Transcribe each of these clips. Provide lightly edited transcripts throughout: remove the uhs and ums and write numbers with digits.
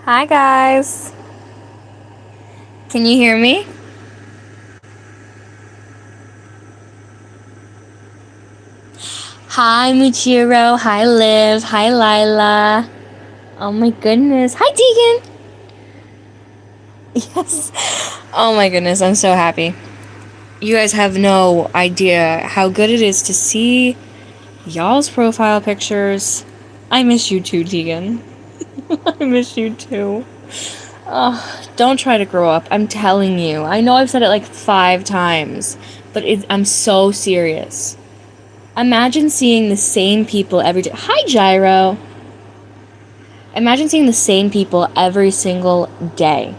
Hi guys. Can you hear me? Hi Muchiro. Hi Liv. Hi Lila. Oh my goodness. Hi Deegan. Yes. Oh my goodness. I'm so happy. You guys have no idea how good it is to see y'all's profile pictures. I miss you too, Deegan. I miss you too. Oh, don't try to grow up. I'm telling you. I know I've said it like 5 times, but I'm so serious. Imagine seeing the same people every day. Hi, Gyro. Imagine seeing the same people every single day.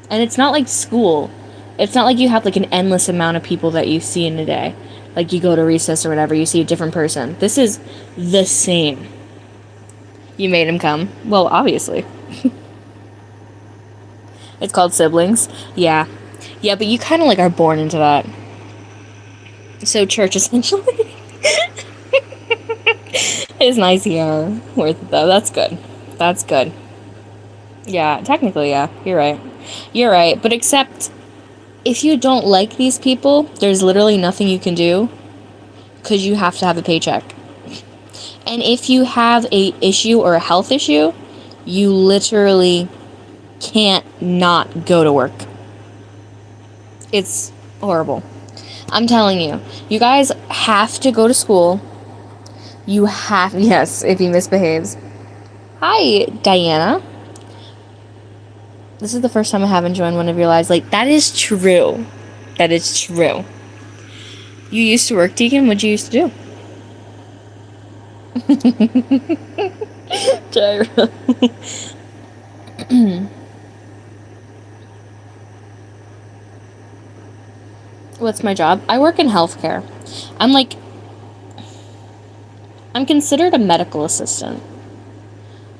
And it's not like school. It's not like you have like an endless amount of people that you see in a day. Like you go to recess or whatever, you see a different person. This is the same. You made him come. Well, obviously. It's called siblings. Yeah. Yeah, but you kind of like are born into that. So church, essentially. His nice hair. Worth it, though. That's good. That's good. Yeah, technically, yeah. You're right. You're right. But except, if you don't like these people, there's literally nothing you can do. Because you have to have a paycheck. And if you have a issue or a health issue, you literally can't not go to work. It's horrible. I'm telling you. You guys have to go to school. You have... Yes, if he misbehaves. Hi, Diana. This is the first time I haven't joined one of your lives. Like, that is true. That is true. You used to work, Deacon? What'd you used to do? Gyro. What's my job? I work in healthcare. I'm considered a medical assistant.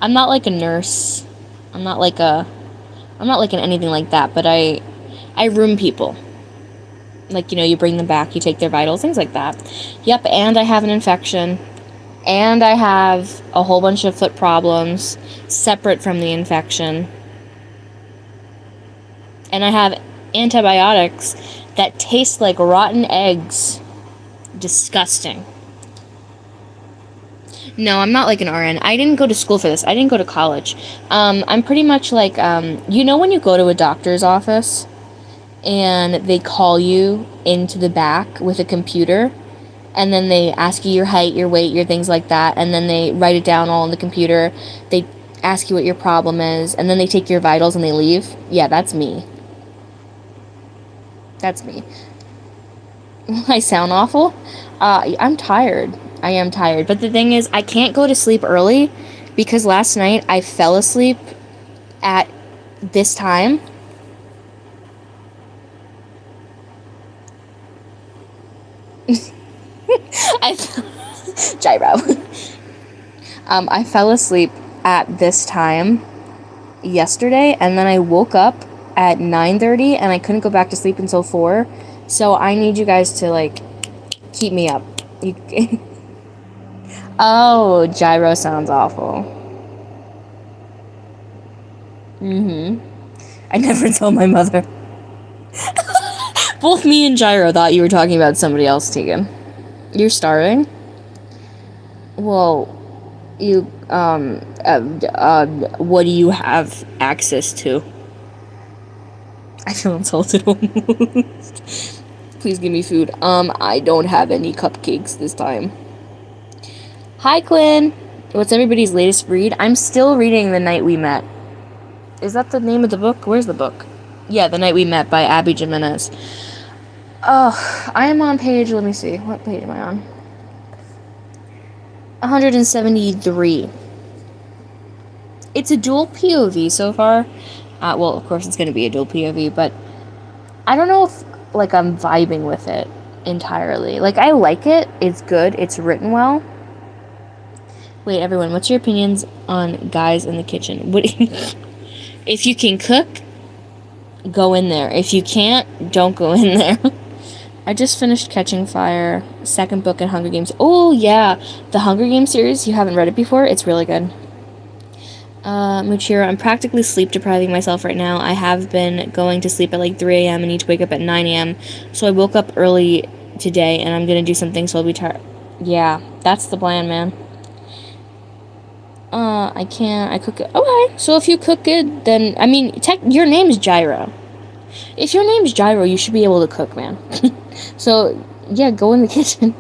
I'm not like a nurse. I'm not like an anything like that, but I room people. Like, you know, you bring them back, you take their vitals, things like that. Yep, and I have an infection. And I have a whole bunch of foot problems separate from the infection. And I have antibiotics that taste like rotten eggs. Disgusting. No, I'm not like an RN. I didn't go to school for this. I didn't go to college. I'm pretty much like, you know when you go to a doctor's office and they call you into the back with a computer and then they ask you your height, your weight, your things like that, and then they write it down all on the computer. They ask you what your problem is, and then they take your vitals and they leave? Yeah, that's me. That's me. I sound awful? I'm tired. I am tired. But the thing is, I can't go to sleep early because last night I fell asleep at this time. Gyro. I fell asleep at this time yesterday, and then I woke up at 9:30, and I couldn't go back to sleep until 4. So I need you guys to, like, keep me up. Oh, Gyro sounds awful. I never told my mother. Both me and Gyro thought you were talking about somebody else, Tegan. You're starving? Well, you, what do you have access to? I feel insulted almost. Please give me food. I don't have any cupcakes this time. Hi, Quinn. What's everybody's latest read? I'm still reading The Night We Met. Is that the name of the book? Where's the book? Yeah, The Night We Met by Abby Jimenez. Oh, I am on page, let me see. What page am I on? 173. It's a dual POV so far. Well, of course it's going to be a dual POV, but I don't know if, like, I'm vibing with it. entirely. Like, I like it. It's good. It's written well. Wait, everyone, what's your opinions on guys in the kitchen? What, if you can cook, go in there. If you can't, don't go in there. I just finished Catching Fire, second book in Hunger Games. Oh, yeah. The Hunger Games series, you haven't read it before? It's really good. Muchiro, I'm practically sleep depriving myself right now. I have been going to sleep at like 3 a.m. and need to wake up at 9 a.m. So I woke up early today and I'm going to do something so I'll be tired. Yeah, that's the plan, man. I can't. I cook it. Okay, so if you cook it, then, I mean, your name's Gyro. If your name's Gyro, you should be able to cook, man. So, yeah, go in the kitchen.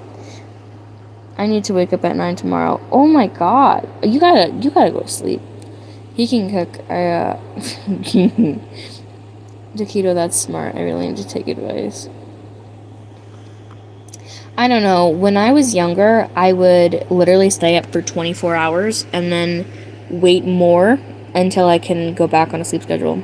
I need to wake up at 9 tomorrow. Oh my god. You gotta go to sleep. He can cook. Taquito, that's smart. I really need to take advice. I don't know. When I was younger, I would literally stay up for 24 hours and then wait more until I can go back on a sleep schedule.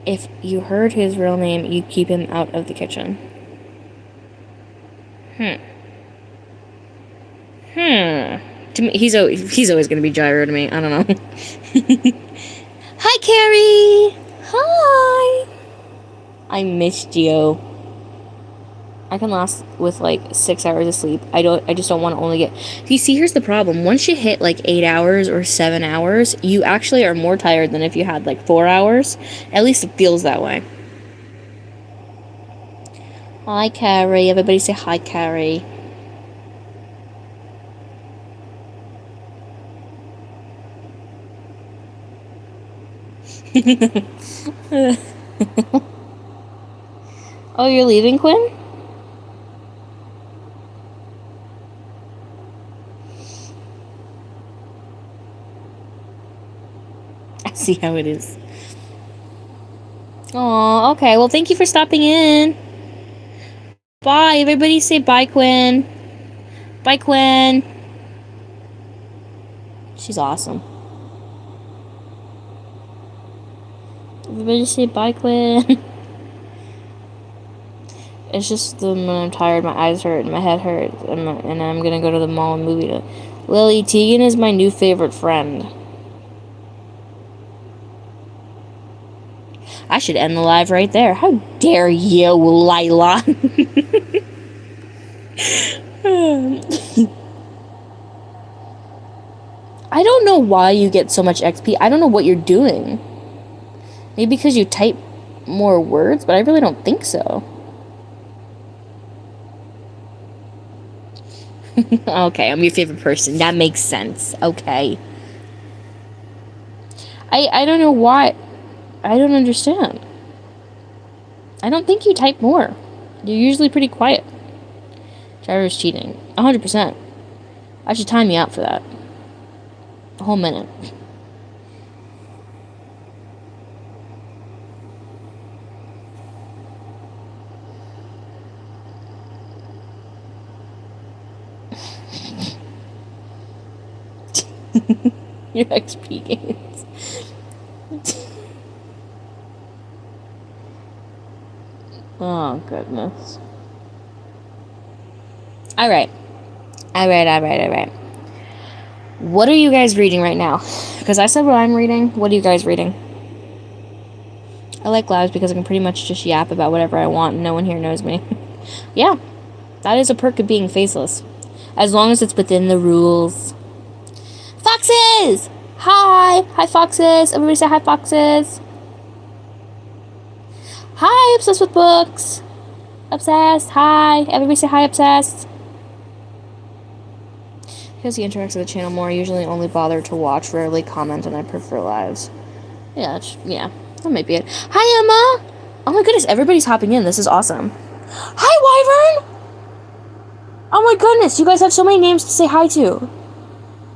If you heard his real name, you keep him out of the kitchen. To me, he's always gonna be Gyro to me. I don't know. Hi, Carrie. Hi. I missed you. I can last with like 6 hours of sleep. I just don't want to only get. You see, here's the problem. Once you hit like 8 hours or 7 hours, you actually are more tired than if you had like 4 hours. At least it feels that way. Hi, Carrie. Everybody say hi, Carrie. Oh, you're leaving, Quinn? I see how it is. Oh, okay. Well, thank you for stopping in. Bye. Everybody say bye, Quinn. Bye, Quinn. She's awesome. Everybody say bye, Quinn. It's just when I'm tired, my eyes hurt, and my head hurts, and I'm gonna go to the mall and movie to... Lily, Tegan is my new favorite friend. I should end the live right there. How dare you, Lila? I don't know why you get so much XP. I don't know what you're doing. Maybe because you type more words, but I really don't think so. Okay, I'm your favorite person. That makes sense. Okay. I don't know why. I don't understand. I don't think you type more. You're usually pretty quiet. Gyro's cheating. 100%. I should time you out for that. A whole minute. Your XP gains. Oh, goodness. Alright. What are you guys reading right now? Because I said what I'm reading. What are you guys reading? I like lives because I can pretty much just yap about whatever I want and no one here knows me. Yeah. That is a perk of being faceless. As long as it's within the rules. Foxes! Hi! Hi, Foxes! Everybody say hi, Foxes! Hi, Obsessed with Books! Obsessed! Hi! Everybody say hi, Obsessed! Because he interacts with the channel more, I usually only bother to watch, rarely comment, and I prefer lives. Yeah, that might be it. Hi, Emma! Oh my goodness, everybody's hopping in. This is awesome. Hi, Wyvern! Oh my goodness, you guys have so many names to say hi to.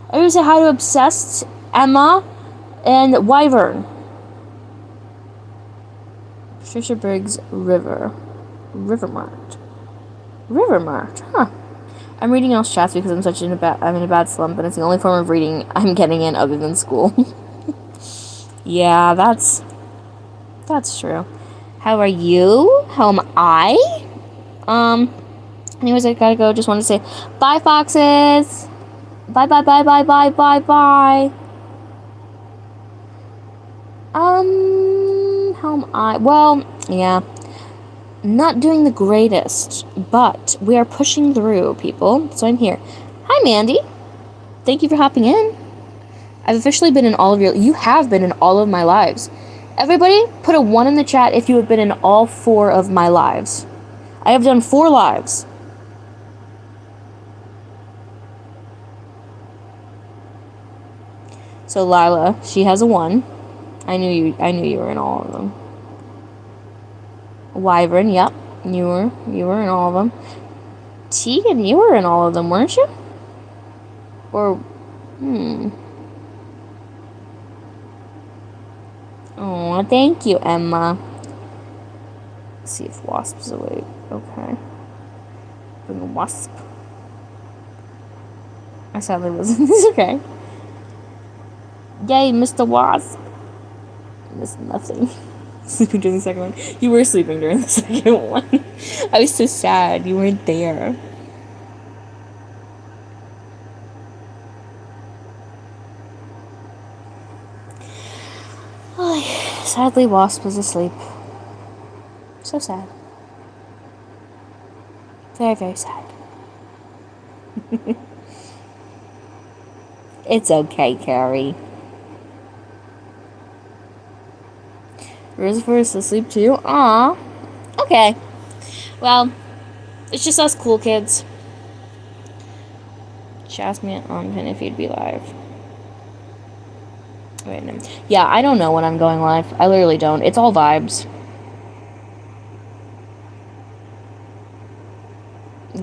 I would say hi to Obsessed, Emma, and Wyvern. Patricia Briggs, Rivermarked, huh. I'm reading else chats because I'm in a bad slump, and it's the only form of reading I'm getting in other than school. Yeah, that's true. How are you? How am I? Anyways, I gotta go. Just want to say bye, foxes. Bye, bye, bye, bye, bye, bye, bye. How am I? Well, yeah. Not doing the greatest, but we are pushing through, people. So I'm here. Hi, Mandy. Thank you for hopping in. I've officially been in all of your... You have been in all of my lives. Everybody, put a 1 in the chat if you have been in all 4 of my lives. I have done 4 lives. So Lila, she has a 1. I knew you were in all of them. Wyvern, yep. You were in all of them. Tegan, you were in all of them, weren't you? Or Oh, thank you, Emma. Let's see if Wasp's awake. Okay. Bring a Wasp. I sadly wasn't. It's okay. Yay, Mr. Wasp. Missed nothing. Sleeping during the second one. You were sleeping during the second one. I was so sad. You weren't there. Oh, sadly, Wasp was asleep. So sad. Very, very sad. It's okay, Carrie. Rosefor is asleep too? Aw. Okay. Well, it's just us cool kids. She asked me on Pin if he'd be live. Wait, no. Yeah, I don't know when I'm going live. I literally don't. It's all vibes.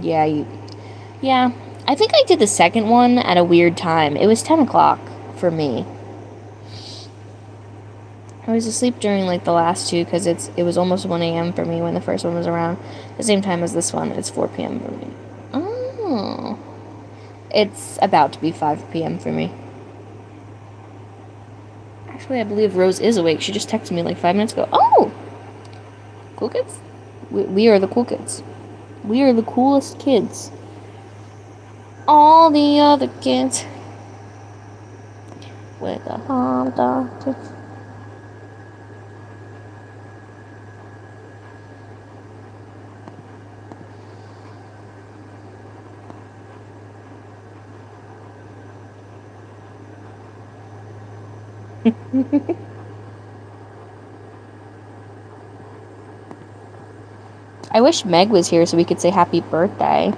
Yeah, I think I did the second one at a weird time. It was 10 o'clock for me. I was asleep during, like, the last 2 because it was almost 1 a.m. for me when the first one was around. The same time as this one. It's 4 p.m. for me. Oh. It's about to be 5 p.m. for me. Actually, I believe Rose is awake. She just texted me, like, 5 minutes ago. Oh! Cool kids? We are the cool kids. We are the coolest kids. All the other kids. With the hot doctor. I wish Meg was here so we could say happy birthday.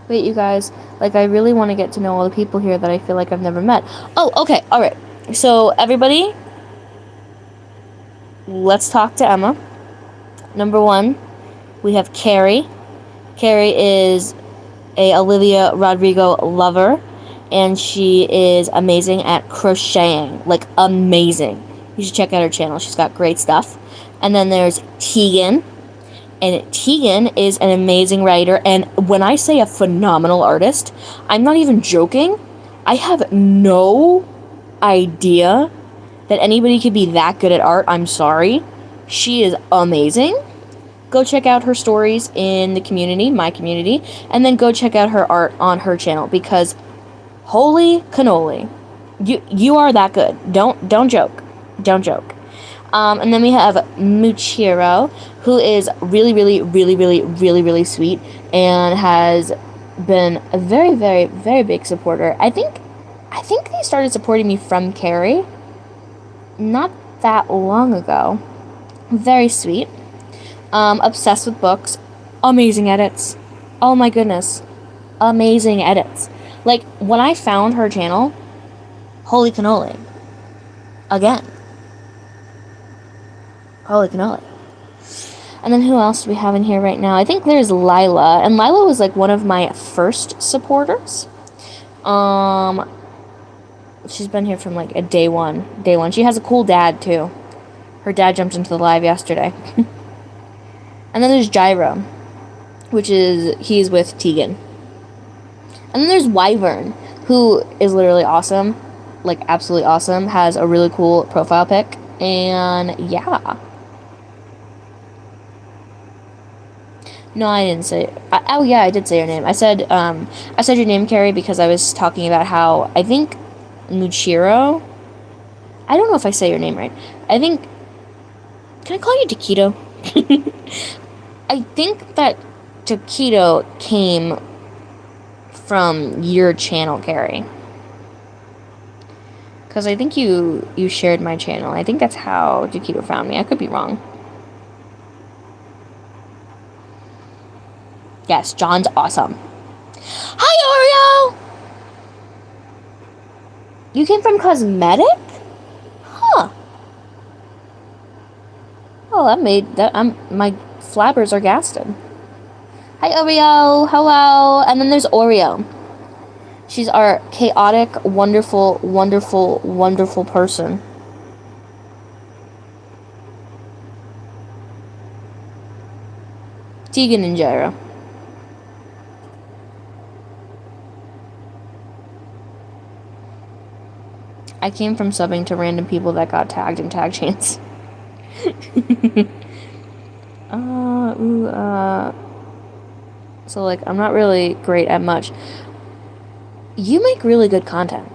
Wait, you guys, like, I really want to get to know all the people here that I feel like I've never met. Oh, okay, alright. So, everybody, let's talk to Emma. Number 1, we have Carrie. Carrie is a Olivia Rodrigo lover, and she is amazing at crocheting. Like, amazing. You should check out her channel. She's got great stuff. And then there's Tegan. And Tegan is an amazing writer, and when I say a phenomenal artist, I'm not even joking. I have no idea that anybody could be that good at art. I'm sorry. She is amazing. Go check out her stories in the community, my community, and then go check out her art on her channel, because holy cannoli, you are that good. Don't joke. Don't joke. And then we have Muchiro, who is really, really, really, really, really, really sweet, and has been a very, very, very big supporter. I think they started supporting me from Carrie not that long ago. Very sweet. Obsessed with books. Amazing edits. Oh my goodness. Amazing edits. Like, when I found her channel, holy cannoli. Again. Holy cannoli. And then who else do we have in here right now? I think there's Lila. And Lila was, like, one of my first supporters. She's been here from, like, a day one. She has a cool dad, too. Her dad jumped into the live yesterday. And then there's Gyro, which is, he's with Tegan. And then there's Wyvern, who is literally awesome. Like, absolutely awesome. Has a really cool profile pic. And, yeah. No, I didn't say... oh, yeah, I did say your name. I said your name, Carrie, because I was talking about how... I think Muchiro... I don't know if I say your name right. I think... Can I call you Taquito? I think that Taquito came from your channel, Carrie. Because I think you shared my channel. I think that's how Taquito found me. I could be wrong. Yes, John's awesome. Hi, Oreo! You came from cosmetic? Huh. Oh, that made that my flabbers are gasted. Hi, Oreo. Hello. And then there's Oreo. She's our chaotic, wonderful, wonderful, wonderful person. Tegan and Jairo. I came from subbing to random people that got tagged in tag chains. So, like, I'm not really great at much. You make really good content.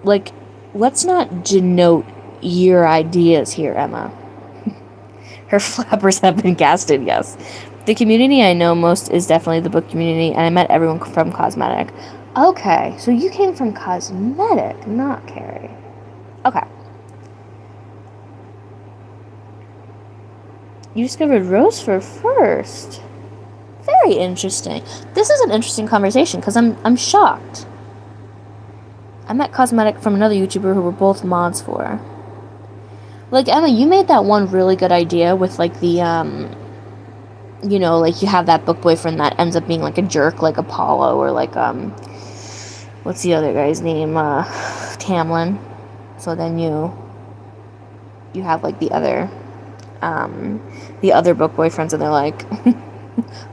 Like, let's not denote your ideas here, Emma. Her flappers have been gasted, yes. The community I know most is definitely the book community, and I met everyone from cosmetic. Okay, so you came from cosmetic, not Carrie. Okay. You discovered Rosefur first. Very interesting. This is an interesting conversation because I'm shocked. I met cosmetic from another YouTuber who we're both mods for. Like, Emma, you made that one really good idea with, like, the, you know, like, you have that book boyfriend that ends up being, like, a jerk, like Apollo, or, like, what's the other guy's name? Tamlin. So then you have, like, the other book boyfriends, and they're like,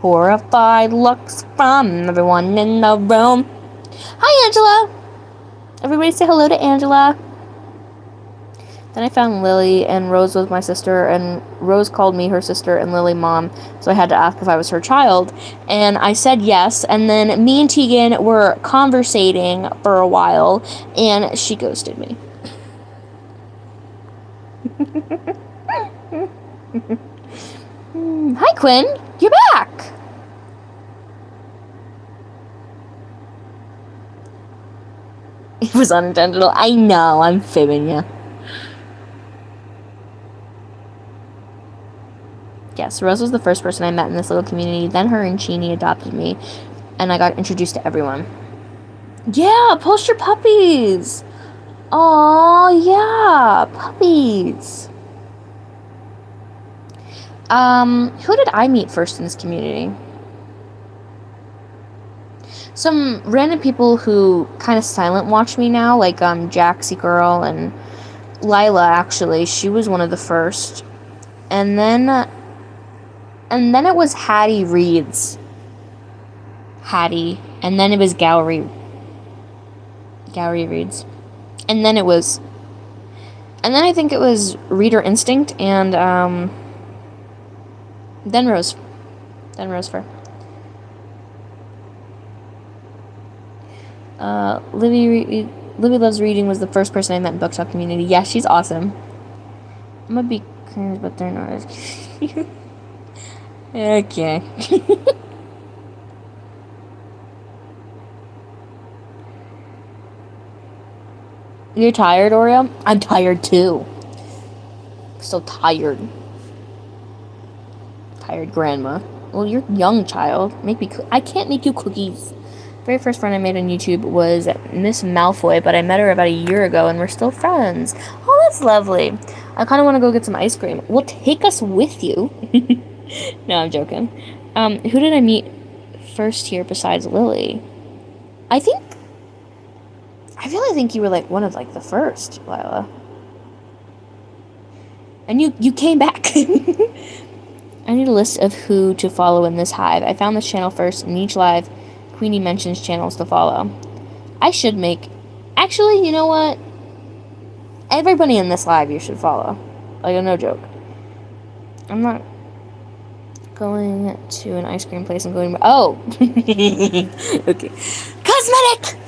horrified looks from everyone in the room. Hi, Angela! Everybody say hello to Angela. Then I found Lily, and Rose was my sister, and Rose called me her sister and Lily mom, so I had to ask if I was her child, and I said yes, and then me and Tegan were conversating for a while, and she ghosted me. Hi, Quinn. You're back. It was unintentional. I know. I'm fibbing you. Yes, Rose was the first person I met in this little community. Then her and Chini adopted me, and I got introduced to everyone. Yeah, post your puppies. Aw, yeah, puppies. Who did I meet first in this community? Some random people who kind of silent watch me now, like, Jaxie Girl and Lila, actually. She was one of the first. And then it was Hattie Reeds. Hattie. And then it was Gowrie Reeds. And then I think it was Reader Instinct, and, then Rose. Then Rosefur. Libby Loves Reading was the first person I met in Bookshop community. Yeah, she's awesome. I'm gonna be cringe, but they're not as cute. Okay. You're tired, Oreo? I'm tired too. So tired. Tired grandma. Well, you're young, child. I can't make you cookies. Very first friend I made on YouTube was Miss Malfoy, but I met her about a year ago, and we're still friends. Oh, that's lovely. I kind of want to go get some ice cream. Well, take us with you. No, I'm joking. Who did I meet first here besides Lily? I really think you were, like, one of, like, the first, Lila. And you came back. I need a list of who to follow in this hive. I found this channel first, and each live Queenie mentions channels to follow. I should make... Actually, you know what? Everybody in this live you should follow. Like, no joke. I'm not going to an ice cream place. I'm going... Oh! Okay. Cosmetic!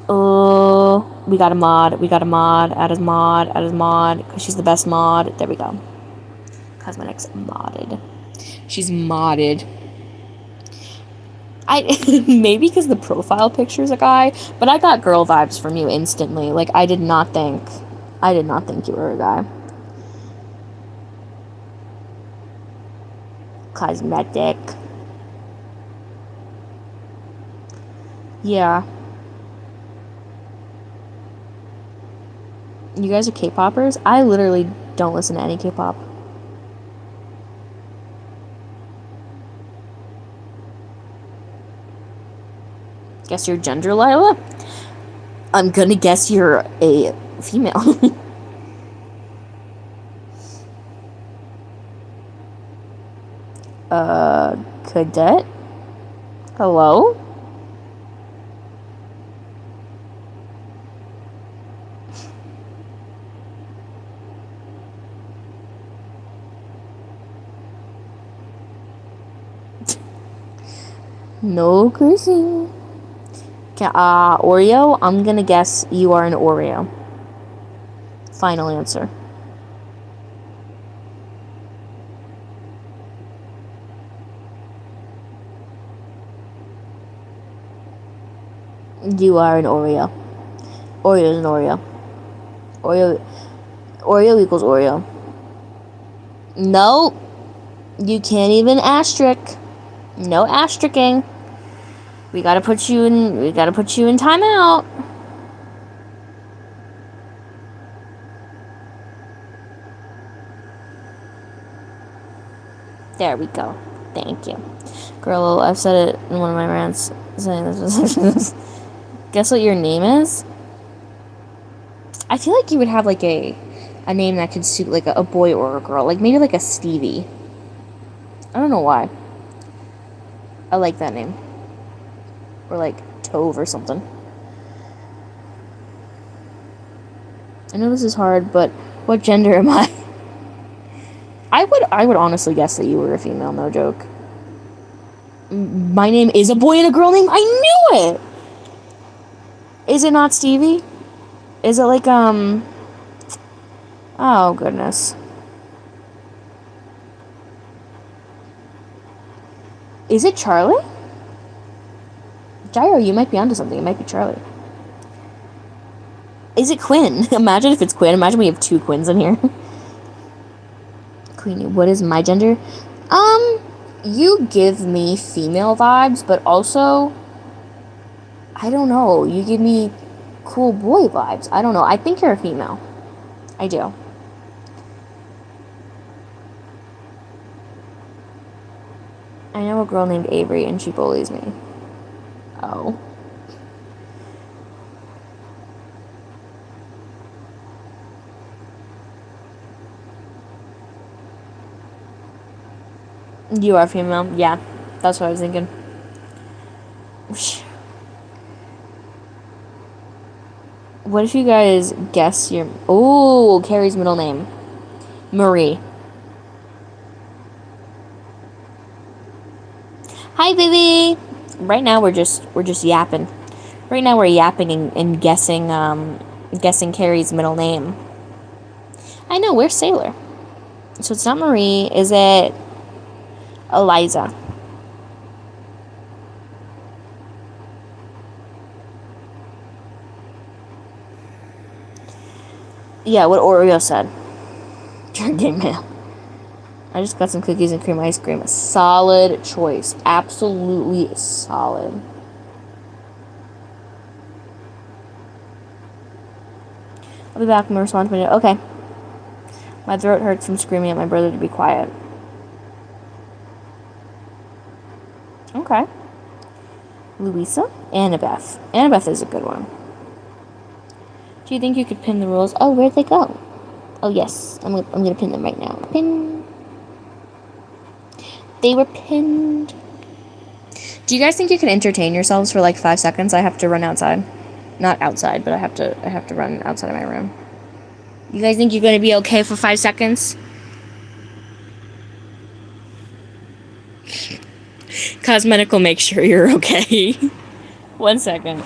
Oh, we got a mod. Add as mod. Because she's the best mod. There we go. Cosmetics modded. She's modded. Maybe because the profile picture's a guy, but I got girl vibes from you instantly. Like, I did not think you were a guy. Cosmetic. Yeah. You guys are K-popers? I literally don't listen to any K-pop. Guess your gender, Lila? I'm gonna guess you're a female. Cadet? Hello? No cursing. Oreo? I'm gonna guess you are an Oreo. Final answer. You are an Oreo. Oreo is an Oreo. Oreo equals Oreo. Nope. You can't even asterisk. No astericking. We gotta put you in timeout. There we go. Thank you. Girl, I've said it in one of my rants. Saying this. Guess what your name is? I feel like you would have like a name that could suit like a boy or a girl. Like maybe like a Stevie. I don't know why. I like that name. Or like Tove or something. I know this is hard, but what gender am I? I would honestly guess that you were a female, no joke. My name is a boy and a girl name? I knew it! Is it not Stevie? Is it like, oh, goodness. Is it Charlie? Gyro, you might be onto something. It might be Charlie. Is it Quinn? Imagine if it's Quinn. Imagine we have 2 Quinns in here. Queenie, what is my gender? You give me female vibes, but also, I don't know. You give me cool boy vibes. I don't know. I think you're a female. I do. I know a girl named Avery, and she bullies me. Oh. You are female. Yeah, that's what I was thinking. What if you guys guess your... Oh, Carrie's middle name. Marie. Hi, baby. Right now we're just yapping. Right now we're yapping and guessing Carrie's middle name. I know, we're Sailor. So it's not Marie. Is it Eliza? Yeah, what Oreo said. You're a gay man. I just got some cookies and cream ice cream. Solid choice. Absolutely solid. I'll be back when we respond to it. Okay. My throat hurts from screaming at my brother to be quiet. Okay. Louisa? Annabeth. Annabeth is a good one. Do you think you could pin the rules? Oh, where'd they go? Oh, yes. I'm gonna pin them right now. Pin. They were pinned. Do you guys think you can entertain yourselves for like 5 seconds? I have to run outside. Not outside, but I have to run outside of my room. You guys think you're gonna be okay for 5 seconds? Cosmetic will make sure you're okay. 1 second.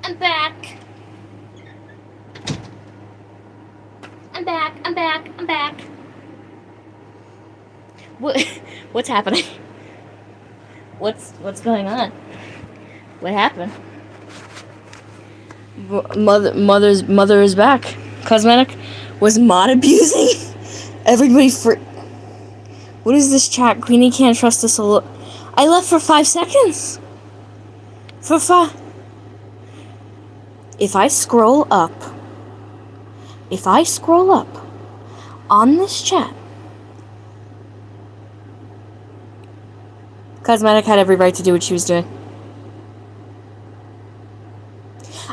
I'm back. I'm back. I'm back. I'm back. What's happening? What's going on? What happened? Mother is back. Cosmetic was mod abusing everybody for. What is this chat? Queenie can't trust us a lot. I left for 5 seconds. For 5. If I scroll up on this chat, Cosmetic had every right to do what she was doing.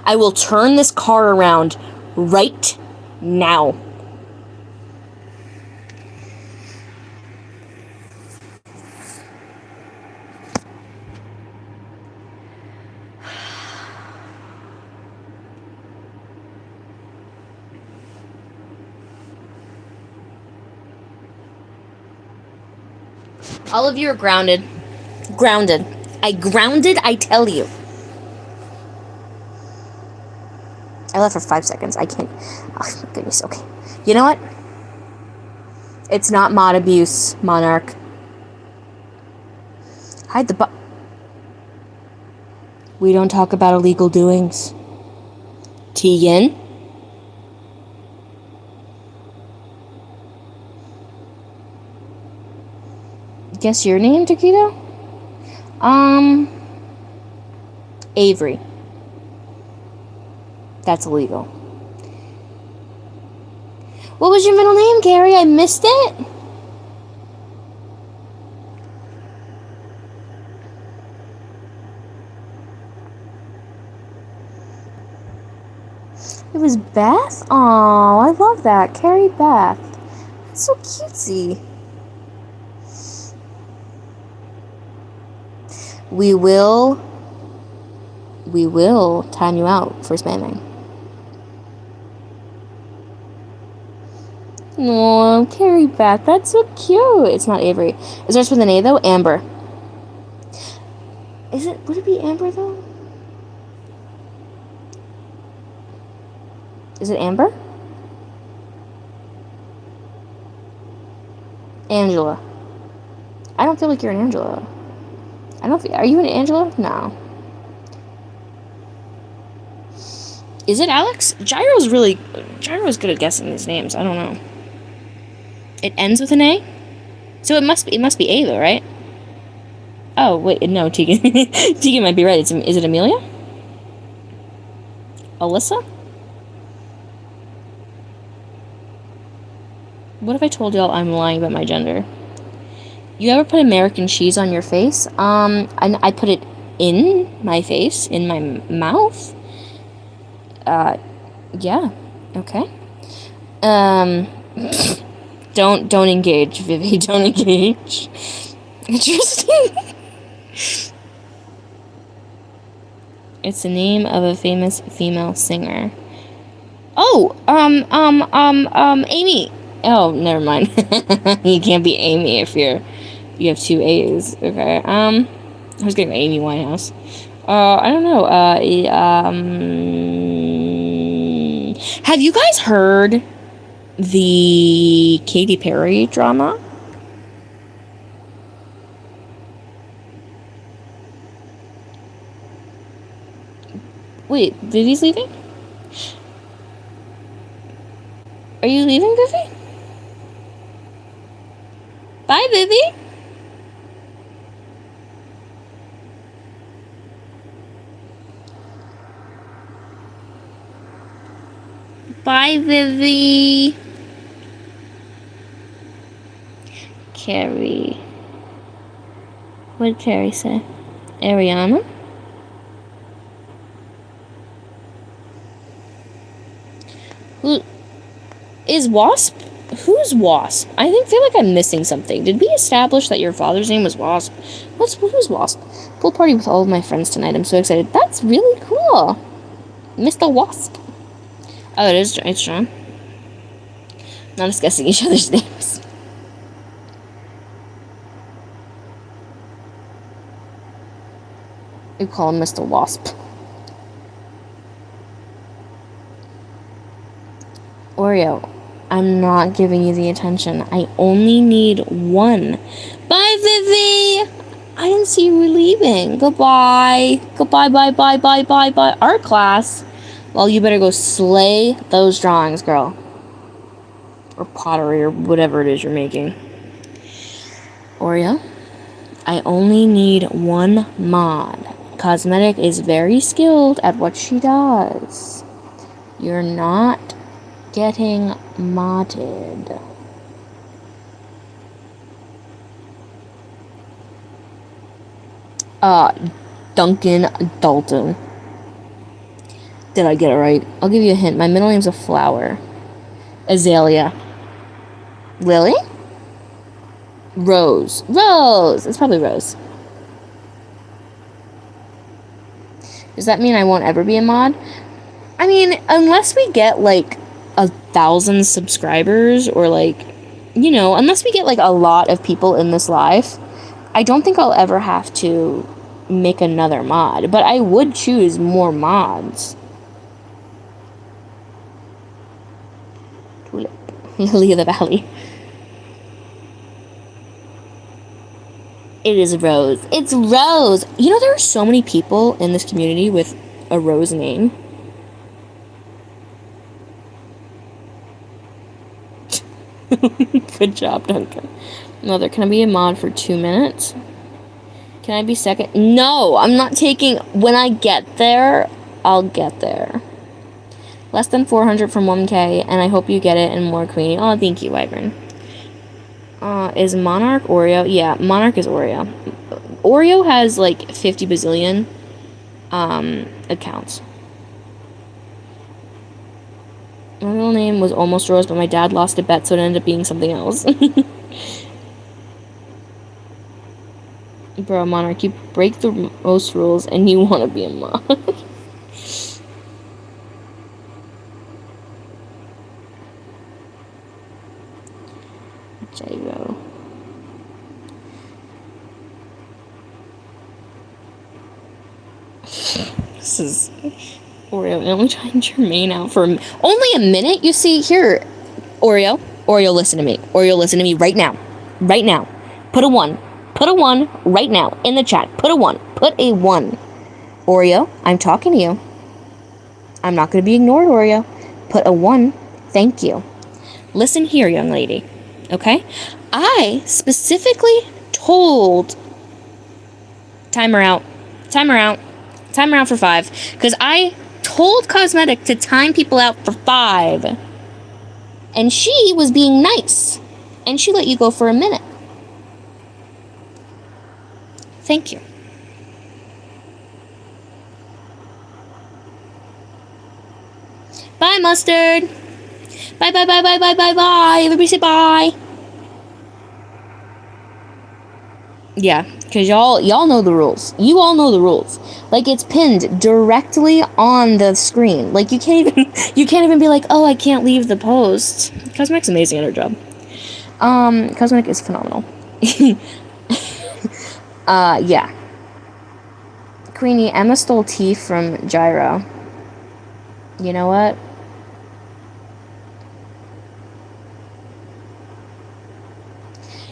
I will turn this car around right now. All of you are grounded. Grounded. I tell you. I left for 5 seconds. I can't. Oh, my goodness. Okay. You know what? It's not mod abuse, Monarch. Hide the We don't talk about illegal doings. Tegan? Guess your name, Taquito? Avery. That's illegal. What was your middle name, Carrie? I missed it? It was Beth? Oh, I love that. Carrie Beth. That's so cutesy. We will time you out for spamming. Oh, Carrie Beth, that's so cute. It's not Avery. It starts with an A though. Amber. Would it be Amber though? Is it Amber? Angela. I don't feel like you're an Angela. Are you an Angela? No. Is it Alex? Gyro's good at guessing these names. I don't know. It ends with an A? So it must be A though, right? Oh, wait, no, Tegan. Tegan might be right. Is it Amelia? Alyssa? What if I told y'all I'm lying about my gender? You ever put American cheese on your face? I put it in my face, in my mouth. Yeah. Okay. Don't engage, Vivi. Don't engage. Interesting. It's the name of a famous female singer. Oh, Amy. Oh, never mind. You can't be Amy if you have 2 A's. Okay. I was getting Amy Winehouse. I don't know. Have you guys heard the Katy Perry drama? Wait, Vivi's leaving? Are you leaving, Vivi? Bye, Vivi. Bye, Vivi. Carrie. What did Carrie say? Ariana? Who is Wasp? Who's Wasp? I feel like I'm missing something. Did we establish that your father's name was Wasp? Who's Wasp? Pool party with all of my friends tonight. I'm so excited. That's really cool. Mr. Wasp. Oh, it's John. Not discussing each other's names. We call him Mr. Wasp. Oreo, I'm not giving you the attention. I only need 1. Bye, Vivi! I didn't see you were leaving. Goodbye. Goodbye, bye. Art class. Well, you better go slay those drawings, girl. Or pottery, or whatever it is you're making. Oreo, I only need 1 mod. Cosmetic is very skilled at what she does. You're not getting modded. Duncan Dalton. did I get it right? I'll give you a hint. My middle name's a flower. Azalea. Lily? Rose. Rose! It's probably Rose. Does that mean I won't ever be a mod? I mean, unless we get, like, 1,000 subscribers, or, like, you know, unless we get, like, a lot of people in this live, I don't think I'll ever have to make another mod. But I would choose more mods. Tulip. Lily of the Valley. It is Rose. It's Rose! You know, there are so many people in this community with a Rose name. Good job, Duncan. Mother, can I be a mod for 2 minutes? Can I be second? No, I'm not taking... When I get there, I'll get there. Less than 400 from 1K, and I hope you get it and more, Queenie. Oh, thank you, Wyvern. Is Monarch Oreo? Yeah, Monarch is Oreo. Oreo has, like, 50 bazillion, accounts. My middle name was almost Rose, but my dad lost a bet, so it ended up being something else. Bro, Monarch, you break the most rules, and you want to be a mod. Jago. This is Oreo. I'm trying Jermaine out for only a minute. You see here, Oreo. Oreo, listen to me. Oreo, listen to me right now. Right now. Put a 1. Put a 1 right now in the chat. Put a 1. Put a 1. Oreo, I'm talking to you. I'm not going to be ignored, Oreo. Put a 1. Thank you. Listen here, young lady. Okay? I specifically told... Timer out. Timer out. Timer out for 5. Because I told Cosmetic to time people out for 5. And she was being nice. And she let you go for a minute. Thank you. Bye, Mustard. Bye, bye, bye, bye, bye, bye, bye. Everybody say bye. Yeah, because y'all know the rules. You all know the rules. Like, it's pinned directly on the screen. Like, you can't even be like, oh, I can't leave the post. Cosmetic's amazing at her job. Cosmetic is phenomenal. Yeah. Queenie, Emma stole teeth from Gyro. You know what?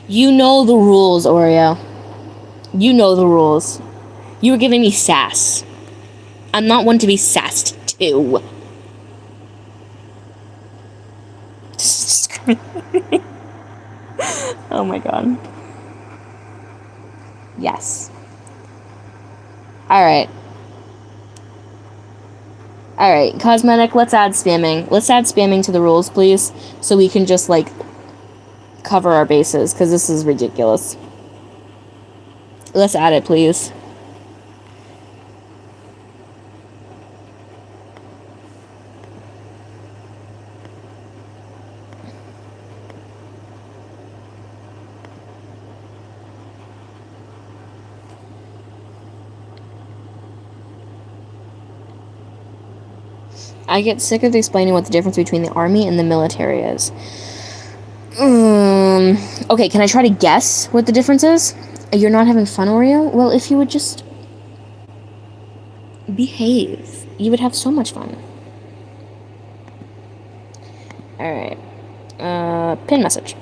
You know the rules, Oreo. You know the rules. You were giving me sass. I'm not one to be sassed to. Oh my god. Yes. Alright. Alright, Cosmetic, let's add spamming. Let's add spamming to the rules, please. So we can just, like, cover our bases, because this is ridiculous. Let's add it, please. I get sick of explaining what the difference between the army and the military is. Okay, can I try to guess what the difference is? You're not having fun, Oreo? Well, if you would just behave, you would have so much fun. Alright. Pin message.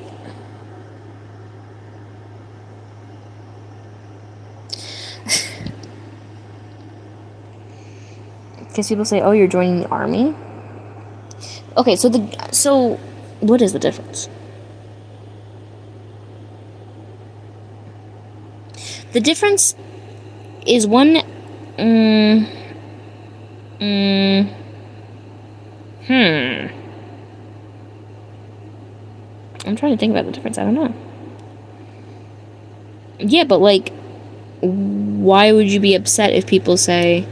Because people say, oh, you're joining the army? Okay, so what is the difference? The difference is one... I'm trying to think about the difference. I don't know. Yeah, but, like, why would you be upset if people say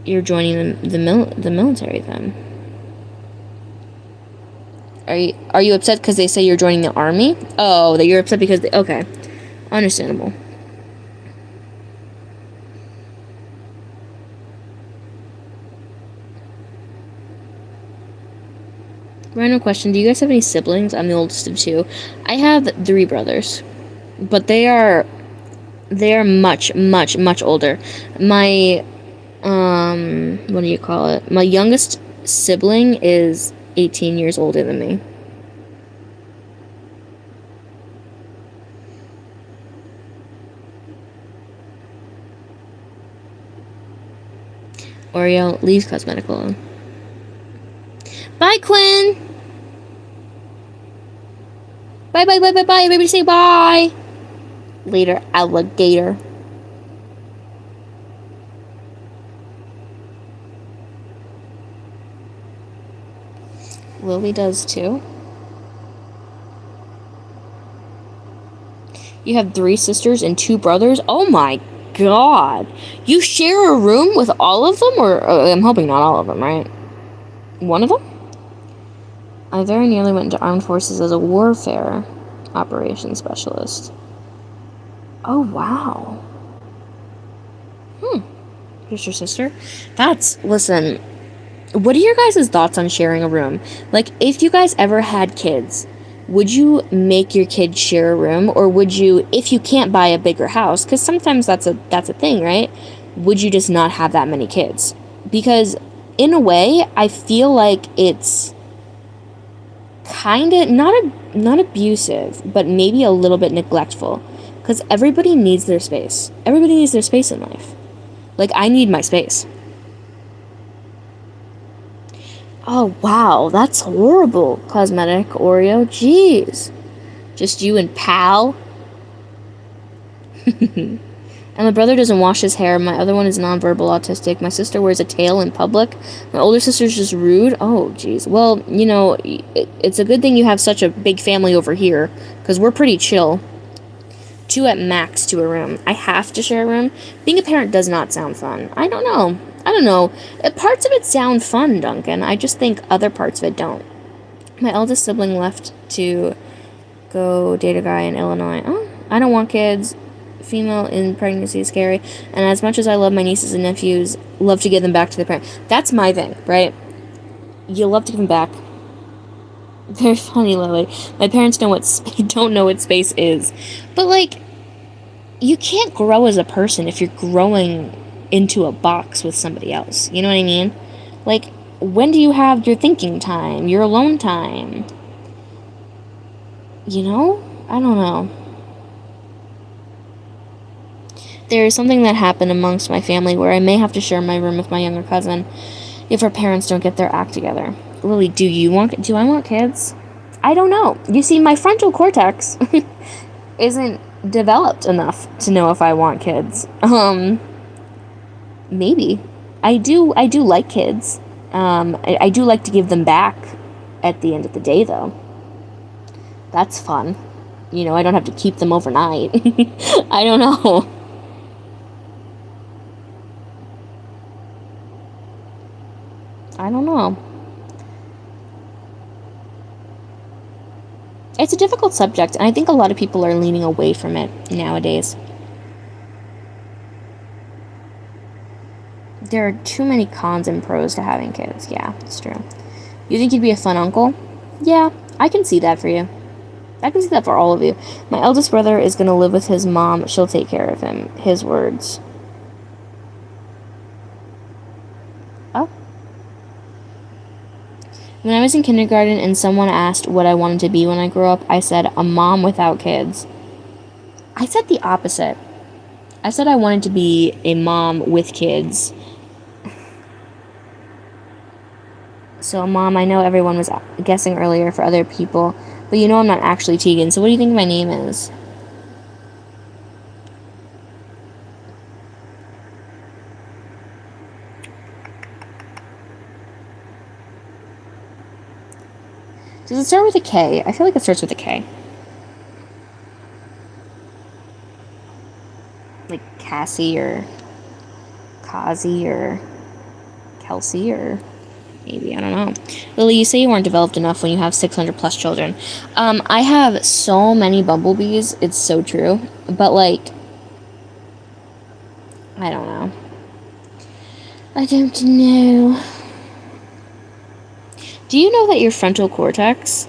you're joining the military then. Are you upset because they say you're joining the army? Oh, that you're upset because they... Okay. Understandable. Random question. Do you guys have any siblings? I'm the oldest of 2. I have 3 brothers. But they are much, much, much older. My, what do you call it? My youngest sibling is 18 years older than me. Oreo, leave cosmetic alone. Bye, Quinn! Bye, bye, bye, bye, bye. Everybody say bye! Later, alligator. Lily does too. You have 3 sisters and 2 brothers? Oh my god. You share a room with all of them? Or I'm hoping not all of them, right? One of them? I very nearly went into armed forces as a warfare operations specialist. Oh, wow. Just your sister? Listen, what are your guys' thoughts on sharing a room? Like, if you guys ever had kids, would you make your kids share a room? Or would you, if you can't buy a bigger house, because sometimes that's a thing, right? Would you just not have that many kids? Because, in a way, I feel like it's kind of, not abusive, but maybe a little bit neglectful. Because everybody needs their space. Everybody needs their space in life. Like, I need my space. Oh, wow, that's horrible, cosmetic Oreo. Jeez. Just you and Pal? And my brother doesn't wash his hair. My other one is nonverbal autistic. My sister wears a tail in public. My older sister's just rude. Oh, jeez. Well, you know, it's a good thing you have such a big family over here, because we're pretty chill. 2 at max to a room. I have to share a room. Being a parent does not sound fun. I don't know. Parts of it sound fun, Duncan. I just think other parts of it don't. My eldest sibling left to go date a guy in Illinois. Oh, I don't want kids. Female in pregnancy is scary. And as much as I love my nieces and nephews, love to give them back to their parents. That's my thing, right? You love to give them back. Very funny, Lily. My parents don't know what space is. But, like, you can't grow as a person if you're growing into a box with somebody else. You know what I mean? Like, when do you have your thinking time, your alone time? You know? I don't know. There is something that happened amongst my family where I may have to share my room with my younger cousin if our parents don't get their act together. Lily, do I want kids? I don't know. You see, my frontal cortex isn't developed enough to know if I want kids. Maybe. I do like kids. I do like to give them back at the end of the day, though. That's fun. You know, I don't have to keep them overnight. I don't know. I don't know. It's a difficult subject, and I think a lot of people are leaning away from it nowadays. There are too many cons and pros to having kids. Yeah, it's true. You think you'd be a fun uncle? Yeah, I can see that for you. I can see that for all of you. My eldest brother is going to live with his mom. She'll take care of him. His words. Oh. When I was in kindergarten and someone asked what I wanted to be when I grew up, I said, a mom without kids. I said the opposite. I said I wanted to be a mom with kids. So, Mom, I know everyone was guessing earlier for other people, but you know I'm not actually Tegan, so what do you think my name is? Does it start with a K? I feel like it starts with a K. Like Cassie or Kazi or Kelsey, or maybe, I don't know. Lily, you say you weren't developed enough when you have 600 plus children. I have so many bumblebees. It's so true. But, like, I don't know. I don't know. Do you know that your frontal cortex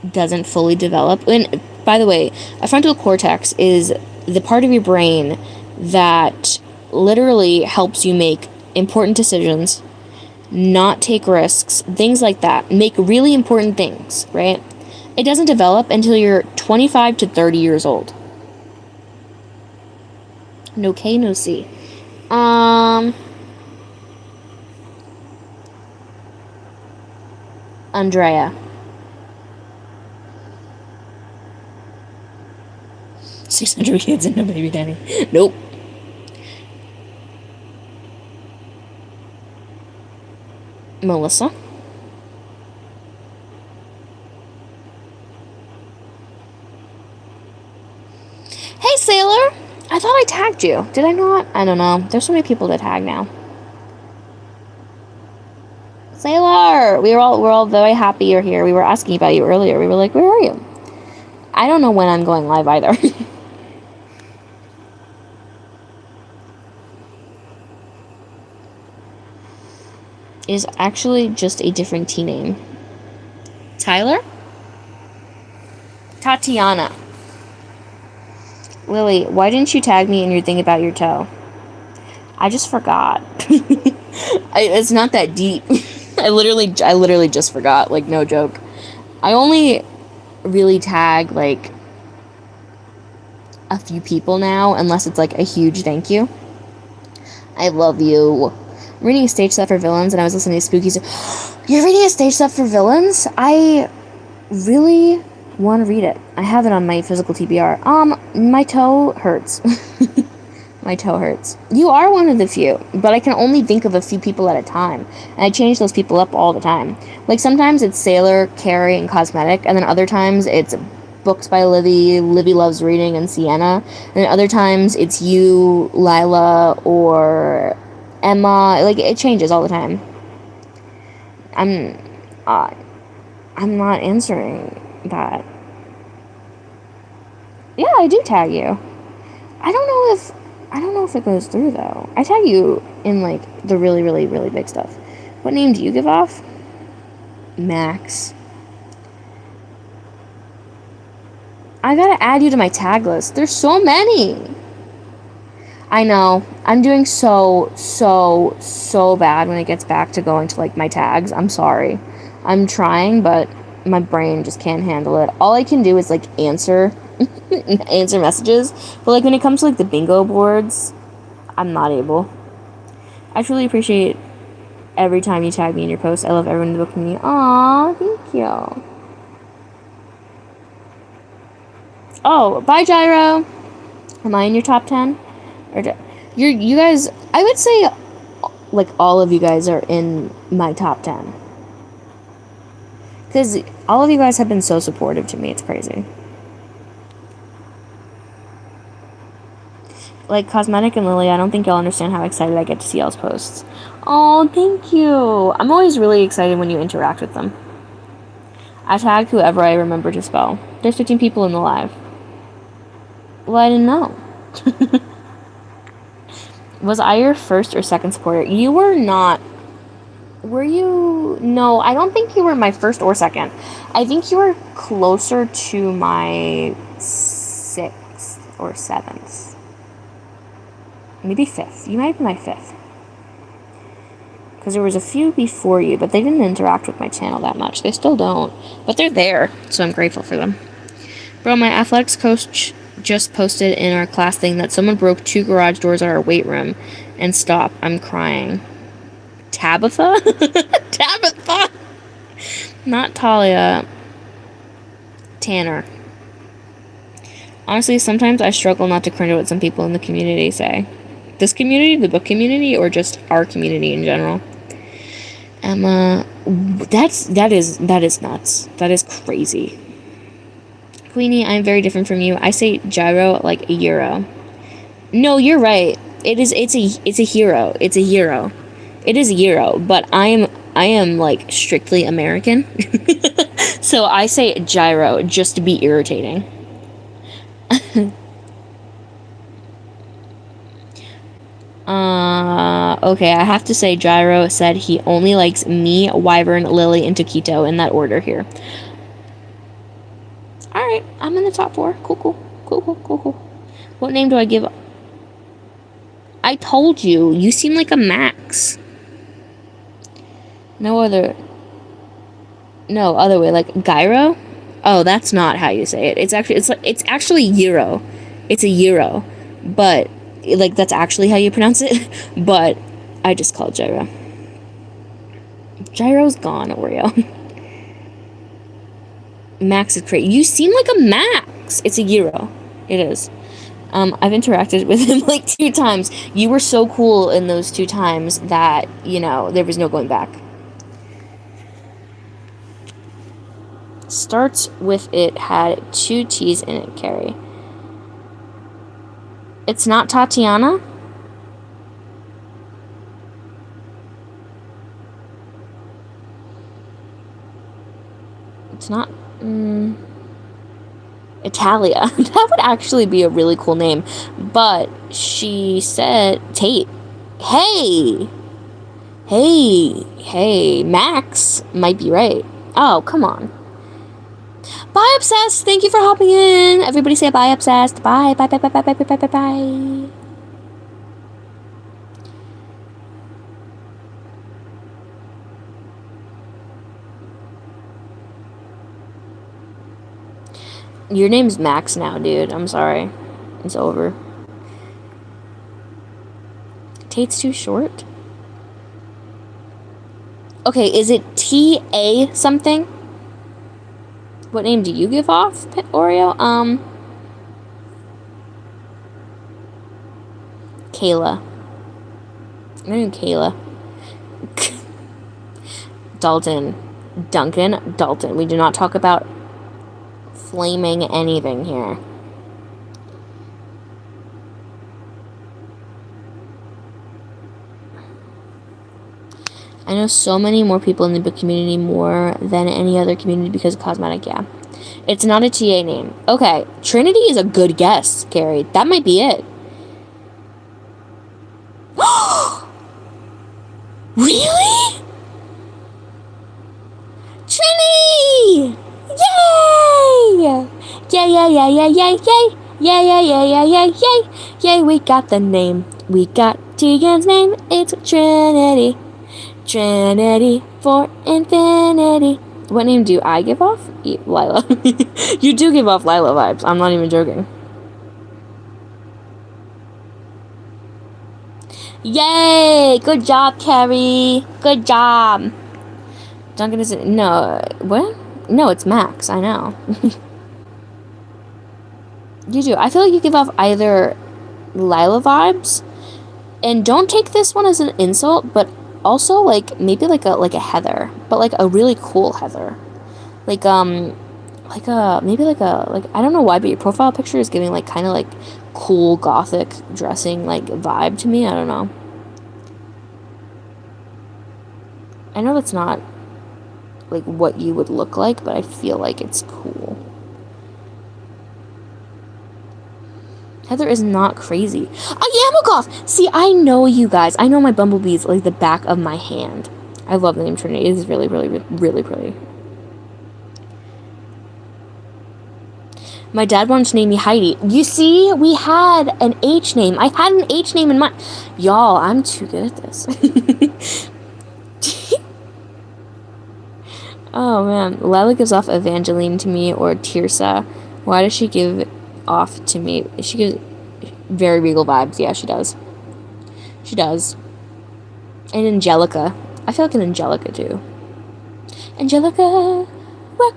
doesn't fully develop? And, by the way, a frontal cortex is the part of your brain that literally helps you make important decisions, not take risks, things like that. Make really important things, right? It doesn't develop until you're 25 to 30 years old. No K, no C. Andrea. 600 kids and no baby daddy. Nope. Melissa. Hey, Sailor! I thought I tagged you. Did I not? I don't know. There's so many people to tag now. Sailor! We're all very happy you're here. We were asking about you earlier. We were like, where are you? I don't know when I'm going live either. Is actually just a different T name. Tyler? Tatiana. Lily, why didn't you tag me in your thing about your toe? I just forgot. It's not that deep. I literally just forgot, like, no joke. I only really tag, like, a few people now, unless it's, like, a huge thank you. I love you. I'm reading a stage set for villains, and I was listening to Spooky. You're reading a stage set for villains? I really want to read it. I have it on my physical TBR. My toe hurts. My toe hurts. You are one of the few, but I can only think of a few people at a time, and I change those people up all the time. Like, sometimes it's Sailor, Carrie, and Cosmetic, and then other times it's books by Livy loves reading, and Sienna, and then other times it's you, Lila, or Emma. Like, it changes all the time. I'm not answering that. Yeah, I do tag you. I don't know if it goes through, though. I tag you in, like, the really, really, really big stuff. What name do you give off? Max. I gotta add you to my tag list. There's so many. I know. I'm doing so bad when it gets back to going to, like, my tags. I'm sorry. I'm trying, but my brain just can't handle it. All I can do is, like, answer messages. But, like, when it comes to, like, the bingo boards, I'm not able. I truly appreciate every time you tag me in your posts. I love everyone in the book community. Aw, thank you. Oh, bye, Gyro. Am I in your top 10? Or you guys, I would say, like, all of you guys are in my top 10. Because all of you guys have been so supportive to me. It's crazy. Like, Cosmetic and Lily, I don't think y'all understand how excited I get to see y'all's posts. Oh, thank you. I'm always really excited when you interact with them. I tag whoever I remember to spell. There's 15 people in the live. Well, I didn't know. Was I your first or second supporter? You were not. Were you? No, I don't think you were my first or second. I think you were closer to my 6th or 7th. Maybe 5th. You might be my 5th. Because there was a few before you, but they didn't interact with my channel that much. They still don't. But they're there, so I'm grateful for them. Bro, my athletics coach just posted in our class thing that someone broke 2 garage doors at our weight room. And stop, I'm crying. Tabitha? Tabitha! Not Talia. Tanner. Honestly, sometimes I struggle not to cringe at what some people in the community say. This community, the book community, or just our community in general? Emma, that is nuts. That is crazy. Queenie, I'm very different from you. I say gyro like a euro. No, you're right. It's a hero. It's a hero. It is gyro, but I am like strictly American. So I say gyro just to be irritating. Okay, I have to say Gyro said he only likes me, Wyvern, Lily, and Taquito in that order here. Alright, I'm in the top 4. Cool. What name do I give? I told you, you seem like a Max. No other way, like Gyro? Oh, that's not how you say it. It's actually Euro. It's a Euro. But like that's actually how you pronounce it. But I just call it Gyro. Gyro's gone, Oreo. Max is great. You seem like a Max. It's a Euro. It is. I've interacted with him like 2 times. You were so cool in those 2 times that, you know, there was no going back. Starts with it had 2 T's in it, Carrie. It's not Tatiana? It's not... Italia. That would actually be a really cool name. But she said... Tate. Hey! Max might be right. Oh, come on. Bye, Obsessed! Thank you for hopping in! Everybody say bye, Obsessed. Bye. Your name's Max now, dude. I'm sorry. It's over. Tate's too short? Okay, is it T-A something? What name do you give off, Oreo? Kayla. My name Kayla. Dalton. Duncan. Dalton. We do not talk about flaming anything here. I know so many more people in the book community more than any other community because of cosmetic, yeah. It's not a TA name. Okay, Trinity is a good guess, Carrie. That might be it. Really? Trinity! Yay! Yay, we got the name. We got Tegan's name. It's Trinity. Trinity for infinity. What name do I give off? Lila. You do give off Lila vibes. I'm not even joking. Yay! Good job, Carrie. Good job. Duncan isn't... No. What? No, it's Max. I know. You do. I feel like you give off either Lila vibes, and don't take this one as an insult, but also like maybe like a Heather, but like a really cool Heather, like I don't know why, but your profile picture is giving like kind of like cool gothic dressing like vibe to me. I don't know. I know that's not like what you would look like, but I feel like it's cool. Heather is not crazy. A Yamelgoff! See, I know you guys. I know my bumblebees like the back of my hand. I love the name Trinity. It is really, really, really pretty. My dad wanted to name me Heidi. You see, we had an H name. I had an H name in mind. Y'all, I'm too good at this. Oh, man. Lila gives off Evangeline to me or Tirsa. Why does she give off to me? She gives very regal vibes. Yeah, she does. She does. And Angelica. I feel like an Angelica, too. Angelica! Work!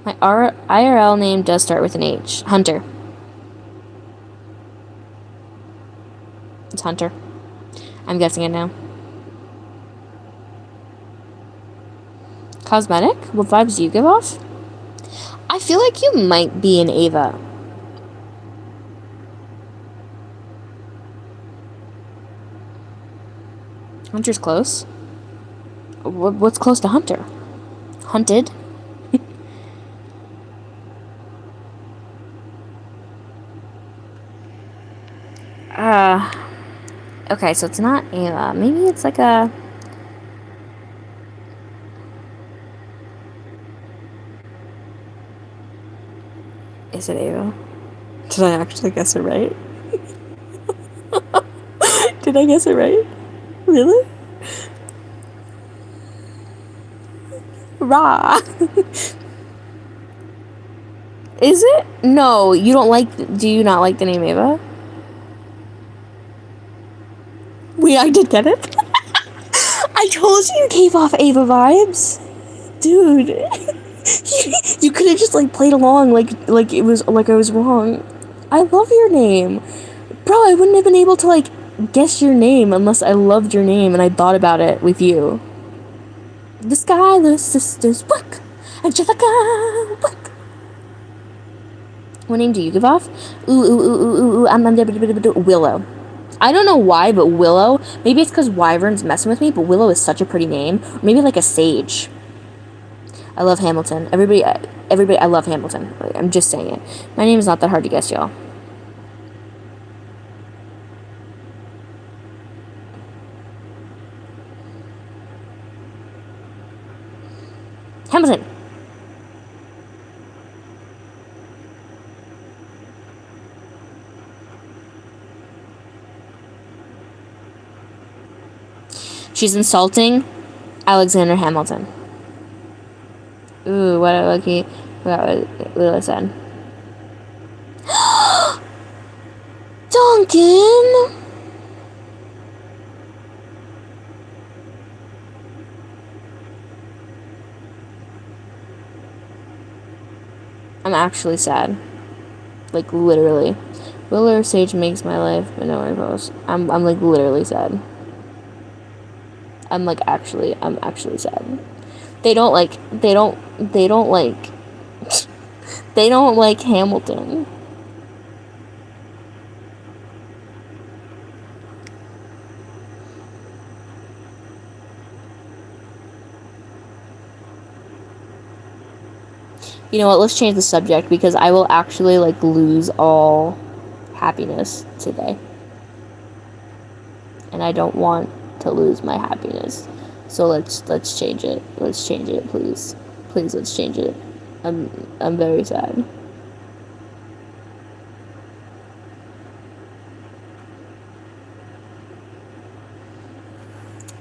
My IRL name does start with an H. Hunter. It's Hunter. I'm guessing it now. Cosmetic? What vibes do you give off? I feel like you might be an Ava. Hunter's close. What's close to Hunter? Hunted? Okay, so it's not Ava. Maybe it's like a... Is it Ava? Did I actually guess it right? Did I guess it right? Really? Rah! Is it? No, you don't like... Do you not like the name Ava? Wait, I did get it? I told you gave off Ava vibes. Dude. You could have just, like, played along like it was... Like I was wrong. I love your name. Bro, I wouldn't have been able to, like, guess your name unless I loved your name and I thought about it with you. The Schuyler sisters, work. Angelica, work. What name do you give off? I'm Willow. I don't know why, but Willow. Maybe it's because Wyvern's messing with me, but Willow is such a pretty name. Maybe like a sage. I love Hamilton. Everybody, I love Hamilton. I'm just saying it. My name is not that hard to guess, y'all. Hamilton. She's insulting Alexander Hamilton. Ooh, what a lucky... What Lila said. Duncan! I'm actually sad. Like, literally. Willow or Sage makes my life, but no one posts. I'm like, literally sad. I'm actually sad. They don't like Hamilton. You know what, let's change the subject because I will actually lose all happiness today. And I don't want to lose my happiness. So let's change it. Let's change it, please. Please, let's change it. I'm very sad.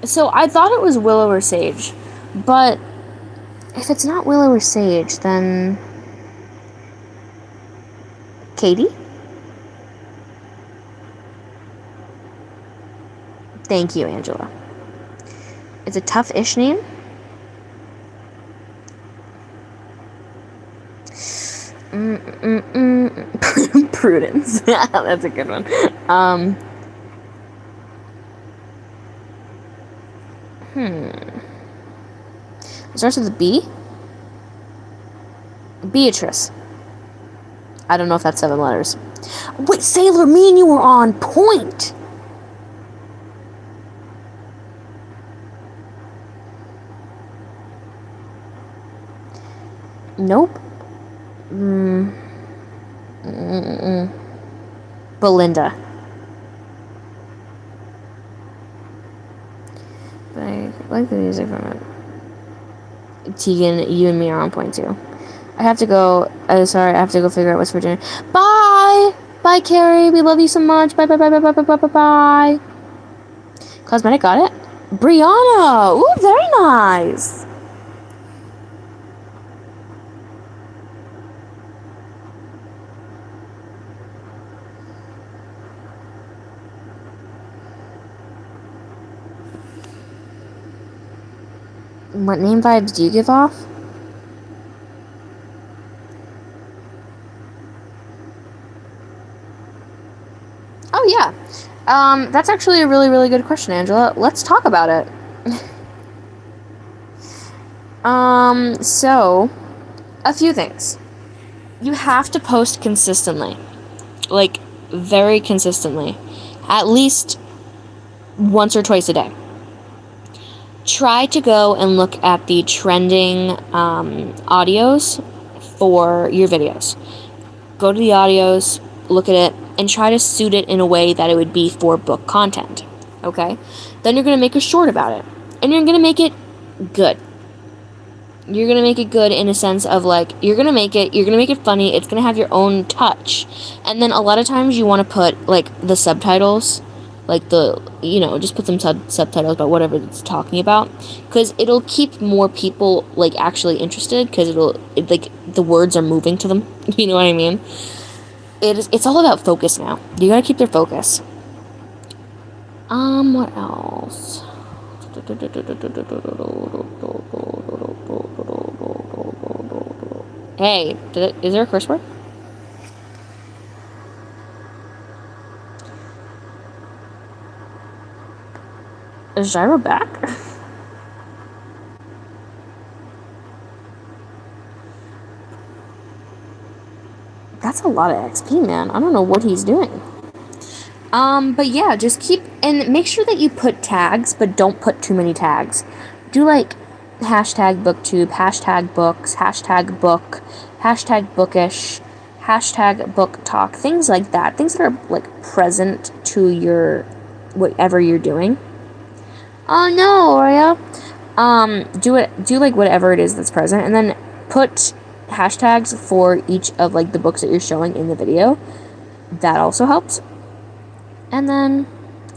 So I thought it was Willow or Sage, but if it's not Willow or Sage, then Katie? Thank you, Angela. It's a tough-ish name. Prudence. That's a good one. It starts with a B. Beatrice. I don't know if that's 7 letters. Wait, Sailor, me and you were on point. Nope. Belinda. I like the music from it. Tegan, you and me are on point too. I have to go. Sorry, I have to go figure out West Virginia. Bye! Bye, Carrie. We love you so much. Bye, bye, bye, bye, bye, bye, bye, bye, bye. Cosmetic, got it? Brianna! Ooh, very nice. What name vibes do you give off? Oh, yeah. That's actually a really, really good question, Angela. Let's talk about it. So, a few things. You have to post consistently. Very consistently. At least once or twice a day. try to go and look at the trending audios for your videos. Go to the audios, look at it, and try to suit it in a way that it would be for book content. Okay? Then you're going to make a short about it. And you're going to make it good. You're going to make it good in a sense of like, you're going to make it funny. It's going to have your own touch. And then a lot of times you want to put like the subtitles, like just put some subtitles about whatever it's talking about, because it'll keep more people like actually interested, because like the words are moving to them. You know what I mean? It's all about focus now. You gotta keep their focus. What else? Hey, is there a curse word? Is Gyro back? That's a lot of XP, man. I don't know what he's doing. But yeah, just keep, and make sure that you put tags, but don't put too many tags. Do like hashtag booktube, hashtag books, hashtag book, hashtag bookish, hashtag book talk, things like that. Things that are like present to your, whatever you're doing. Oh no, Oreo. Do like whatever it is that's present, and then put hashtags for each of like the books that you're showing in the video. That also helps. And then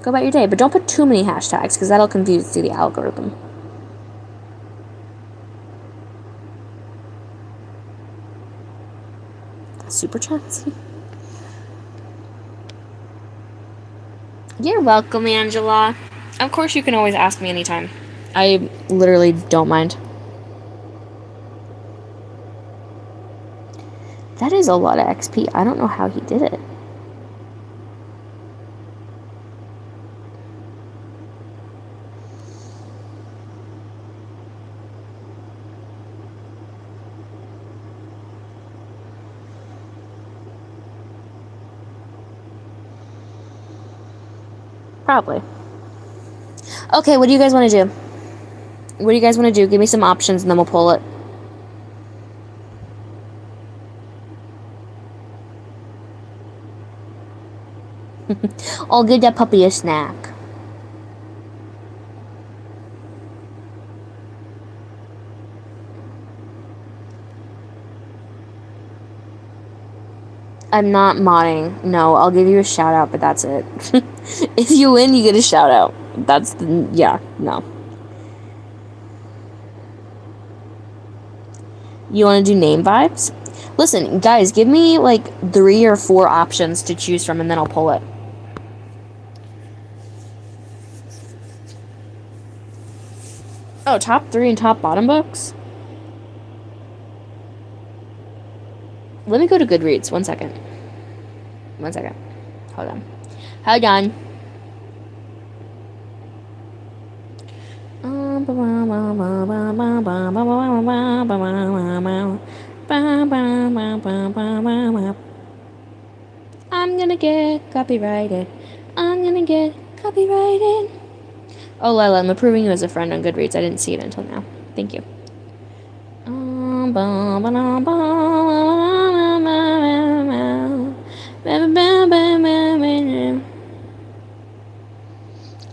go about your day, but don't put too many hashtags, because that'll confuse the algorithm. Super chats. You're welcome, Angela. Of course, you can always ask me anytime. I literally don't mind. That is a lot of XP. I don't know how he did it. Probably. Okay, what do you guys want to do? What do you guys want to do? Give me some options and then we'll pull it. I'll give that puppy a snack. I'm not modding. No, I'll give you a shout out, but that's it. If you win, you get a shout out. Yeah, no. You want to do name vibes? Listen, guys, give me like 3 or 4 options to choose from, and then I'll pull it. Oh, top 3 and top bottom books? Let me go to Goodreads. 1 second. 1 second. Hold on. Hold on. I'm gonna get copyrighted. I'm gonna get copyrighted. Oh, Lila, I'm approving you as a friend on Goodreads. I didn't see it until now. Thank you.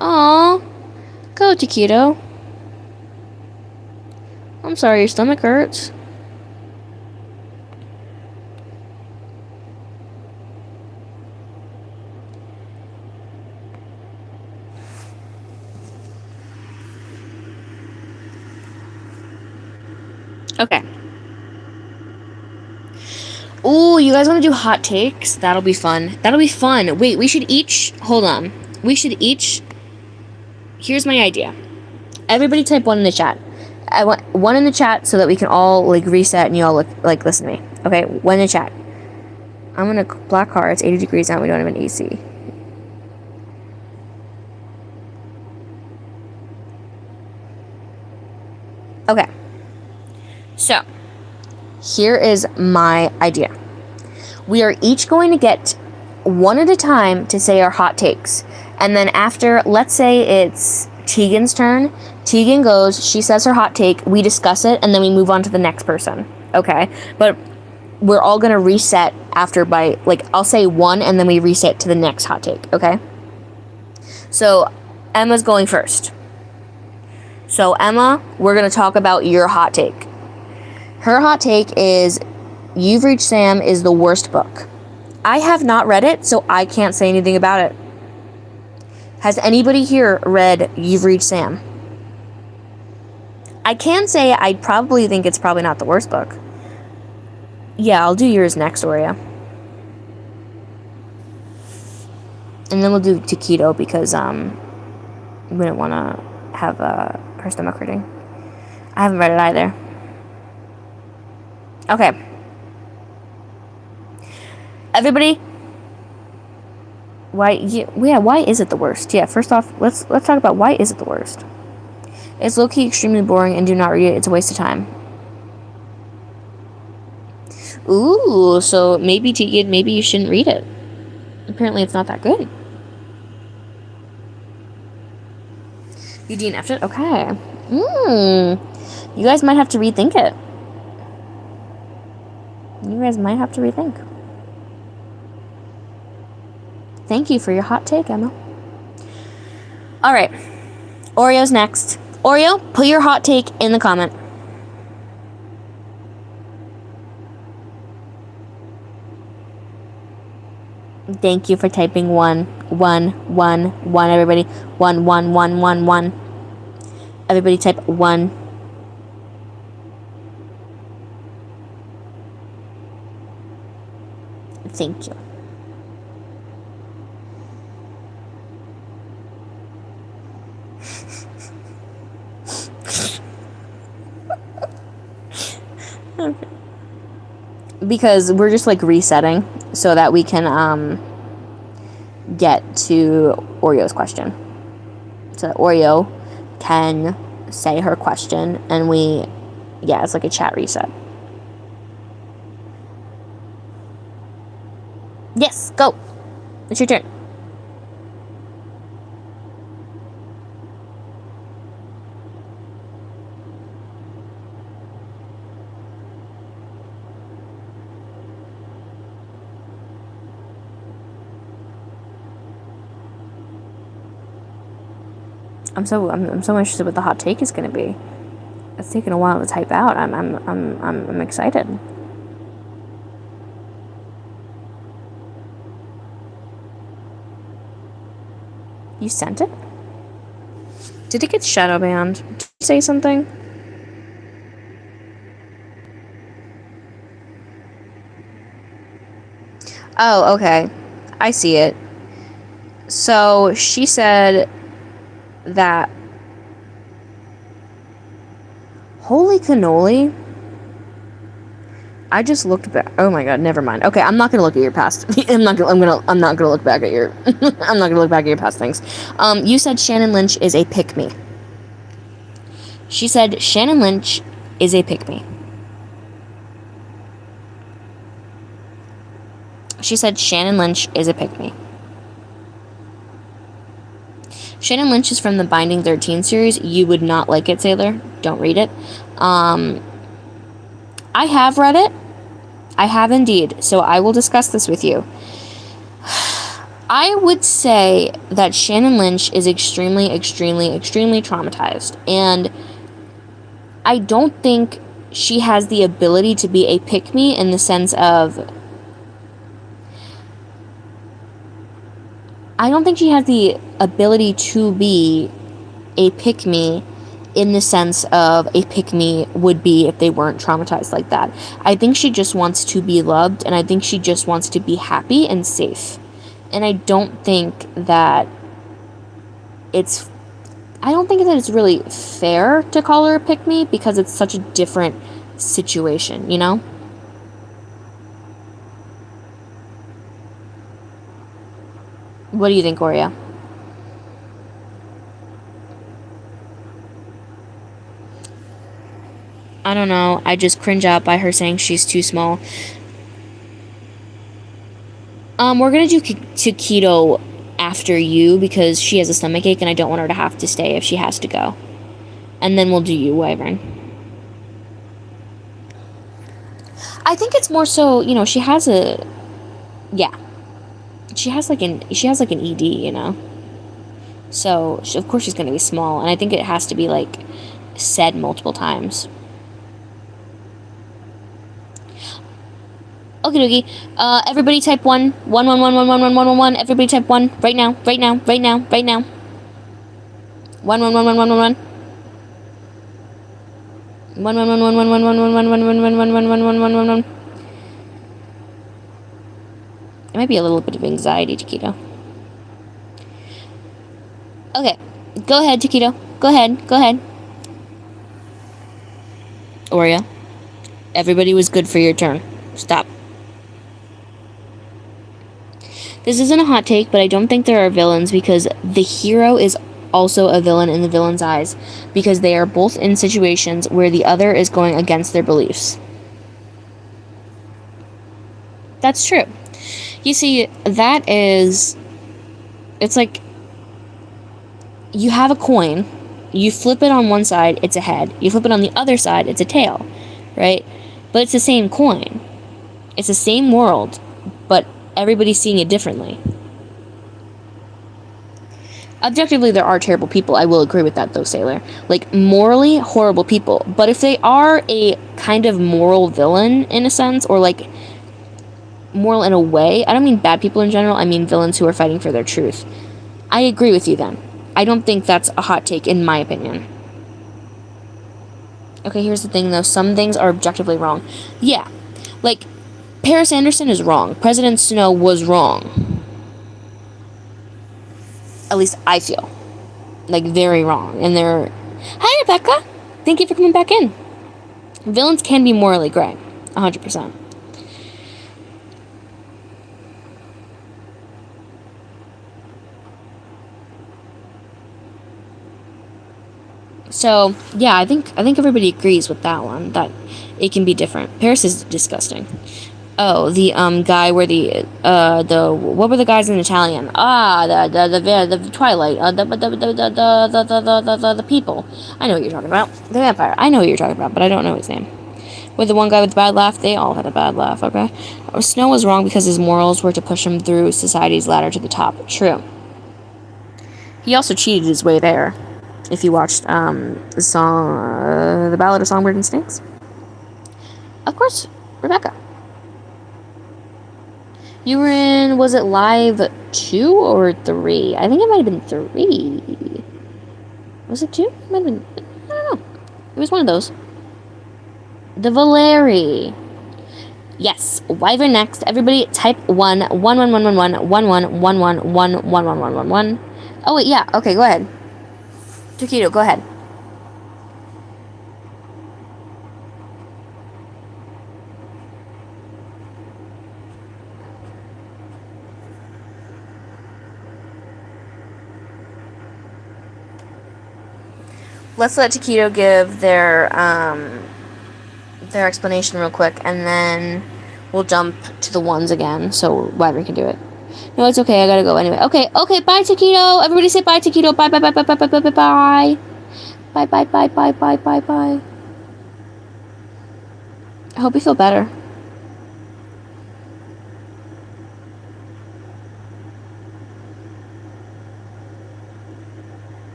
Aww. Go, Taquito. I'm sorry, your stomach hurts. Okay. Ooh, you guys want to do hot takes? That'll be fun. That'll be fun. Wait, we should each... Hold on. We should each... Here's my idea. Everybody type 1 in the chat. I want 1 in the chat so that we can all, like, reset and you all, listen to me. Okay, 1 in the chat. I'm gonna... Black car, it's 80 degrees out, we don't have an AC. Okay. So, here is my idea. We are each going to get 1 at a time to say our hot takes. And then after, let's say it's Tegan's turn. Tegan goes, she says her hot take, we discuss it, and then we move on to the next person. Okay? But we're all gonna reset after by, like, I'll say one, and then we reset to the next hot take, okay? So, Emma's going first. So, Emma, we're gonna talk about your hot take. Her hot take is, You've Reached Sam is the worst book. I have not read it, so I can't say anything about it. Has anybody here read You've Reached Sam? I can say I probably think it's probably not the worst book. Yeah, I'll do yours next, Oria. And then we'll do Taquito because we don't want to have her stomach hurting. I haven't read it either. Okay. Everybody, why is it the worst? Yeah, first off, let's talk about why is it the worst. It's low-key extremely boring and do not read it. It's a waste of time. Ooh, so maybe Tegan, maybe you shouldn't read it. Apparently it's not that good. You DNF'd it? Okay. You guys might have to rethink it. You guys might have to rethink. Thank you for your hot take, Emma. Alright. Oreo's next. Oreo, put your hot take in the comment. Thank you for typing one, everybody. One. Everybody type one. Thank you. Okay. Because we're just like resetting so that we can get to Oreo's question. So that Oreo can say her question and it's like a chat reset. Yes, go. It's your turn. I'm so interested what the hot take is going to be. It's taken a while to type out. I'm excited. You sent it? Did it get shadow banned? Did you say something? Oh, okay. I see it. So she said that. Holy cannoli. I just looked back. Oh my god, never mind. Okay, I'm not gonna look at your past. I'm not gonna look back at your I'm not gonna look back at your past things. You said Shannon Lynch is a pick-me. She said Shannon Lynch is a pick-me. She said Shannon Lynch is a pick-me. Shannon Lynch is from the Binding 13 series. You would not like it, Sailor. Don't read it. I have read it. I have indeed. So I will discuss this with you. I would say that Shannon Lynch is extremely traumatized. And I don't think she has the ability to be a pick-me in the sense of... I don't think she has the ability to be a pick-me in the sense of a pick-me would be if they weren't traumatized like that. I think she just wants to be loved, and I think she just wants to be happy and safe. And I don't think that it's really fair to call her a pick-me because it's such a different situation, you know? What do you think, Oria? I don't know. I just cringe out by her saying she's too small. We're gonna do Taquito after you because she has a stomachache and I don't want her to have to stay if she has to go. And then we'll do you, Wyvern. I think it's more so, you know, she has a... Yeah. She has like an ED, you know? So, of course she's going to be small. And I think it has to be, like, said multiple times. Okay, dokie. Everybody type 1. 1, 1, 1, 1, 1, 1, 1, 1, 1. Everybody type 1. Right now. Right now. Right now. Right now. 1, 1, 1, 1, 1, 1, 1. 1, 1, 1, 1, 1, 1, 1, 1, 1, 1, 1, 1, 1, 1, 1, 1, 1, 1, 1. It might be a little bit of anxiety, Taquito. Okay. Go ahead, Taquito. Go ahead. Go ahead. Oreo. Everybody was good for your turn. Stop. This isn't a hot take, but I don't think there are villains because the hero is also a villain in the villain's eyes because they are both in situations where the other is going against their beliefs. That's true. You see, that is... It's like... You have a coin. You flip it on one side, it's a head. You flip it on the other side, it's a tail. Right? But it's the same coin. It's the same world. But everybody's seeing it differently. Objectively, there are terrible people. I will agree with that, though, Sailor. Like, morally, horrible people. But if they are a kind of moral villain, in a sense, or, like, moral in a way, I don't mean bad people in general, I mean villains who are fighting for their truth. I agree with you, then. I don't think that's a hot take, in my opinion. Okay, here's the thing, though. Some things are objectively wrong. Yeah. Like, Paris Anderson is wrong. President Snow was wrong. At least I feel. Like, very wrong. And they're... Hi, Rebecca! Thank you for coming back in. Villains can be morally gray. 100%. So, yeah, I think everybody agrees with that one, that it can be different. Paris is disgusting. Oh, the guy where the what were the guys in Italian? The Twilight, the people. I know what you're talking about. The vampire. I know what you're talking about, but I don't know his name. With the one guy with the bad laugh, they all had a bad laugh. Okay, Snow was wrong because his morals were to push him through society's ladder to the top. True. He also cheated his way there. If you watched the song, the Ballad of Songbirds and Snakes. Of course, Rebecca. You were in, was it live 2 or 3? I think it might have been 3. Was it 2? It might have been, I don't know. It was one of those. The Valeri. Yes, Wyvern next. Everybody type 1, 1, 1, 1, 1, 1, 1, 1, 1, 1, 1, 1, 1, 1, 1, 1. Oh, wait, yeah. Okay, go ahead. Taquito, go ahead. Let's let Taquito give their explanation real quick, and then we'll jump to the ones again, so Wyvern can do it. No, it's okay. I gotta go anyway. Okay. Bye, Taquito. Everybody say bye, Taquito. Bye, bye, bye, bye, bye, bye, bye, bye, bye. Bye, bye, bye, bye, bye, bye, bye. I hope you feel better.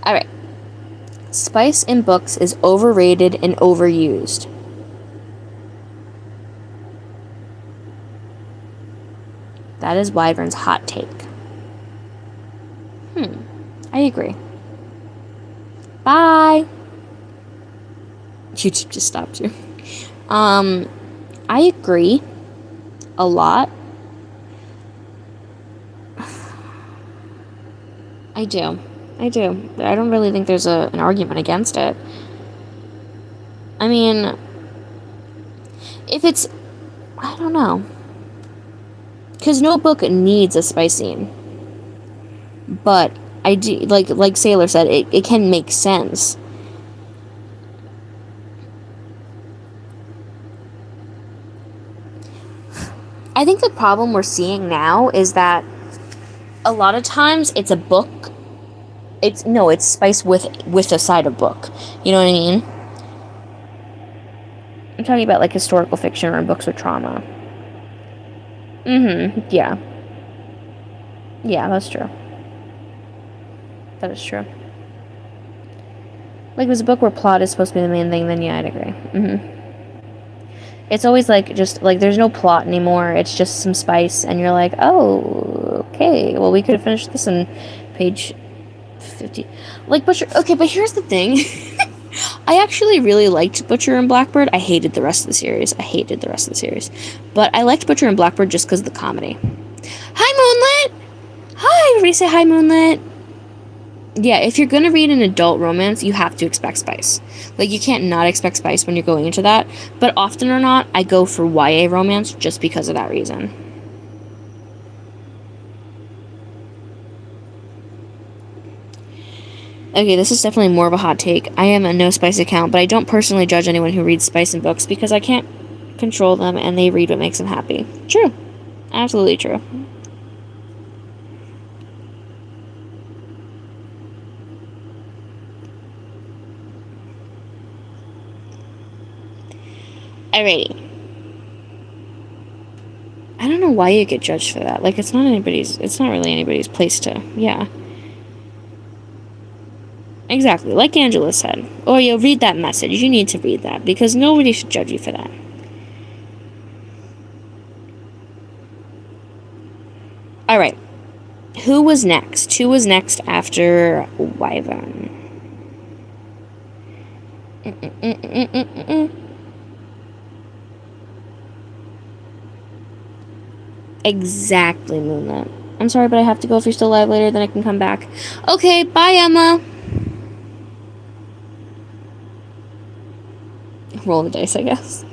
Alright. Spice in books is overrated and overused. That is Wyvern's hot take. I agree. Bye! YouTube just stopped you. I agree. A lot. I do. I don't really think there's an argument against it. I mean, if it's... I don't know. Because no book needs a spice scene. But I do, like Sailor said, it can make sense. I think the problem we're seeing now is that a lot of times it's a book. It's spice with a side of book. You know what I mean? I'm talking about like historical fiction or books with trauma. Yeah. Yeah, that's true. That is true. Like, if it was a book where plot is supposed to be the main thing, then yeah, I'd agree. It's always like, just like, there's no plot anymore. It's just some spice, and you're like, oh, okay, well, we could have finished this in page 50. Like, Butcher. Okay, but here's the thing. I actually really liked Butcher and Blackbird. I hated the rest of the series. But I liked Butcher and Blackbird just because of the comedy. Hi, Moonlit! Hi, everybody say hi, Moonlit. Yeah, if you're gonna read an adult romance, you have to expect spice. Like, you can't not expect spice when you're going into that. But often or not, I go for YA romance just because of that reason. Okay, this is definitely more of a hot take. I am a no spice account, but I don't personally judge anyone who reads spice in books because I can't control them and they read what makes them happy. True. Absolutely true. Alrighty. I don't know why you get judged for that. Like, it's not really anybody's place to, yeah. Exactly, like Angela said. Or you'll read that message. You need to read that, because nobody should judge you for that. Alright. Who was next? Who was next after Wyvern? Exactly, Moonlit. I'm sorry, but I have to go. If you're still alive later, then I can come back. Okay, bye, Emma. Roll the dice, I guess.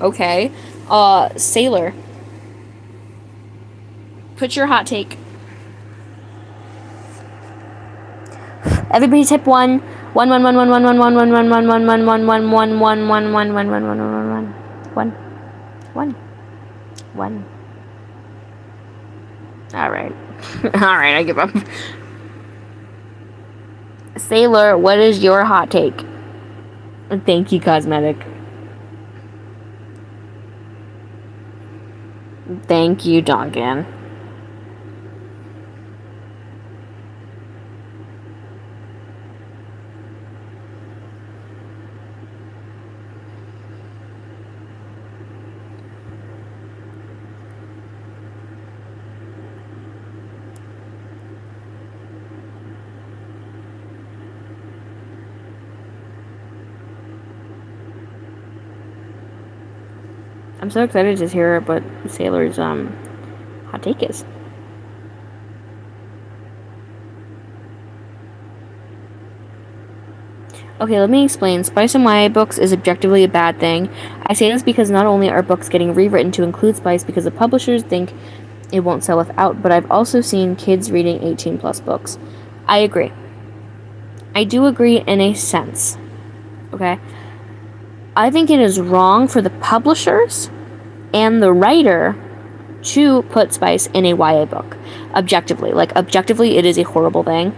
Okay. Sailor. Put your hot take. Everybody type 1. 1 1 1 1 1 1 1 1 1 1 1 1 1 1 1 1 1 1 1 1 1 1 1 1. Alright. Alright, I give up. Sailor, what is your hot take? Thank you, Cosmetic. Thank you, Duncan. I'm so excited to hear what Sailor's hot take is. Okay, let me explain. Spice in YA books is objectively a bad thing. I say this because not only are books getting rewritten to include spice because the publishers think it won't sell without, but I've also seen kids reading 18 plus books. I agree. I do agree in a sense. Okay? I think it is wrong for the publishers and the writer to put spice in a YA book. Objectively. Like, objectively, it is a horrible thing.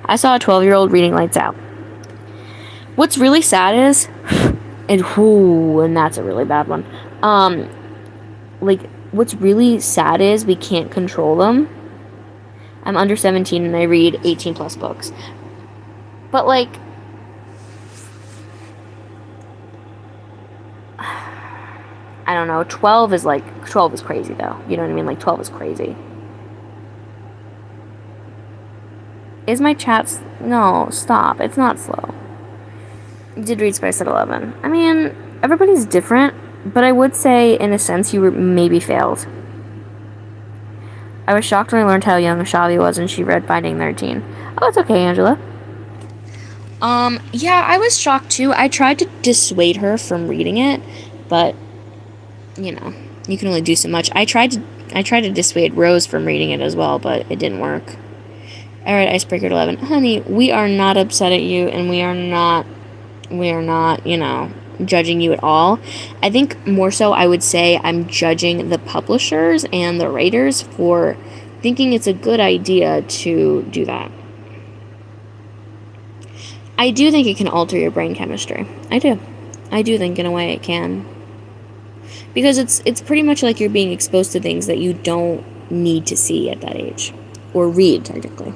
I saw a 12-year-old reading Lights Out. What's really sad is, and that's a really bad one. Like, what's really sad is we can't control them. I'm under 17 and I read 18 plus books. But, like, I don't know, 12 is crazy, though. You know what I mean? Like, 12 is crazy. Is my chat... No, stop. It's not slow. You did read Spice at 11. I mean, everybody's different, but I would say, in a sense, you were maybe failed. I was shocked when I learned how young Shavi was and she read Finding 13. Oh, it's okay, Angela. Yeah, I was shocked, too. I tried to dissuade her from reading it, but... you know, you can only do so much. I tried to dissuade Rose from reading it as well, but it didn't work. Alright, Icebreaker 11. Honey, we are not upset at you, and we are not, you know, judging you at all. I think more so I would say I'm judging the publishers and the writers for thinking it's a good idea to do that. I do think it can alter your brain chemistry. I do. I do think in a way it can. Because it's pretty much like you're being exposed to things that you don't need to see at that age. Or read, technically.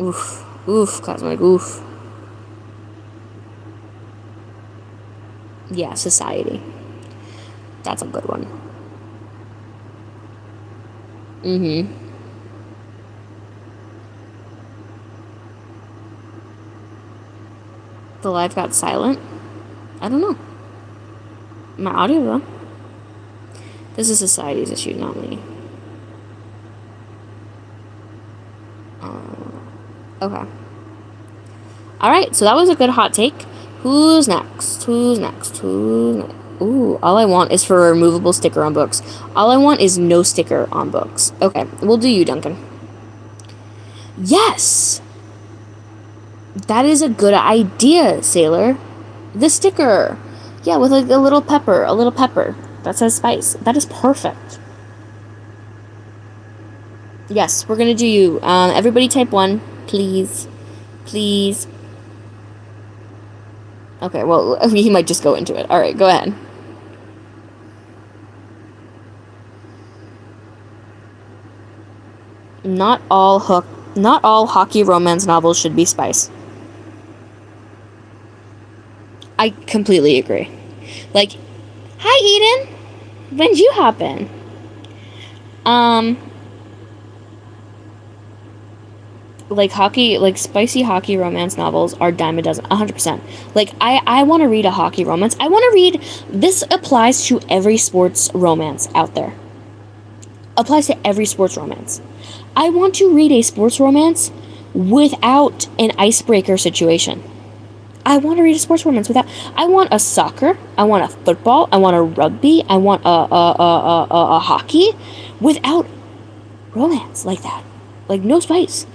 Oof. Oof, Cosmic, oof. Yeah, Society. That's a good one. Mm-hmm. The live got silent? I don't know. My audio, though. This is Society's issue, not me. Okay. Alright, so that was a good hot take. Who's next? Who's next? Who's next? Ooh, all I want is for a removable sticker on books. All I want is no sticker on books. Okay, we'll do you, Duncan. Yes! That is a good idea, Sailor. The sticker. Yeah, with like a little pepper that says spice. That is perfect. Yes, we're gonna do you. Everybody type 1, please. Please. Okay, well, he might just go into it. Alright, go ahead. Not all hockey romance novels should be spice. I completely agree. Like, hi Eden! When'd you hop in? Like spicy hockey romance novels are dime a dozen, 100%. Like, I want to read a hockey romance. I want to read, this applies to every sports romance out there. Applies to every sports romance. I want to read a sports romance without an icebreaker situation. I want to read a sports romance without. I want a soccer. I want a football. I want a rugby. I want a hockey without romance like that. Like, no spice.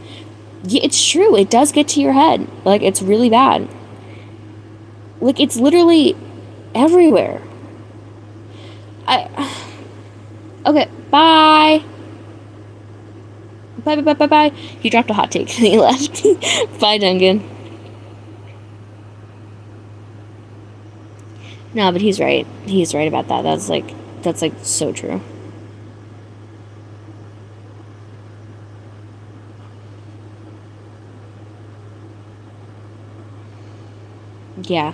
Yeah, it's true. It does get to your head. Like, it's really bad. Like, it's literally everywhere. Okay, bye. Bye. He dropped a hot take and he left. Bye, Duncan. No, but he's right. He's right about that. That's like so true. Yeah.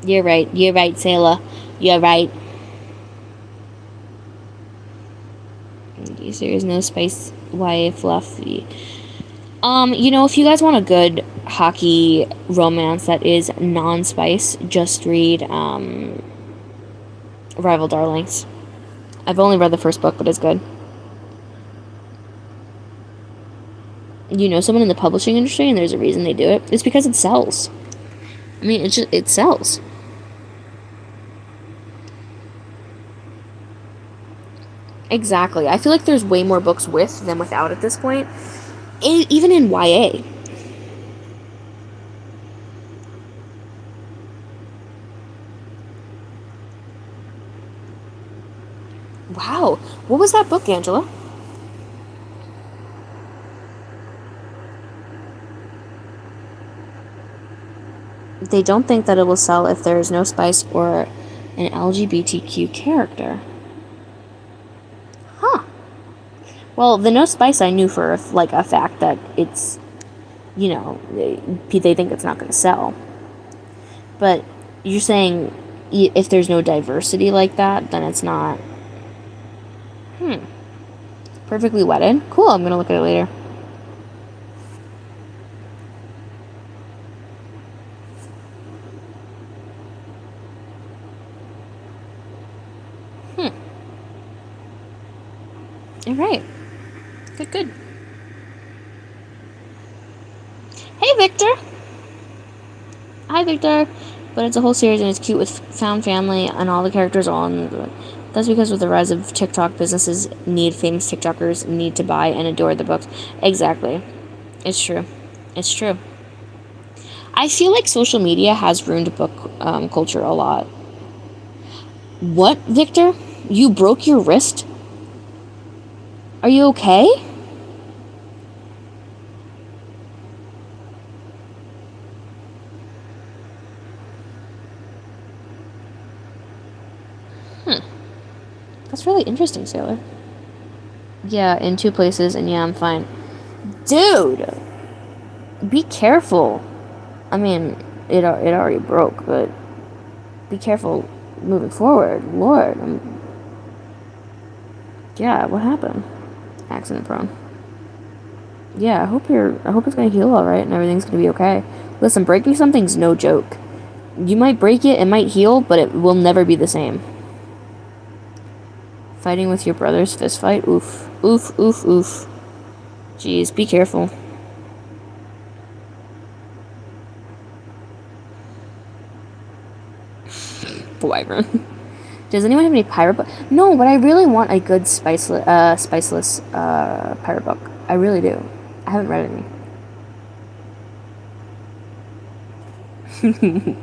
You're right. You're right, Sailor. You're right. There is no spice YA fluffy. If you guys want a good hockey romance that is non-spice, just read Rival Darlings. I've only read the first book, but it's good. You know someone in the publishing industry, and there's a reason they do it. It's because it sells. I mean, it sells. Exactly. I feel like there's way more books with than without at this point. Even in YA. Wow. What was that book, Angela? They don't think that it will sell if there is no spice or an LGBTQ character. Huh. Well, the no spice I knew for like a fact that it's, they think it's not going to sell. But you're saying if there's no diversity like that, then it's not. Perfectly Wedded? Cool, I'm going to look at it later. Alright. Good. Hey, Victor! Hi, Victor! But it's a whole series and it's cute with found family and all the characters are on. That's because with the rise of TikTok, businesses need famous TikTokers need to buy and adore the books. Exactly. It's true. I feel like social media has ruined book culture a lot. What, Victor? You broke your wrist? Are you okay? That's really interesting, Sailor. Yeah, in 2 places, and yeah, I'm fine. Dude! Be careful. I mean, it already broke, but be careful moving forward. Lord. Yeah, what happened? Accident prone. Yeah, I hope it's gonna heal alright and everything's gonna be okay. Listen, breaking something's no joke. You might break it might heal, but it will never be the same. Fighting with your brother's fist fight? Oof. Oof, oof, oof. Jeez, be careful. Wyvern. Does anyone have any pirate book? No, but I really want a good spiceless pirate book. I really do. I haven't read any.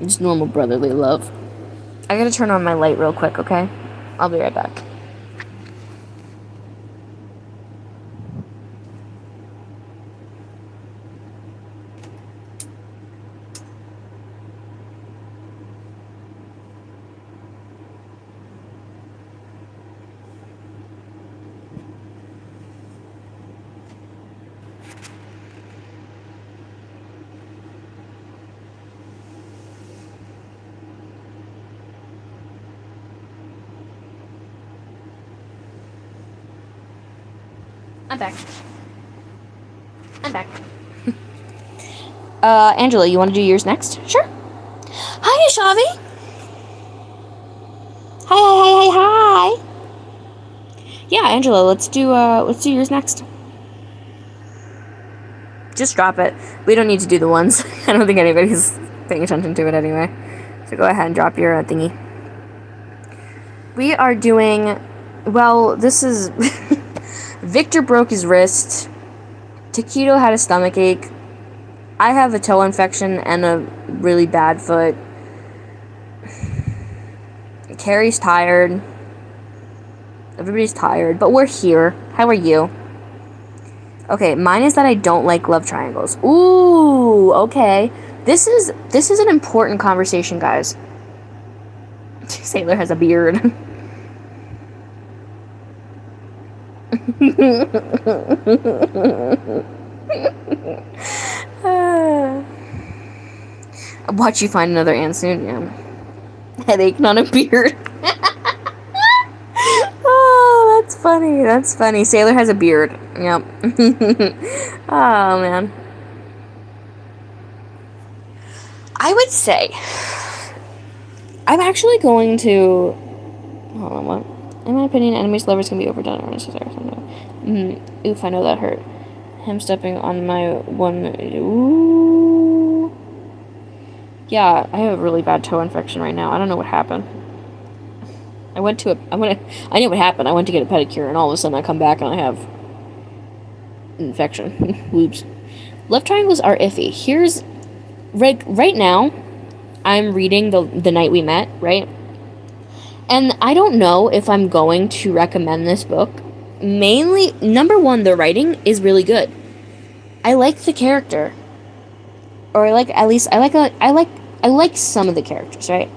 Just normal brotherly love. I gotta turn on my light real quick, okay? I'll be right back. I'm back. Angela, you want to do yours next? Sure. Hi, Shavi. Hi. Yeah, Angela, let's do yours next. Just drop it. We don't need to do the ones. I don't think anybody's paying attention to it anyway. So go ahead and drop your thingy. We are doing, well, this is Victor broke his wrist. Taquito had a stomach ache. I have a toe infection and a really bad foot. Carrie's tired. Everybody's tired, but we're here. How are you? Okay, mine is that I don't like love triangles. Ooh, okay. This is an important conversation, guys. Sailor has a beard. Watch you find another Anne soon, yeah. Headache, not a beard. Oh, that's funny. Sailor has a beard. Yep. Oh, man. I would say I'm actually going to... Hold on, what? In my opinion, enemies to lovers can be overdone or necessary. Oof, I know that hurt. Him stepping on my one... Ooh. Yeah, I have a really bad toe infection right now. I don't know what happened. I know what happened. I went to get a pedicure, and all of a sudden I come back and I have an infection. Whoops. Love triangles are iffy. Here's... Right now, I'm reading The Night We Met, right? And I don't know if I'm going to recommend this book. Mainly, number one, the writing is really good. I like the character. Or like, at least, I like some of the characters, right?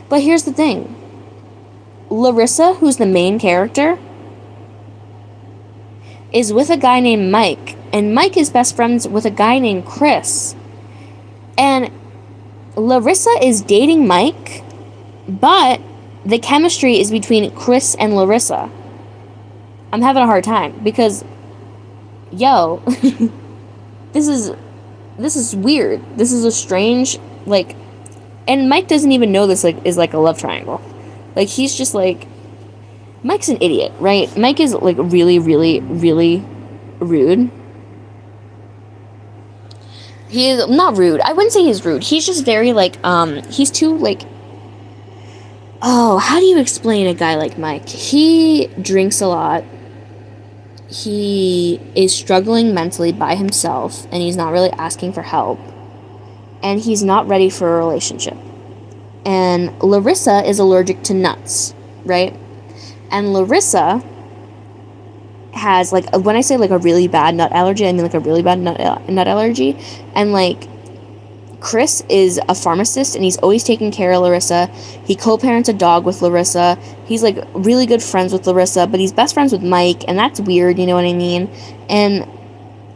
But here's the thing. Larissa, who's the main character, is with a guy named Mike. And Mike is best friends with a guy named Chris. And Larissa is dating Mike, but the chemistry is between Chris and Larissa. I'm having a hard time because, yo, this is weird. This is a strange, like, and Mike doesn't even know this, like, is like a love triangle. Like, he's just like, Mike's an idiot, right? Mike is, like, really, really, really rude. He is not rude. I wouldn't say he's rude. He's just very, like, he's too, like, oh, how do you explain a guy like Mike? He drinks a lot. He is struggling mentally by himself, and he's not really asking for help. and he's not ready for a relationship. And Larissa is allergic to nuts, right? And Larissa has, like, when I say, like, a really bad nut allergy, I mean, like, a really bad nut allergy. And, like, Chris is a pharmacist, and he's always taking care of Larissa. He co-parents a dog with Larissa. He's, like, really good friends with Larissa, but he's best friends with Mike, and that's weird, you know what I mean? And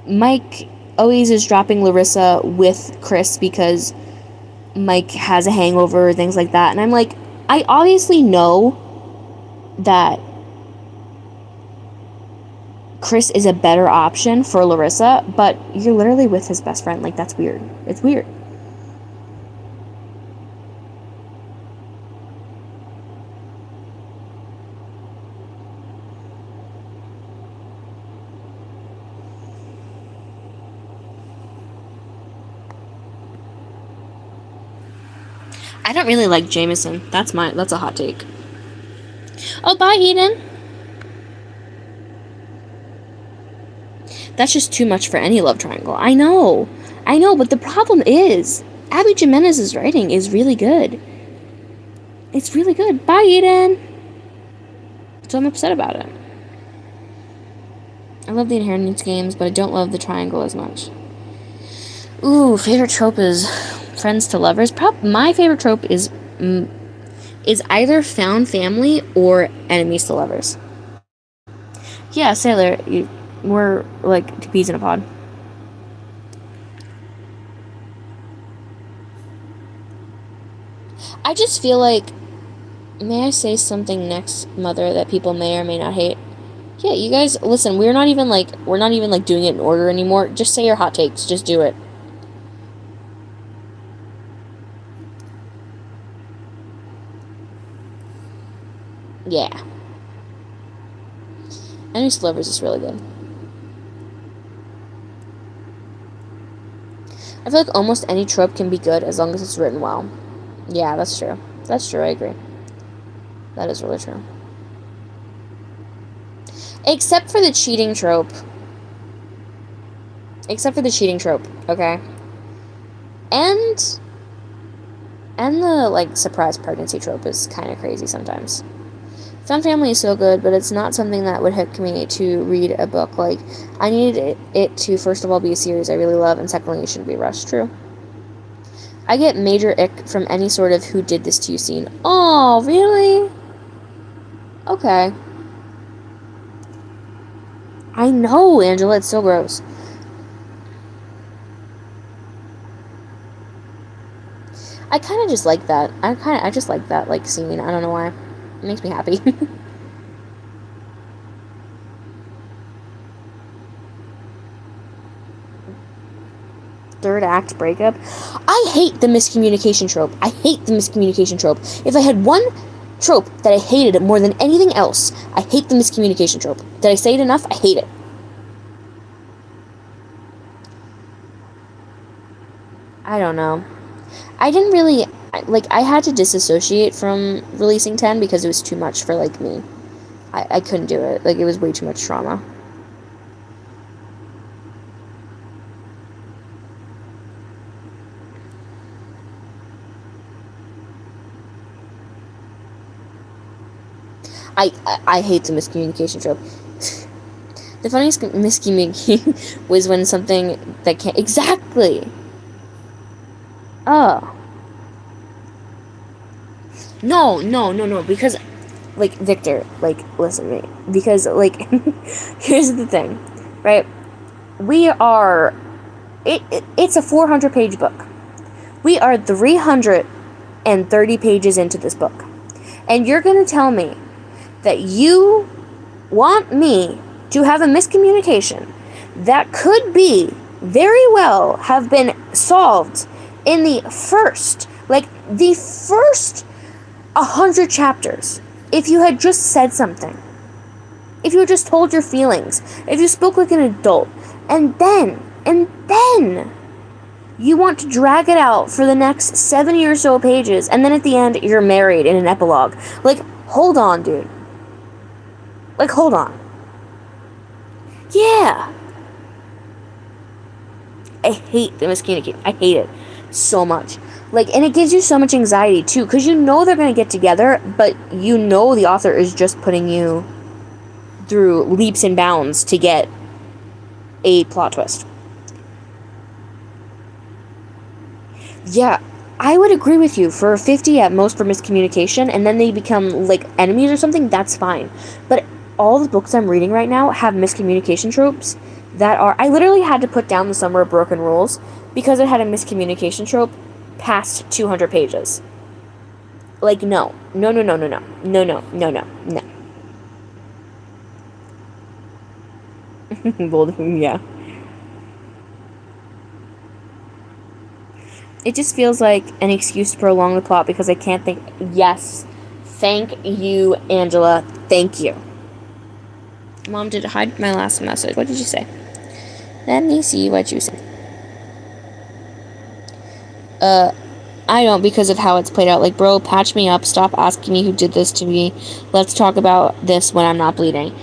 Mike always is dropping Larissa with Chris because Mike has a hangover, things like that. And I'm like, I obviously know that Chris is a better option for Larissa, but you're literally with his best friend. Like, that's weird. It's weird. I don't really like Jameson. That's a hot take. Oh, bye, Eden. That's just too much for any love triangle. I know, but the problem is, Abby Jimenez's writing is really good. It's really good. Bye, Eden. So I'm upset about it. I love the Inheritance games, but I don't love the triangle as much. Ooh, favorite trope is friends to lovers. My favorite trope is either found family or enemies to lovers. Yeah, Sailor, we're like two peas in a pod. I just feel like, may I say something next, Mother, that people may or may not hate? Yeah, you guys, listen, we're not even like doing it in order anymore. Just say your hot takes. Just do it. Yeah. Enemies to lovers is really good. I feel like almost any trope can be good as long as it's written well. Yeah, that's true. That's true, I agree. That is really true. Except for the cheating trope. Okay? And the, like, surprise pregnancy trope is kind of crazy sometimes. Found family is so good, but it's not something that would hook me to read a book. Like, I needed it to, first of all, be a series I really love, and secondly, it shouldn't be rushed. True. I get major ick from any sort of who did this to you scene. Oh, really? Okay. I know, Angela, it's so gross. I kind of just like that. I just like that, like, scene. I don't know why. It makes me happy. Third act breakup. I hate the miscommunication trope. If I had one trope that I hated more than anything else, I hate the miscommunication trope. Did I say it enough? I hate it. I don't know. I didn't really, like, I had to disassociate from releasing 10 because it was too much for, like, me. I couldn't do it. Like, it was way too much trauma. I hate the miscommunication trope. The funniest miscommunication was when something that can't... Exactly! Oh. No, because, like, Victor, like, listen to me. Because, like, here's the thing, right? We are... It's a 400-page book. We are 330 pages into this book. And you're gonna tell me that you want me to have a miscommunication that could be, very well, have been solved in the first 100 chapters, if you had just said something, if you had just told your feelings, if you spoke like an adult, and then, you want to drag it out for the next 70 or so pages, and then at the end, you're married in an epilogue. Like, hold on, dude. Like, hold on. Yeah. I hate the miscommunication. I hate it so much. Like, and it gives you so much anxiety too, because you know they're going to get together, but you know the author is just putting you through leaps and bounds to get a plot twist. Yeah, I would agree with you. For 50 at most for miscommunication, and then they become, like, enemies or something, that's fine. But all the books I'm reading right now have miscommunication tropes that are... I literally had to put down The Summer of Broken Rules because it had a miscommunication trope past 200 pages. Like, no. No, no, no, no, no. No, no, no, no, no. Well, yeah. It just feels like an excuse to prolong the plot because I can't think... Yes. Thank you, Angela. Thank you. Mom, did hide my last message. What did you say? Let me see what you said. I don't, because of how it's played out. Like, bro, patch me up. Stop asking me who did this to me. Let's talk about this when I'm not bleeding.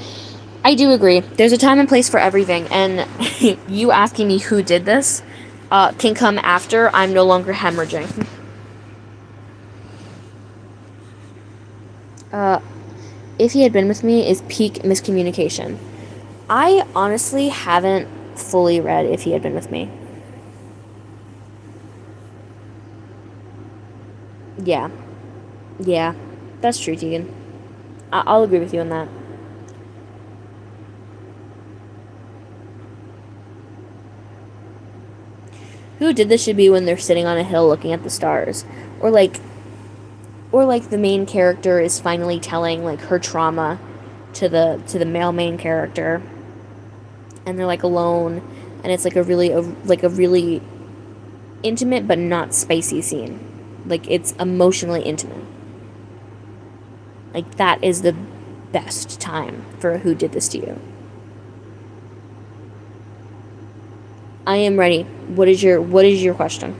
I do agree. There's a time and place for everything, and you asking me who did this can come after I'm no longer hemorrhaging. If He Had Been With Me is peak miscommunication. I honestly haven't fully read If He Had Been With Me. Yeah. Yeah. That's true, Tegan. I'll agree with you on that. Who did this should be when they're sitting on a hill looking at the stars. Or like the main character is finally telling like her trauma to the male main character, and they're like alone, and it's like a really intimate but not spicy scene. Like, it's emotionally intimate. Like, that is the best time for Who Did This to You. I am ready. What is your question?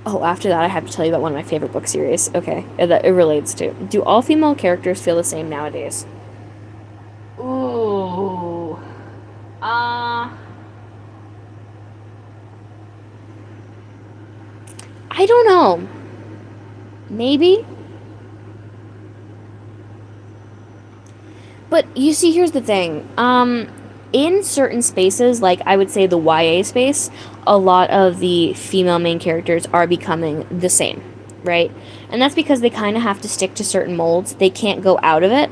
Oh, after that, I have to tell you about one of my favorite book series. Okay, that it relates to. Do all female characters feel the same nowadays? Ooh. I don't know. Maybe. But you see, here's the thing. In certain spaces, like I would say the YA space, a lot of the female main characters are becoming the same, right? And that's because they kind of have to stick to certain molds. They can't go out of it.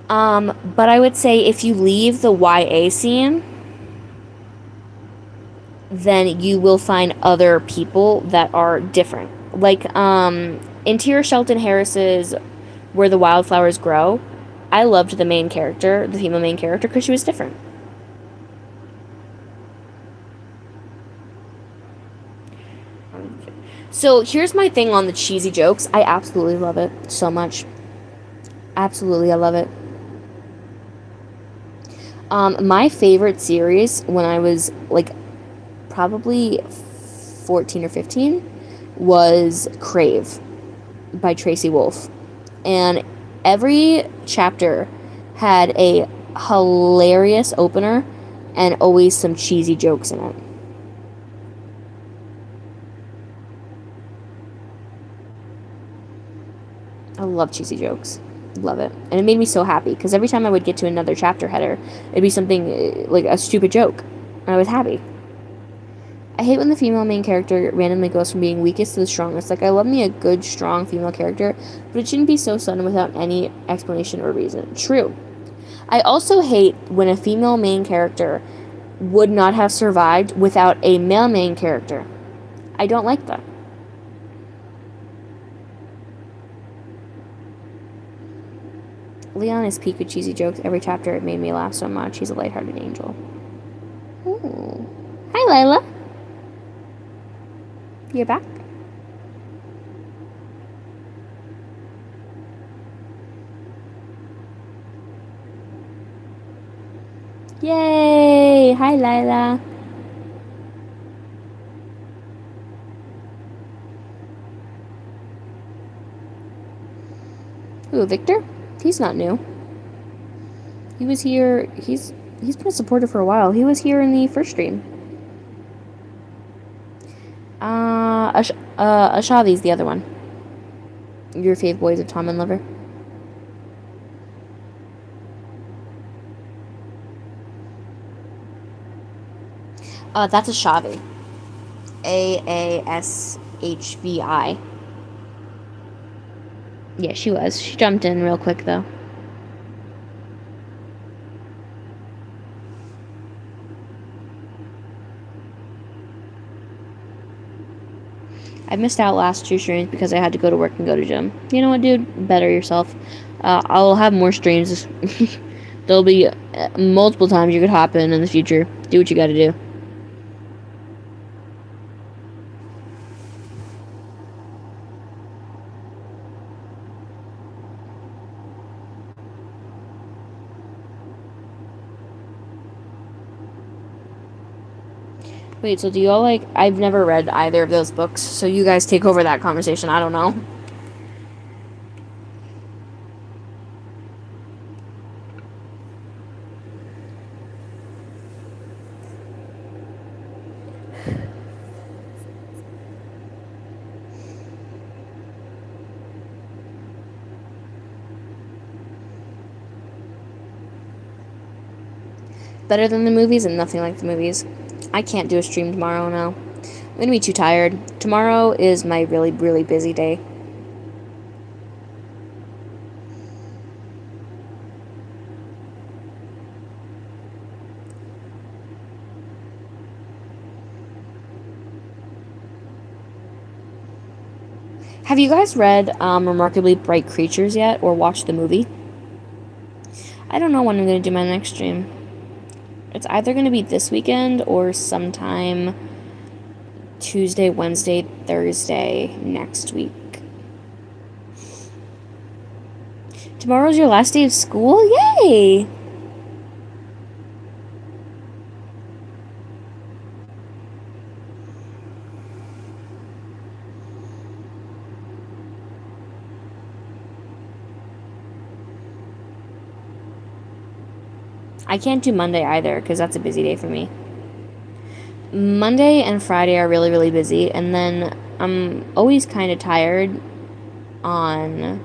But I would say if you leave the YA scene, then you will find other people that are different. Like, in Tira Shelton Harris's Where the Wildflowers Grow, I loved the main character, the female main character, because she was different. So here's my thing on the cheesy jokes. I absolutely love it so much. Absolutely, I love it. My favorite series when I was like probably 14 or 15 was Crave by Tracy Wolff. And every chapter had a hilarious opener and always some cheesy jokes in it. I love cheesy jokes. Love it. And it made me so happy because every time I would get to another chapter header, it'd be something like a stupid joke. And I was happy. I hate when the female main character randomly goes from being weakest to the strongest. Like, I love me a good, strong female character, but it shouldn't be so sudden without any explanation or reason. True. I also hate when a female main character would not have survived without a male main character. I don't like that. Leon is peak with cheesy jokes. Every chapter it made me laugh so much. He's a lighthearted angel. Ooh. Hi, Lila. You're back? Yay! Hi, Lila. Ooh, Victor? He's not new. He was here. He's been a supporter for a while. He was here in the first stream. Ashavi's the other one. Your fave boys of Tom and Lover. That's Ashavi. Aashvi. Yeah, she was. She jumped in real quick, though. I missed out last 2 streams because I had to go to work and go to gym. You know what, dude? Better yourself. I'll have more streams. There'll be multiple times you could hop in the future. Do what you gotta do. Wait, so do y'all like... I've never read either of those books, so you guys take over that conversation. I don't know. Better than the movies and nothing like the movies. I can't do a stream tomorrow now. I'm gonna be too tired. Tomorrow is my really, really busy day. Have you guys read Remarkably Bright Creatures yet, or watched the movie? I don't know when I'm going to do my next stream. It's either going to be this weekend or sometime Tuesday, Wednesday, Thursday next week. Tomorrow's your last day of school? Yay! I can't do Monday either, because that's a busy day for me. Monday and Friday are really, really busy, and then I'm always kind of tired on,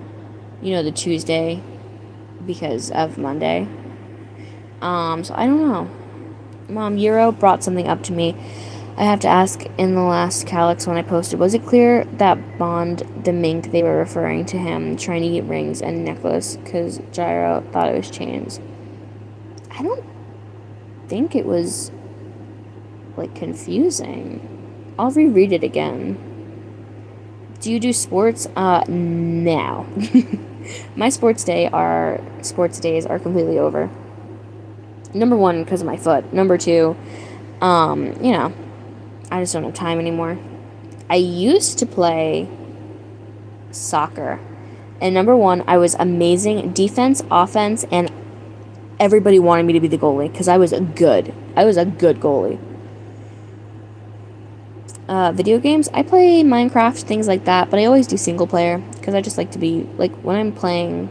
you know, the Tuesday because of Monday. So I don't know. Mom, Euro brought something up to me. I have to ask in the last Calyx when I posted, was it clear that Bond the Mink, they were referring to him trying to get rings and necklace because Gyro thought it was chains? I don't think it was, like, confusing. I'll reread it again. Do you do sports? No. My sports days are completely over. Number 1, because of my foot. Number 2, you know, I just don't have time anymore. I used to play soccer. And number 1, I was amazing defense, offense, and everybody wanted me to be the goalie because I was good. I was a good goalie. Video games, I play Minecraft, things like that, but I always do single player because I just like to be, like, when I'm playing...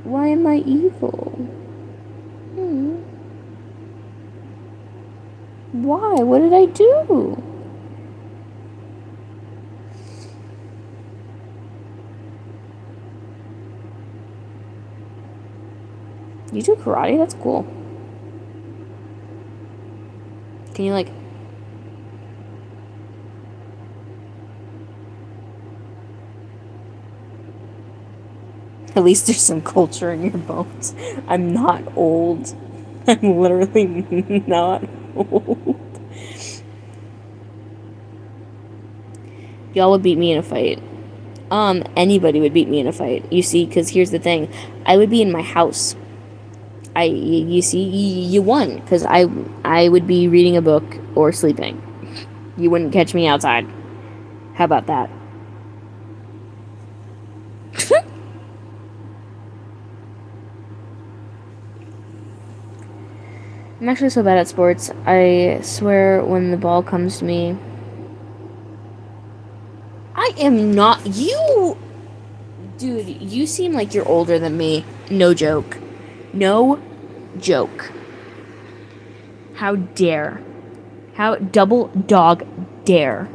Why am I evil? Why? What did I do? You do karate? That's cool. Can you, like... At least there's some culture in your bones. I'm not old. I'm literally not old. Y'all would beat me in a fight. Anybody would beat me in a fight. You see, because here's the thing. I would be in my house. You see, you won. Because I would be reading a book or sleeping. You wouldn't catch me outside. How about that? I'm actually so bad at sports. I swear when the ball comes to me... I am not... You... Dude, you seem like you're older than me. No joke. No joke. How dare. How double dog dare.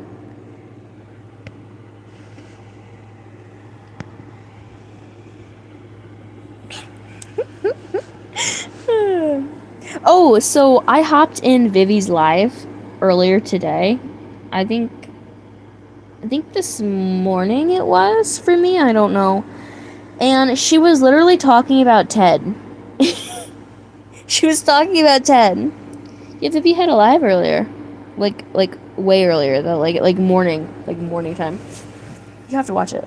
Oh, so I hopped in Vivi's live earlier today. I think this morning it was for me. I don't know. And she was literally talking about Ted. She was talking about Ted. Yeah, Vivi had a live earlier. Like way earlier though, like morning time. You have to watch it.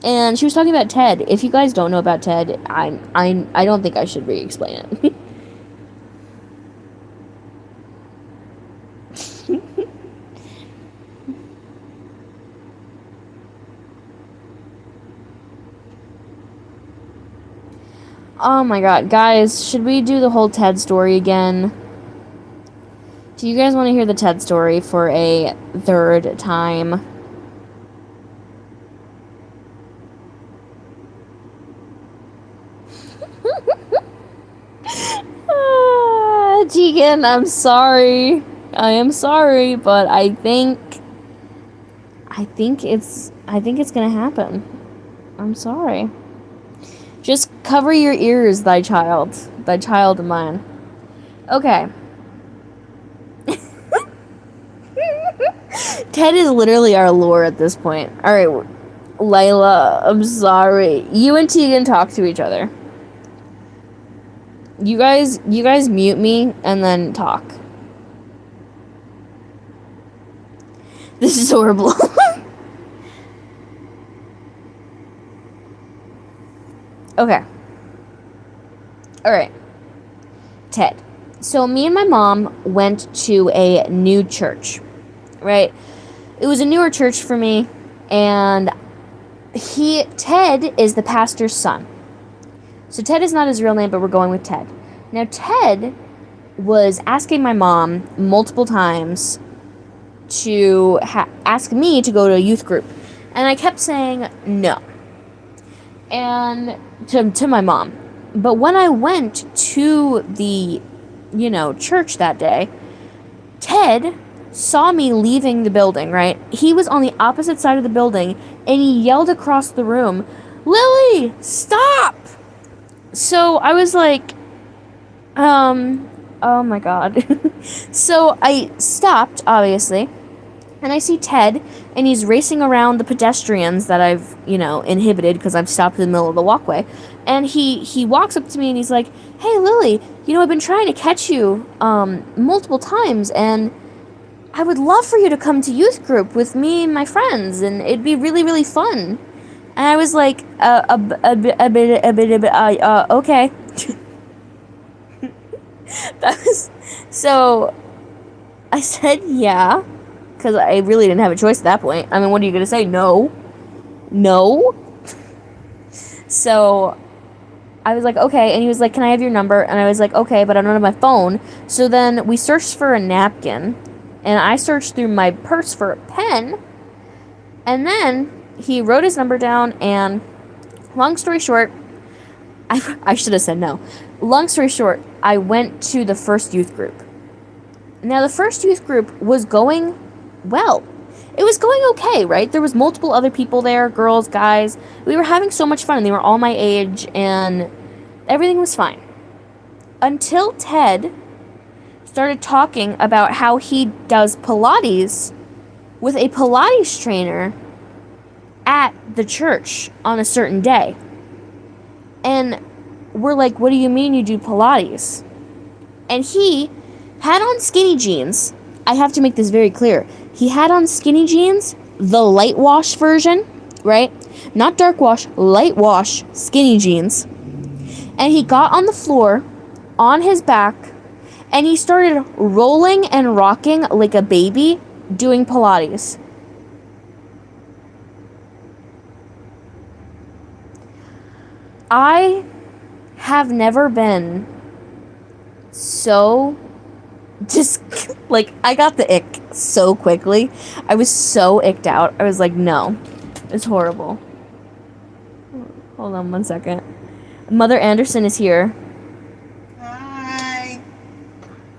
And she was talking about Ted. If you guys don't know about Ted, I don't think I should re-explain it. Oh my god, guys, should we do the whole Ted story again? Do you guys want to hear the Ted story for a third time? Tegan, I'm sorry. I am sorry, but I think it's gonna happen. I'm sorry. Just cover your ears, thy child of mine. Okay. Ted is literally our lore at this point. Alright, Layla, I'm sorry. You and Tegan talk to each other. You guys mute me and then talk. This is horrible. Okay. Alright. Ted. So me and my mom went to a new church. Right? It was a newer church for me, and Ted is the pastor's son. So Ted is not his real name, but we're going with Ted. Now Ted was asking my mom multiple times to ask me to go to a youth group. And I kept saying no. And to my mom. But when I went to the, church that day, Ted saw me leaving the building, right? He was on the opposite side of the building, and he yelled across the room, "Lily, stop!" So I was like, oh my god. So I stopped, obviously, and I see Ted, and he's racing around the pedestrians that I've, inhibited because I've stopped in the middle of the walkway. And he walks up to me and he's like, "Hey, Lily, I've been trying to catch you, multiple times, and I would love for you to come to youth group with me and my friends, and it'd be really, really fun." And I was like, okay. So I said, yeah, because I really didn't have a choice at that point. I mean, what are you going to say? No. So I was like, okay. And he was like, "Can I have your number?" And I was like, okay, but I don't have my phone. So then we searched for a napkin, and I searched through my purse for a pen. And then he wrote his number down, and long story short, I should have said no. Long story short, I went to the first youth group. Now, the first youth group was going well. It was going okay, right? There was multiple other people there, girls, guys. We were having so much fun. They were all my age, and everything was fine. Until Ted started talking about how he does Pilates with a Pilates trainer at the church on a certain day. And we're like, "What do you mean you do Pilates?" And he had on skinny jeans. I have to make this very clear. He had on skinny jeans, the light wash version, right? Not dark wash, light wash skinny jeans. And he got on the floor, on his back, and he started rolling and rocking like a baby doing Pilates. I have never been so just like, I got the ick so quickly. I was so icked out. I was like, no, it's horrible. Hold on 1 second. Mother Anderson is here. Hi.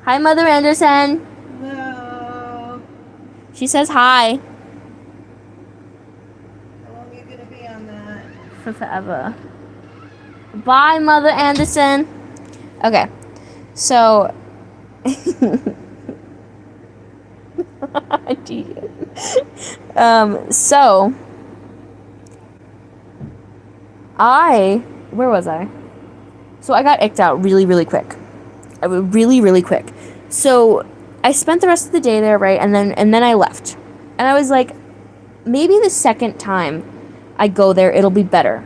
Hi, Mother Anderson. Hello. She says hi. How long are you gonna be on that? For forever. Bye, Mother Anderson. Okay, so. So. Where was I? So I got icked out really, really quick. Really, really quick. So I spent the rest of the day there, right? And then I left. And I was like, maybe the second time I go there, it'll be better.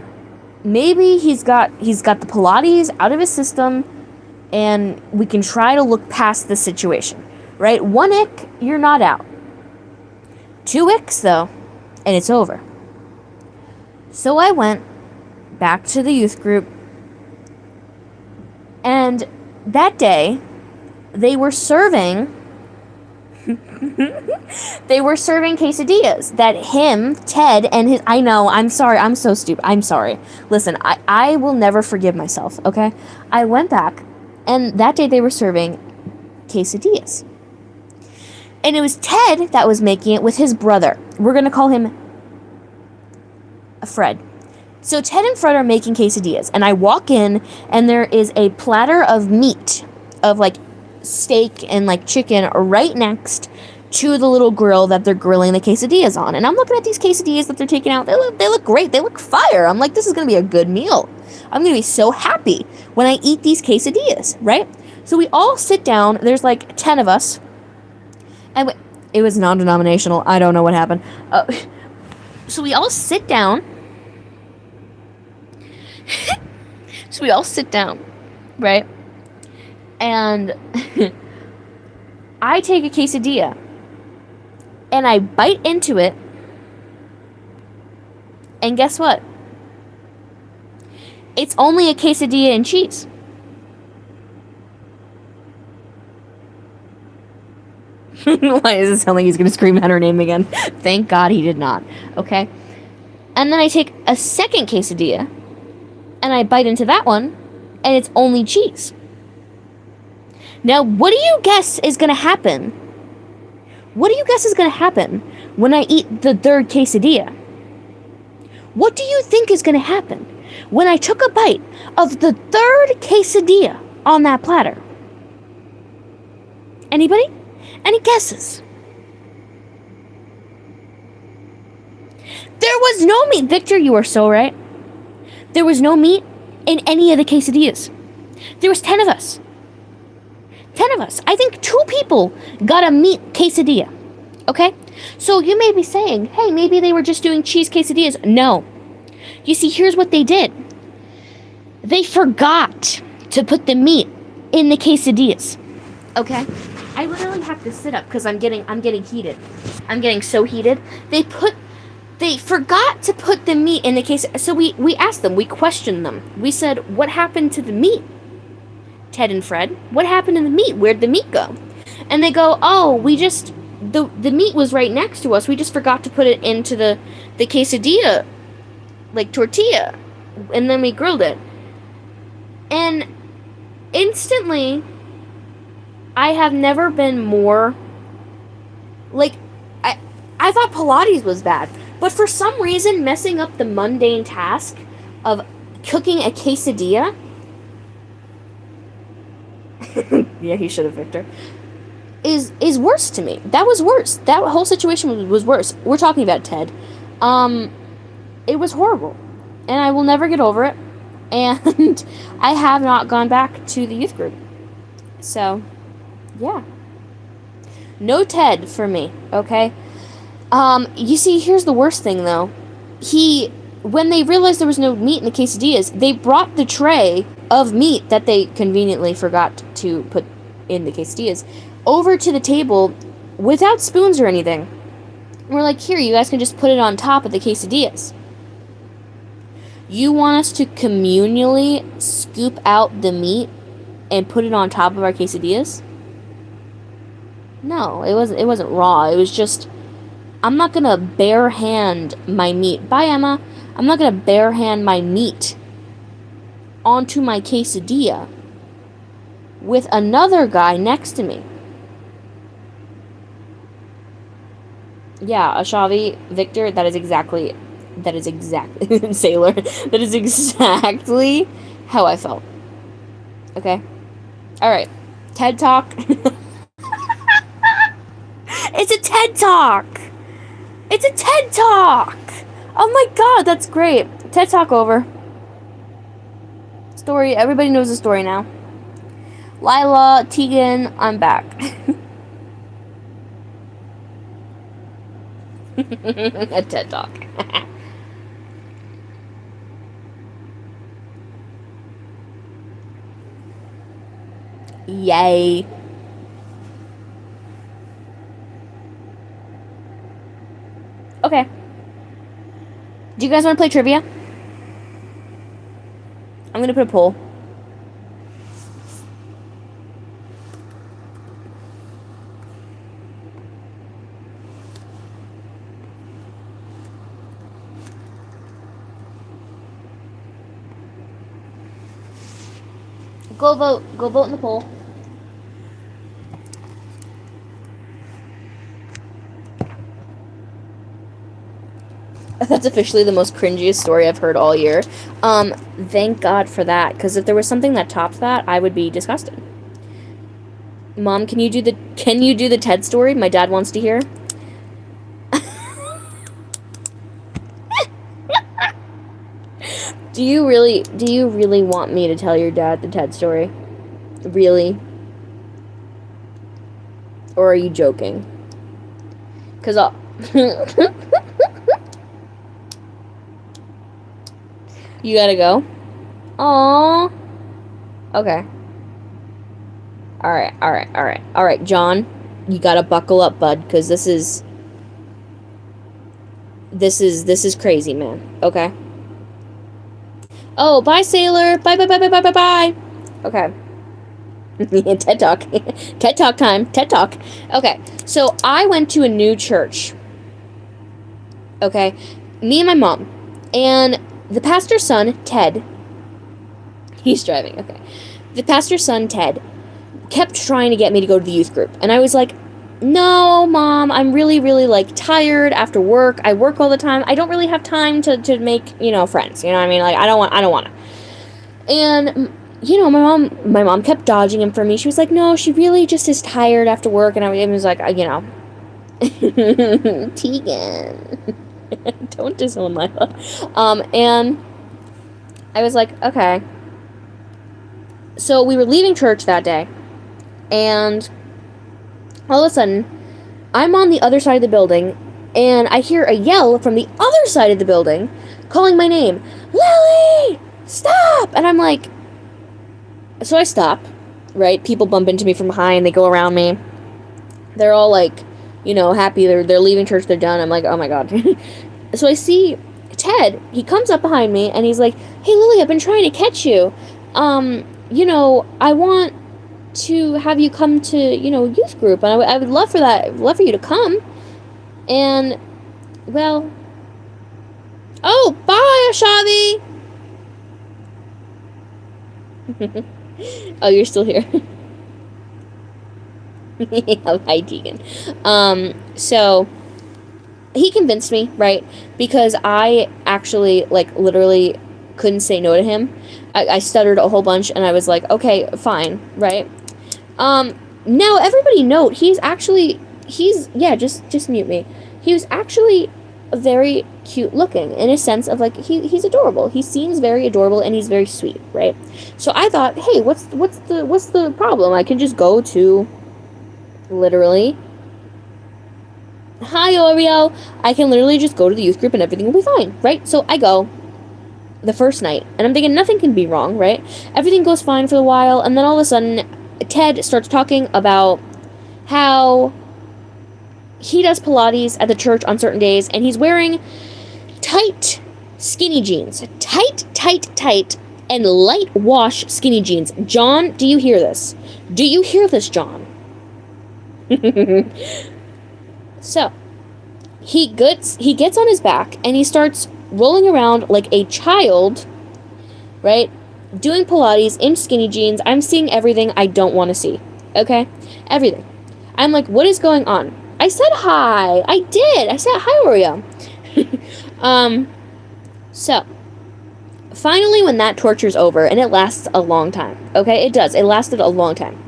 Maybe he's got the Pilates out of his system, and we can try to look past the situation, right? 1 ick, you're not out. 2 icks, though, and it's over. So I went back to the youth group, and that day, they were serving quesadillas that him, Ted, and his... I know, I'm sorry, I'm so stupid. I'm sorry. Listen, I will never forgive myself, okay? I went back, and that day they were serving quesadillas. And it was Ted that was making it with his brother. We're going to call him Fred. So Ted and Fred are making quesadillas, and I walk in, and there is a platter of meat, of like steak and like chicken right next to the little grill that they're grilling the quesadillas on. And I'm looking at these quesadillas that they're taking out. They look great. They look fire. I'm like, this is going to be a good meal. I'm going to be so happy when I eat these quesadillas, right? So we all sit down. There's like 10 of us. And it was non-denominational. I don't know what happened. So we all sit down. Right? And I take a quesadilla and I bite into it, and guess what? It's only a quesadilla and cheese. Why does it sound like he's gonna scream out her name again? Thank God he did not. Okay? And then I take a second quesadilla and I bite into that one, and it's only cheese. Now, what do you guess is going to happen? What do you guess is going to happen when I eat the third quesadilla? What do you think is going to happen when I took a bite of the third quesadilla on that platter? Anybody? Any guesses? There was no meat. Victor, you are so right. There was no meat in any of the quesadillas. There was 10 of us. 10 of us. I think 2 people got a meat quesadilla. Okay? So you may be saying, hey, maybe they were just doing cheese quesadillas. No. You see, here's what they did. They forgot to put the meat in the quesadillas. Okay? I literally have to sit up because I'm getting heated. I'm getting so heated. They forgot to put the meat in the case. So we asked them, we questioned them. We said, what happened to the meat? Ted and Fred, what happened to the meat? Where'd the meat go? And they go, oh, the meat was right next to us. We just forgot to put it into the quesadilla, like tortilla. And then we grilled it. And instantly, I have never been more, like, I thought Pilates was bad. But for some reason, messing up the mundane task of cooking a quesadilla... yeah, he should have, Victor. Is worse to me. That was worse. That whole situation was worse. We're talking about Ted. It was horrible. And I will never get over it. And I have not gone back to the youth group. So, yeah. No Ted for me, okay? You see, here's the worst thing, though. When they realized there was no meat in the quesadillas, they brought the tray of meat that they conveniently forgot to put in the quesadillas over to the table without spoons or anything. We're like, here, you guys can just put it on top of the quesadillas. You want us to communally scoop out the meat and put it on top of our quesadillas? No, it wasn't raw. It was just, I'm not gonna bare hand my meat. Bye, Emma. I'm not gonna bare hand my meat onto my quesadilla with another guy next to me. Yeah, Ashavi, Victor, that is exactly, Sailor, that is exactly how I felt. Okay? Alright. TED Talk. It's a TED Talk! It's a TED Talk! Oh my god, that's great. TED Talk over. Story, everybody knows the story now. Lila, Tegan, I'm back. A TED Talk. Yay. Okay. Do you guys want to play trivia? I'm gonna put a poll. Go vote. Go vote in the poll. That's officially the most cringiest story I've heard all year. Thank God for that, because if there was something that topped that, I would be disgusted. Mom, can you do the TED story my dad wants to hear? Do you really want me to tell your dad the TED story? Really? Or are you joking? 'Cause I'll You gotta go? Aww. Okay. Alright, John. You gotta buckle up, bud, because this is crazy, man. Okay. Oh, bye, Sailor. Bye. Okay. TED Talk. TED Talk time. TED Talk. Okay. So, I went to a new church. Okay. Me and my mom. And the pastor's son, Ted. He's driving. Okay. The pastor's son, Ted, kept trying to get me to go to the youth group. And I was like, no, Mom, I'm really, really, like, tired after work. I work all the time. I don't really have time to make, friends. You know what I mean? Like, I don't want to. And, my mom kept dodging him for me. She was like, no, she really just is tired after work. And I was like, Tegan. Don't disown Lila. And I was like, okay. So we were leaving church that day. And all of a sudden, I'm on the other side of the building, and I hear a yell from the other side of the building, calling my name. Lily! Stop! And I'm like, so I stop, right? People bump into me from behind, they go around me. They're all like, happy, they're leaving church, they're done. I'm like, oh my god. So I see Ted, he comes up behind me, and he's like, hey Lily, I've been trying to catch you. I want to have you come to, youth group, and I would love for you to come. And, well, oh, bye, Ashavi. Oh, you're still here. Hi, Tegan. So, he convinced me, right, because I actually, like, literally couldn't say no to him. I stuttered a whole bunch, and I was like, okay, fine, right? Now, everybody note, just mute me. He was actually very cute looking, in a sense of, like, he's adorable. He seems very adorable, and he's very sweet, right? So I thought, hey, what's the problem? I can just go to, literally, hi, Oreo. I can literally just go to the youth group, and everything will be fine, right? So I go the first night, and I'm thinking nothing can be wrong, right? Everything goes fine for a while, and then all of a sudden, Ted starts talking about how he does Pilates at the church on certain days, and he's wearing tight, skinny jeans. Tight, and light wash skinny jeans. John, do you hear this? Do you hear this, John? So, he gets on his back, and he starts rolling around like a child, right? doing Pilates in skinny jeans. I'm seeing everything I don't want to see. Okay? Everything. I'm like, what is going on? I said hi. I did. I said hi, Oreo. So, finally, when that torture's over, and it lasts a long time, okay? It does. It lasted a long time.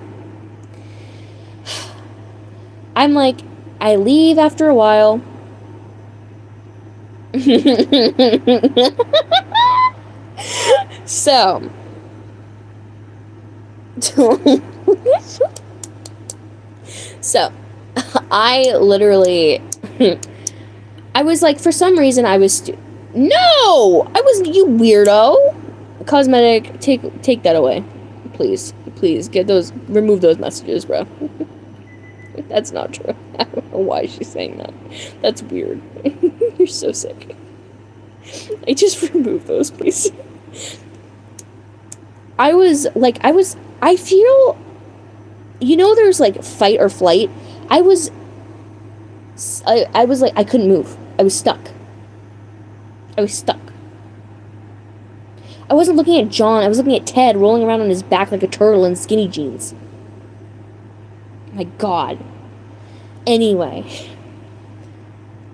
I'm like, I leave after a while. So, so, I literally, I was like, for some reason, I was, no! I wasn't, you weirdo! Cosmetic, take that away. Please, remove those messages, bro. That's not true. I don't know why she's saying that. That's weird. You're so sick. I just remove those, please. I feel, there's like fight or flight. I was like, I couldn't move. I was stuck. I wasn't looking at John. I was looking at Ted rolling around on his back like a turtle in skinny jeans. My God. Anyway.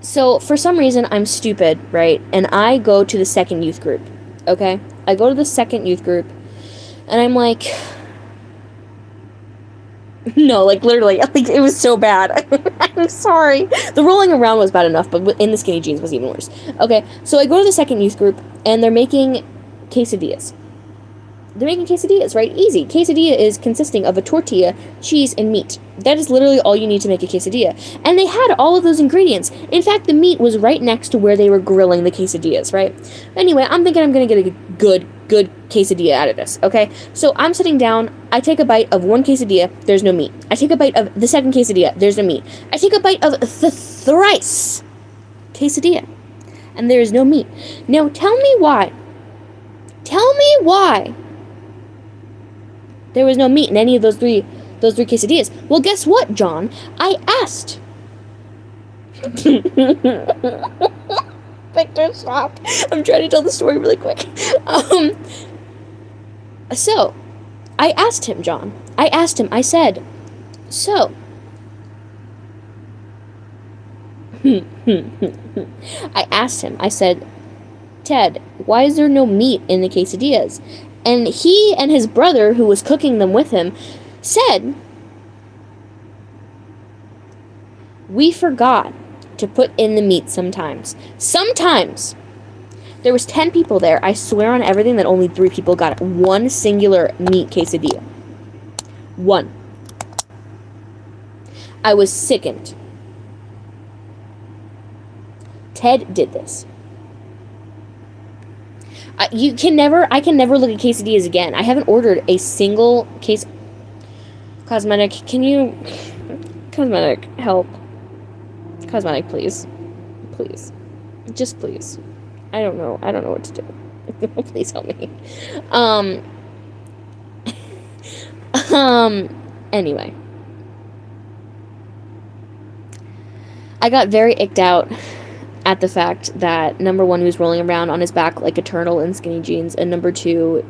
So, for some reason, I'm stupid, right? And I go to the second youth group. Okay? I go to the second youth group. And I'm like... No, like, literally. Like, it was so bad. I'm sorry. The rolling around was bad enough, but in the skinny jeans was even worse. Okay, so I go to the second youth group, and they're making quesadillas. They're making quesadillas, right? Easy. Quesadilla is consisting of a tortilla, cheese, and meat. That is literally all you need to make a quesadilla. And they had all of those ingredients. In fact, the meat was right next to where they were grilling the quesadillas, right? Anyway, I'm thinking I'm going to get a good quesadilla out of this, okay? So I'm sitting down. I take a bite of one quesadilla. There's no meat. I take a bite of the second quesadilla. There's no meat. I take a bite of the thrice quesadilla. And there is no meat. Now, tell me why. Tell me why there was no meat in any of those three quesadillas. Well, guess what, John? I asked. Victor, stop. I'm trying to tell the story really quick. So, I asked him, John. I said, so. I asked him, I said, Ted, why is there no meat in the quesadillas? And he and his brother, who was cooking them with him, said, we forgot to put in the meat sometimes. Sometimes. There was 10 people there. I swear on everything that only 3 people got it. One singular meat quesadilla. One. I was sickened. Ted did this. I can never look at quesadillas again. I haven't ordered a single case. Cosmetic, can you... Cosmetic, help. Cosmetic, please. Please. Just please. I don't know what to do. Please help me. Anyway. I got very icked out at the fact that, number one, he was rolling around on his back like a turtle in skinny jeans, and number two,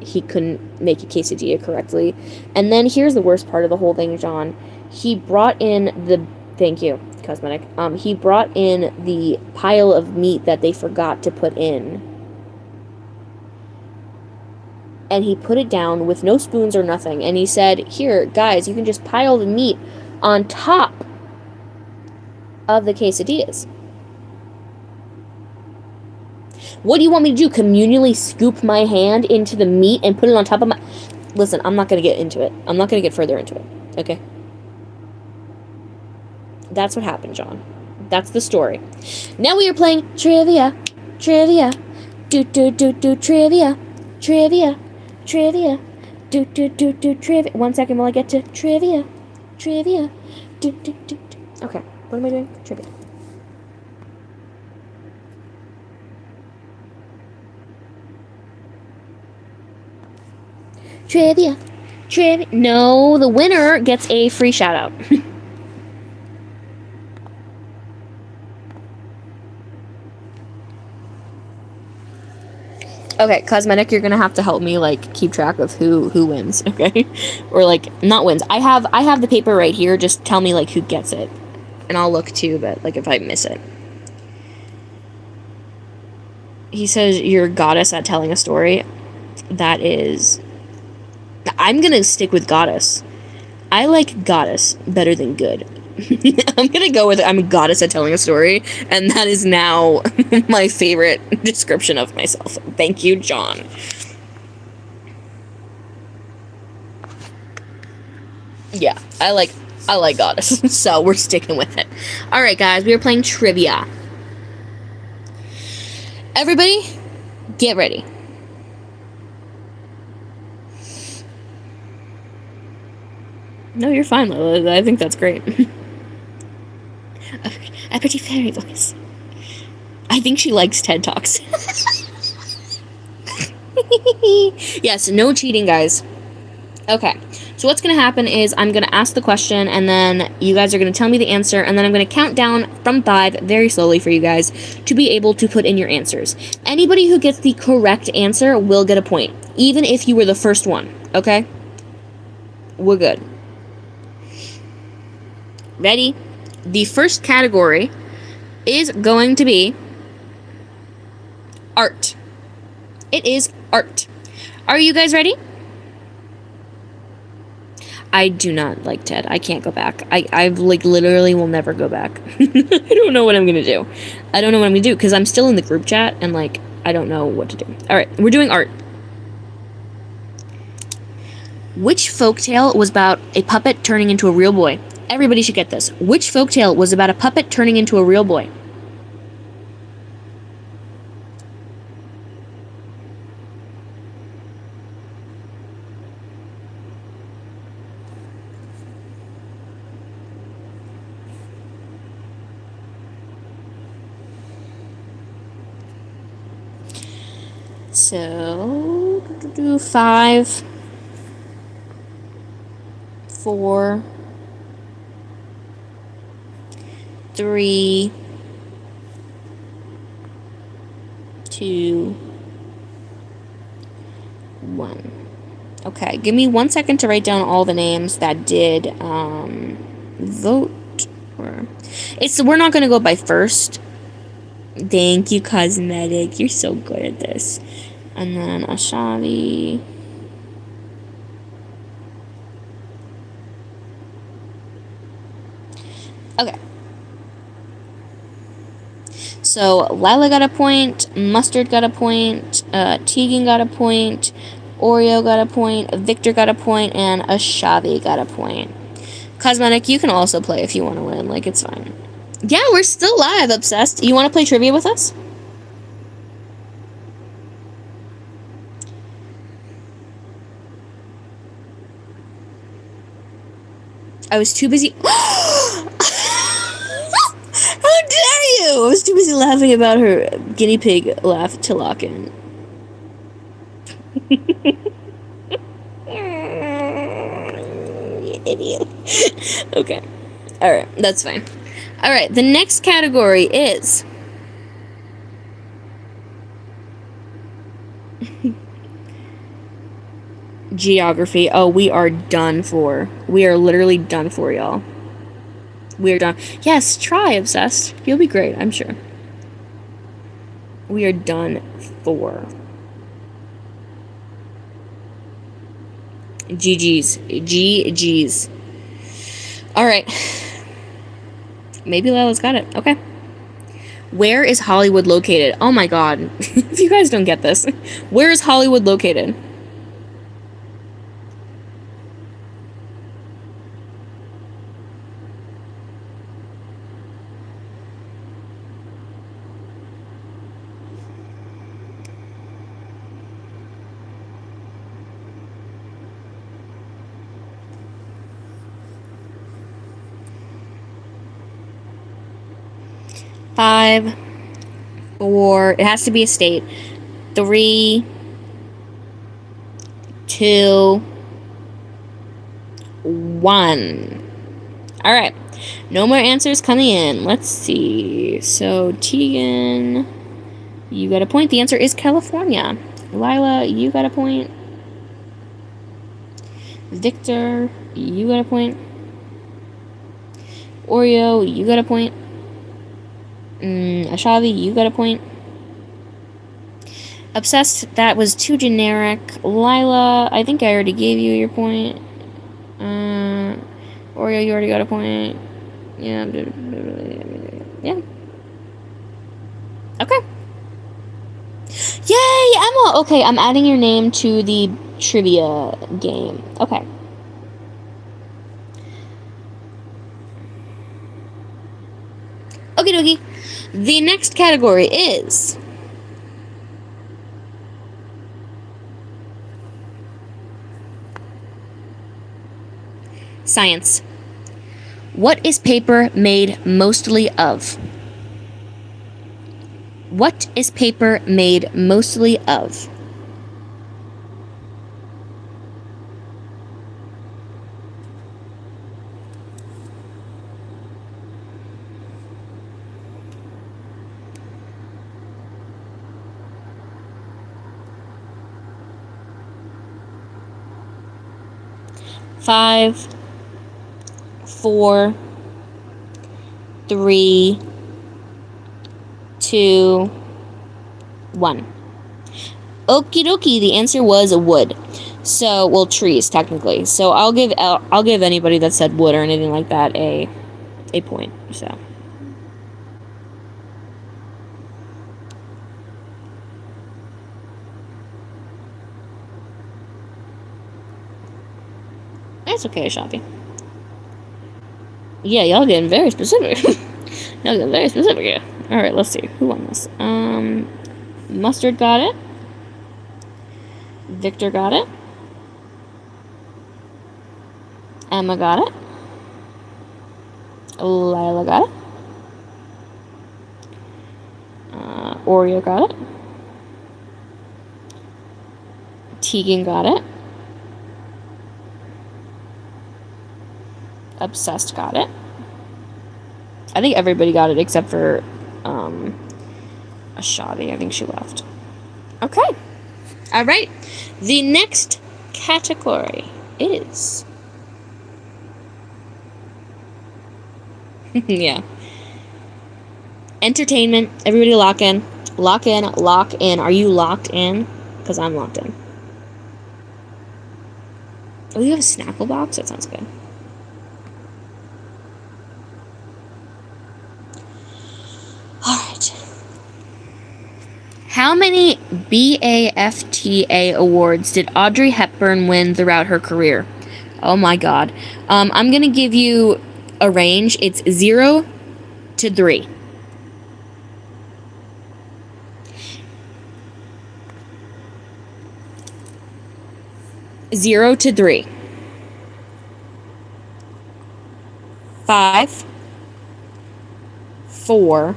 he couldn't make a quesadilla correctly. And then here's the worst part of the whole thing, John. He brought in the... Thank you, Cosmetic. He brought in the pile of meat that they forgot to put in. And he put it down with no spoons or nothing. And he said, here, guys, you can just pile the meat on top of the quesadillas. What do you want me to do? Communally scoop my hand into the meat and put it on top of my... Listen, I'm not going to get into it. I'm not going to get further into it. Okay? That's what happened, John. That's the story. Now we are playing trivia. Trivia. Trivia. Trivia. Trivia. Trivia. 1 second while I get to trivia. Trivia. Okay. What am I doing? Trivia. Trivia. Trivia. No, the winner gets a free shout out. Okay, cosmetic, you're gonna have to help me like keep track of who wins, okay? Or like not wins. I have the paper right here. Just tell me like who gets it, and I'll look too. But like if I miss it, he says you're a goddess at telling a story. That is, I'm gonna stick with goddess. I like goddess better than good. I'm gonna go with I'm a goddess at telling a story, and that is now my favorite description of myself. Thank you, John. Yeah, I like goddess, so we're sticking with it. All right, guys, we are playing trivia. Everybody, get ready. No, you're fine, Lola. I think that's great. A pretty fairy voice. I think she likes TED Talks. Yes, no cheating, guys. Okay, so what's going to happen is I'm going to ask the question, and then you guys are going to tell me the answer, and then I'm going to count down from 5 very slowly for you guys to be able to put in your answers. Anybody who gets the correct answer will get a point, even if you were the first one, okay? We're good. Ready? The first category is going to be art. It is art. Are you guys ready? I do not like TED. I can't go back. I like literally will never go back. I don't know what I'm gonna do. I don't know what I'm gonna do because I'm still in the group chat and like I don't know what to do. All right, we're doing art. Which folktale was about a puppet turning into a real boy? Everybody should get this. Which folktale was about a puppet turning into a real boy? So, 5, 4, 3, 2, 1. Okay, give me 1 second to write down all the names that did vote. We're not gonna go by first. Thank you, cosmetic. You're so good at this. And then Ashavi. Okay. So Lila got a point, Mustard got a point, Tegan got a point, Oreo got a point, Victor got a point, and Ashavi got a point. Cosmetic, you can also play if you want to win. Like, it's fine. Yeah, we're still live, Obsessed. You want to play trivia with us? I was too busy. How dare you! I was too busy laughing about her guinea pig laugh to lock in. You idiot. Okay. Alright, that's fine. Alright, the next category is geography. Oh, we are done for. We are literally done for, y'all. We are done. Yes, try, Obsessed. You'll be great, I'm sure. We are done for. GG's. GG's. Alright. Maybe Lila's got it. Okay. Where is Hollywood located? Oh my god. If you guys don't get this. Where is Hollywood located? Five, 4, it has to be a state. 3, 2, 1. All right, no more answers coming in. Let's see. So Tegan, you got a point. The answer is California. Lila, you got a point. Victor, you got a point. Oreo, you got a point. Ashavi, you got a point. Obsessed, that was too generic. Lila, I think I already gave you your point. Oreo, you already got a point. Yeah. Yeah. Okay. Yay, Emma! Okay, I'm adding your name to the trivia game. Okay. Okie dokie. The next category is... science. What is paper made mostly of? What is paper made mostly of? Five, 4, 3, 2, 1. Okie dokie, the answer was wood. So, well, trees technically. So I'll give anybody that said wood or anything like that a point. So. That's okay, Shoppy. Yeah, y'all getting very specific. Y'all getting very specific here. Alright, let's see. Who won this? Mustard got it. Victor got it. Emma got it. Lila got it. Oreo got it. Tegan got it. Obsessed got it. I think everybody got it except for Ashadi. I think she left. Okay. All right. The next category is yeah. Entertainment. Everybody lock in. Lock in. Lock in. Are you locked in? Because I'm locked in. Oh, you have a Snapple box? That sounds good. Alright. How many BAFTA awards did Audrey Hepburn win throughout her career? Oh my god. I'm going to give you a range. It's 0 to 3. Zero to 3. 5, 4.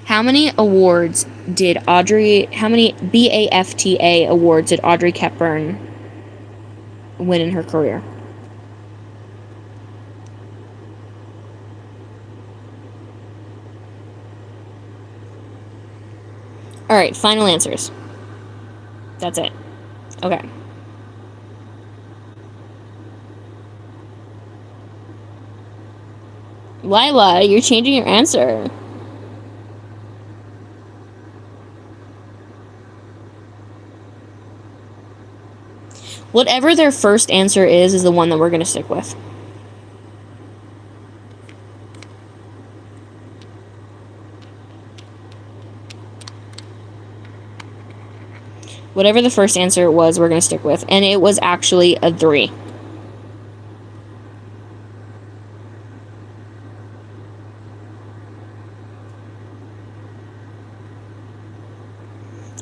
How many BAFTA awards did Audrey Hepburn win in her career? Alright, final answers. That's it. Okay. Lila, you're changing your answer. Whatever their first answer is the one that we're going to stick with. Whatever the first answer was, we're going to stick with. And it was actually a 3.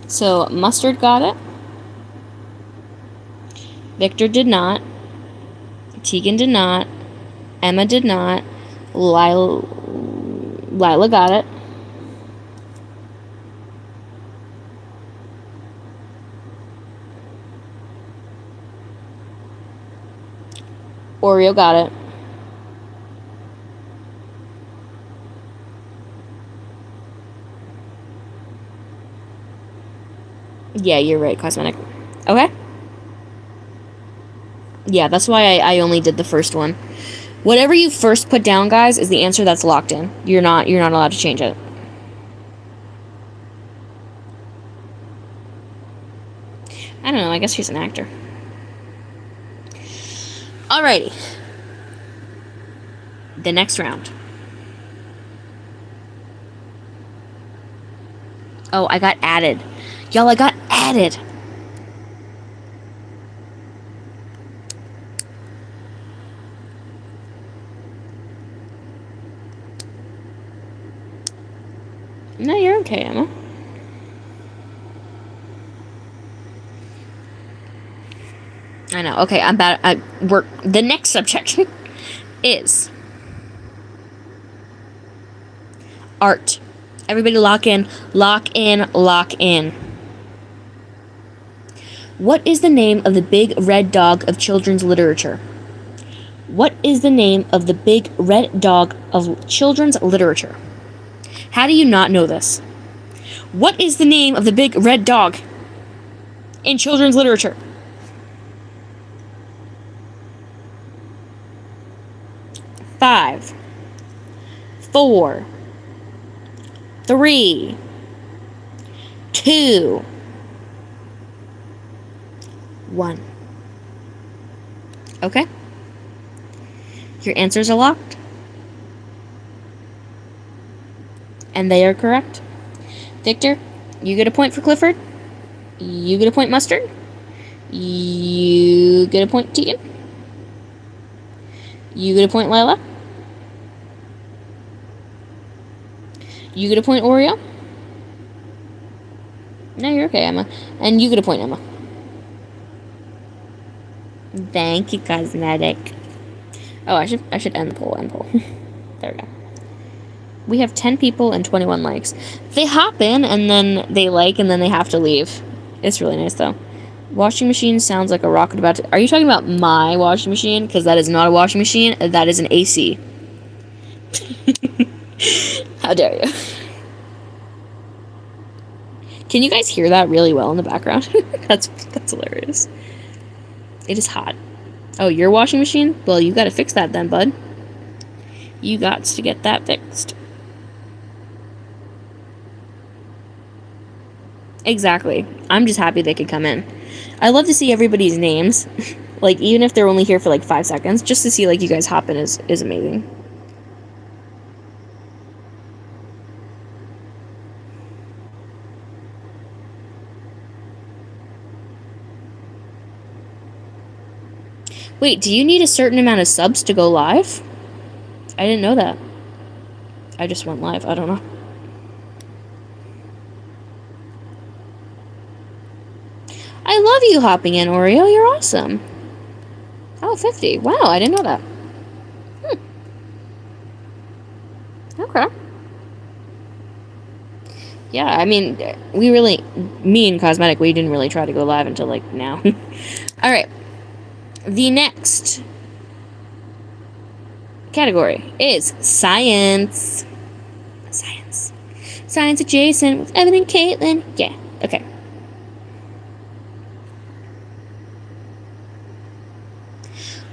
So, Mustard got it. Victor did not. Tegan did not. Emma did not. Lila got it. Oreo got it. Yeah, you're right, cosmetic. Okay. Yeah, that's why I only did the first one. Whatever you first put down, guys, is the answer that's locked in. You're not allowed to change it. I don't know, I guess she's an actor. Alrighty. The next round. Oh, I got added. Y'all, I got added. No, you're okay, Emma. I know. Okay, I'm bad. The next subject is art. Everybody lock in. Lock in. Lock in. What is the name of the big red dog of children's literature? What is the name of the big red dog of children's literature? How do you not know this? What is the name of the big red dog in children's literature? Five, 4, 3, 2, 1. Okay. Your answers are locked. And they are correct. Victor, you get a point for Clifford. You get a point, Mustard. You get a point, Tegan. You get a point, Lila. You get a point, Oreo. No, you're okay, Emma. And you get a point, Emma. Thank you, cosmetic. Oh, I should end poll. There we go. We have 10 people and 21 likes. They hop in and then they like and then they have to leave. It's really nice though. Washing machine sounds like a rocket about to... Are you talking about my washing machine? Because that is not a washing machine. That is an AC. How dare you? Can you guys hear that really well in the background? That's hilarious. It is hot. Oh, your washing machine? Well, you gotta fix that then, bud. You got to get that fixed. Exactly. I'm just happy they could come in. I love to see everybody's names. Like, even if they're only here for like 5 seconds, just to see like you guys hop in is amazing. Wait, do you need a certain amount of subs to go live? I didn't know that. I just went live. I don't know. I love you hopping in, Oreo. You're awesome. Oh, 50. Wow, I didn't know that. Okay. Yeah, I mean, me and Cosmetic, we didn't really try to go live until, like, now. Alright. The next category is science. Science. Science adjacent with Evan and Caitlin. Yeah, okay.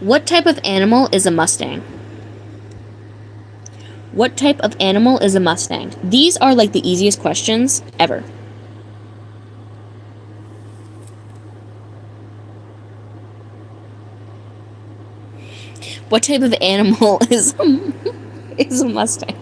What type of animal is a Mustang? What type of animal is a Mustang? These are like the easiest questions ever. What type of animal is a Mustang?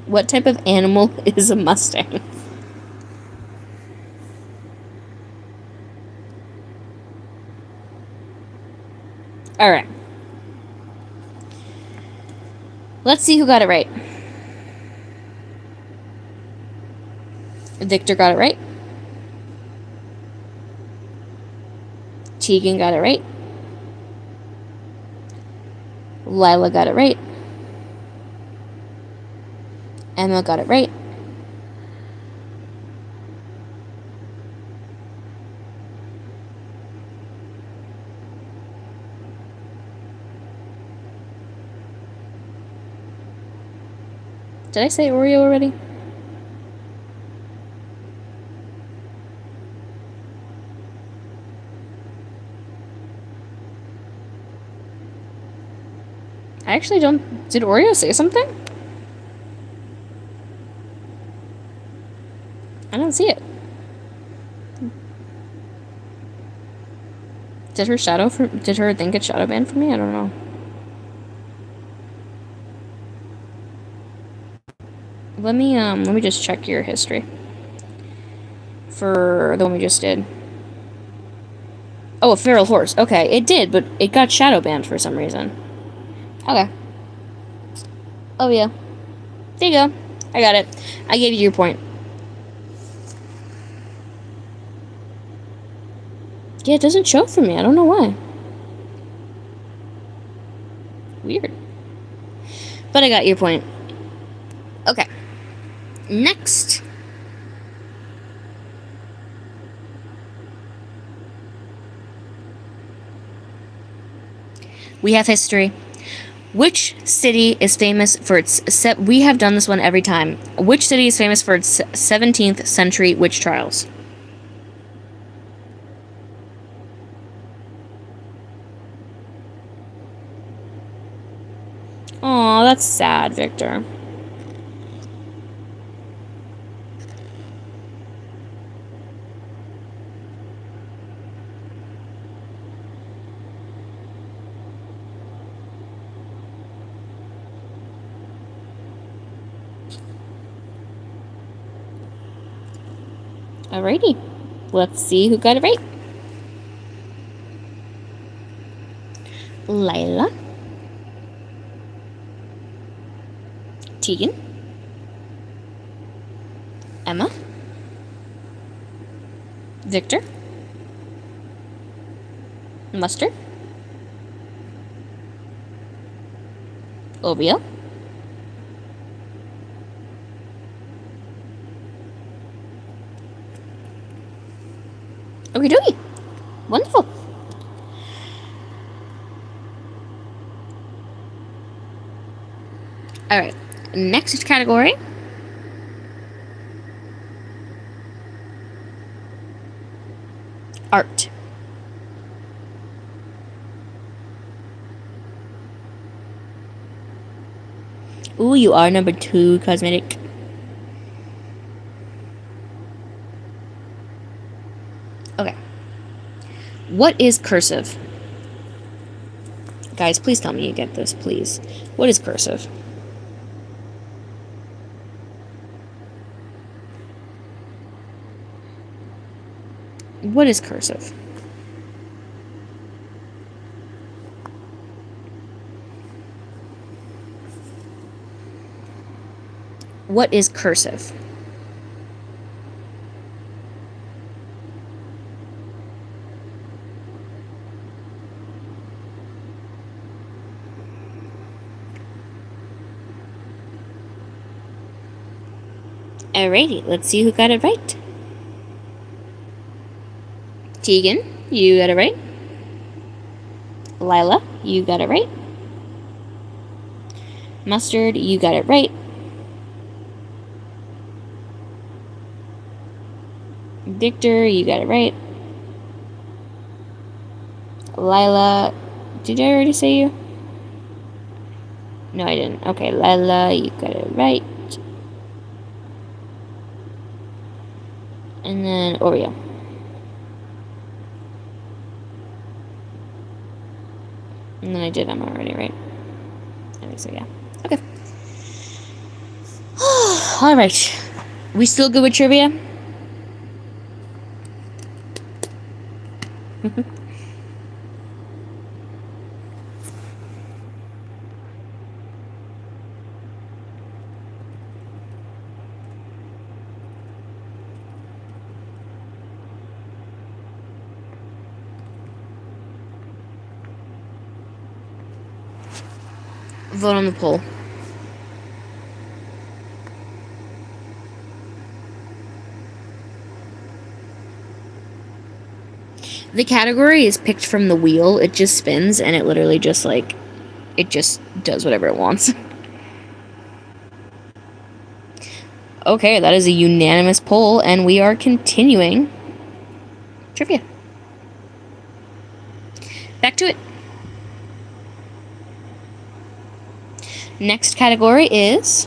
What type of animal is a Mustang? Alright. Let's see who got it right. Victor got it right. Tegan got it right. Lila got it right. Emma got it right. Did I say Oreo already? I actually don't... Did Oreo say something? I don't see it. Did her thing get shadow banned for me? I don't know. Let me just check your history. For the one we just did. Oh, a feral horse. Okay, it did, but it got shadow banned for some reason. Okay. Oh, yeah. There you go. I got it. I gave you your point. Yeah, it doesn't show for me. I don't know why. Weird. But I got your point. Okay. Next. We have history. Which city is famous for its... we have done this one every time. Which city is famous for its 17th century witch trials? Aw, that's sad, Victor. Alrighty. Let's see who got it right. Lila. Tegan. Emma. Victor. Mustard. Oreo. Okie dokie. Wonderful. Alright. Next category. Art. Ooh, you are number 2, cosmetic. Okay. What is cursive? Guys, please tell me you get this, please. What is cursive? What is cursive? What is cursive? Alrighty, let's see who got it right. Tegan, you got it right. Lila, you got it right. Mustard, you got it right. Victor, you got it right. Lila, did I already say you? No, I didn't. Okay, Lila, you got it right. And then Oreo. And then I did Emma already, right? I think so, yeah. Okay. Alright. We still good with trivia? Vote on the poll. The category is picked from the wheel. It just spins and it literally just like, it just does whatever it wants. Okay, that is a unanimous poll, and we are continuing trivia. Back to it. Next category is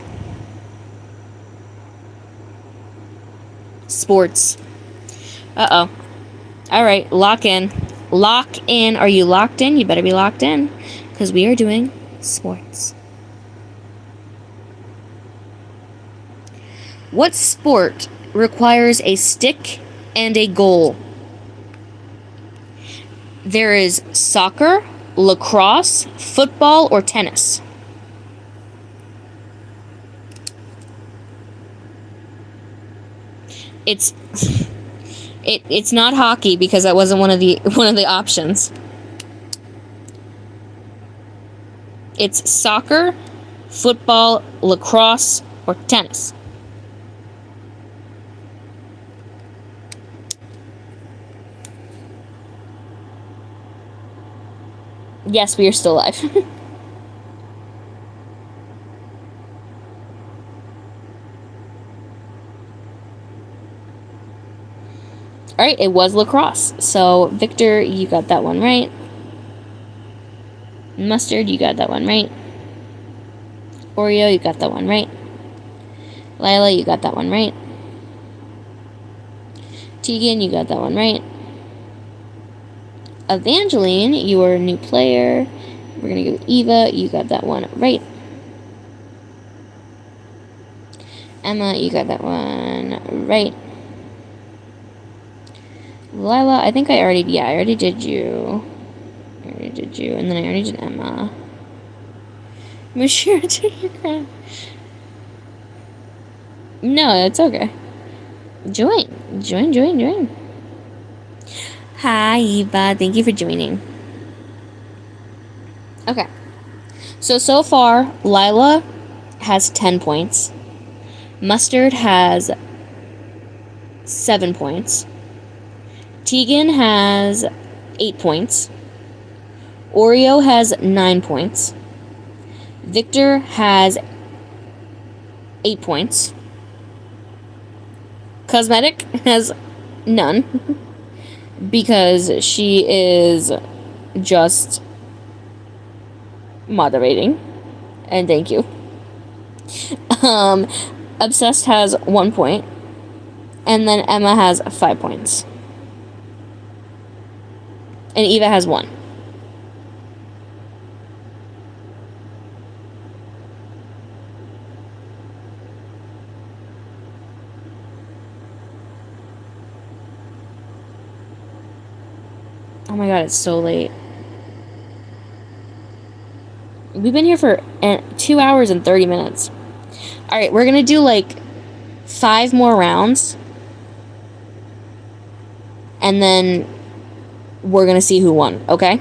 sports. Uh-oh. All right, lock in. Lock in. Are you locked in? You better be locked in, because we are doing sports. What sport requires a stick and a goal? There is soccer, lacrosse, football, or tennis. It's not hockey, because that wasn't one of the options. It's soccer, football, lacrosse, or tennis. Yes, we are still alive. Alright, it was lacrosse. So, Victor, you got that one right. Mustard, you got that one right. Oreo, you got that one right. Lila, you got that one right. Tegan, you got that one right. Evangeline, you are a new player. We're going to go Eva, you got that one right. Emma, you got that one right. Lila, I think I already did you. And then I already did Emma. Monsieur, no, it's okay. Join. Hi, Eva. Thank you for joining. Okay. So far, Lila has 10 points. Mustard has 7 points. Tegan has 8 points. Oreo has 9 points. Victor has 8 points. Cosmetic has none. Because she is just moderating. And thank you. Obsessed has 1 point. And then Emma has 5 points. And Eva has 1. Oh my god, it's so late. We've been here for 2 hours and 30 minutes. Alright, we're gonna do like 5 more rounds. And then we're gonna see who won, okay?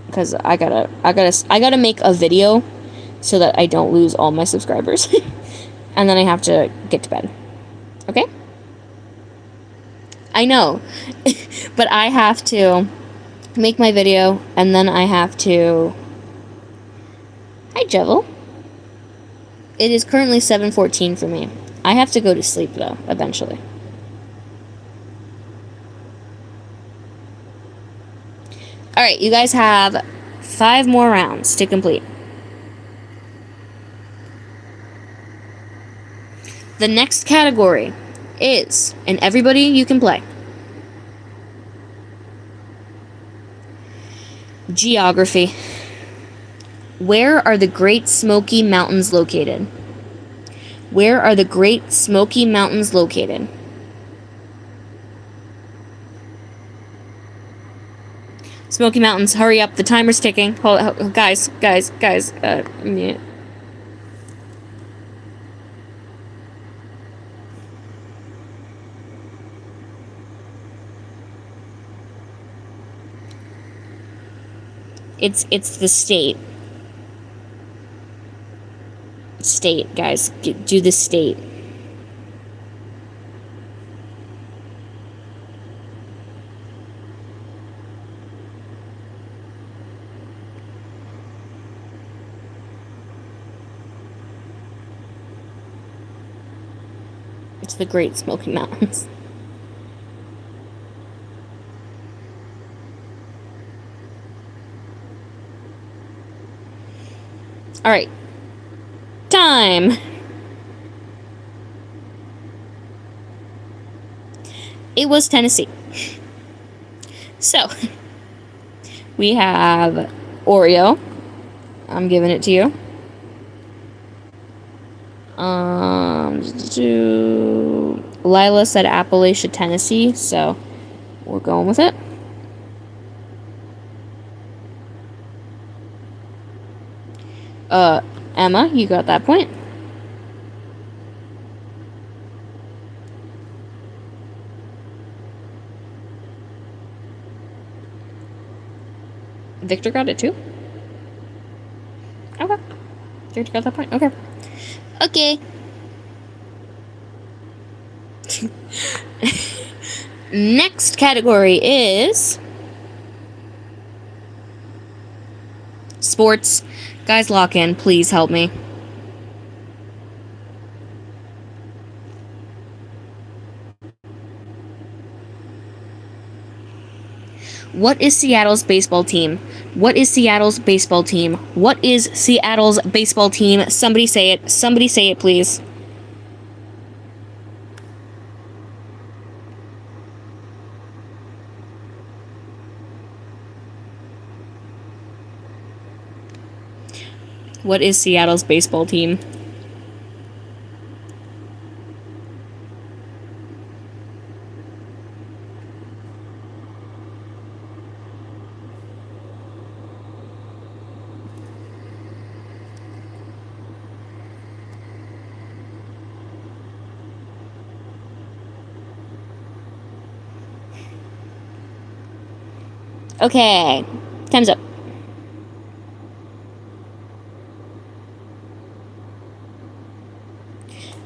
Because I gotta make a video so that I don't lose all my subscribers. And then I have to get to bed. Okay? I know. But I have to make my video, and then I have to... Hi, Jevel. It is currently 7:14 for me. I have to go to sleep, though, eventually. Alright, you guys have 5 more rounds to complete. The next category is, and everybody, you can play, geography. Where are the Great Smoky Mountains located? Where are the Great Smoky Mountains located? Smoky Mountains, hurry up, the timer's ticking. Hold, guys. Yeah. It's the state. State, guys. Do the state. It's the Great Smoky Mountains. All right. Time. It was Tennessee. So, we have Oreo. I'm giving it to you. Lila said Appalachia, Tennessee, so we're going with it. Emma, you got that point. Victor got it too? Okay. Victor got that point. Okay. Okay. Next category is sports. Guys, lock in. Please help me. What is Seattle's baseball team? What is Seattle's baseball team? What is Seattle's baseball team? Somebody say it. Somebody say it, please. What is Seattle's baseball team? Okay, time's up.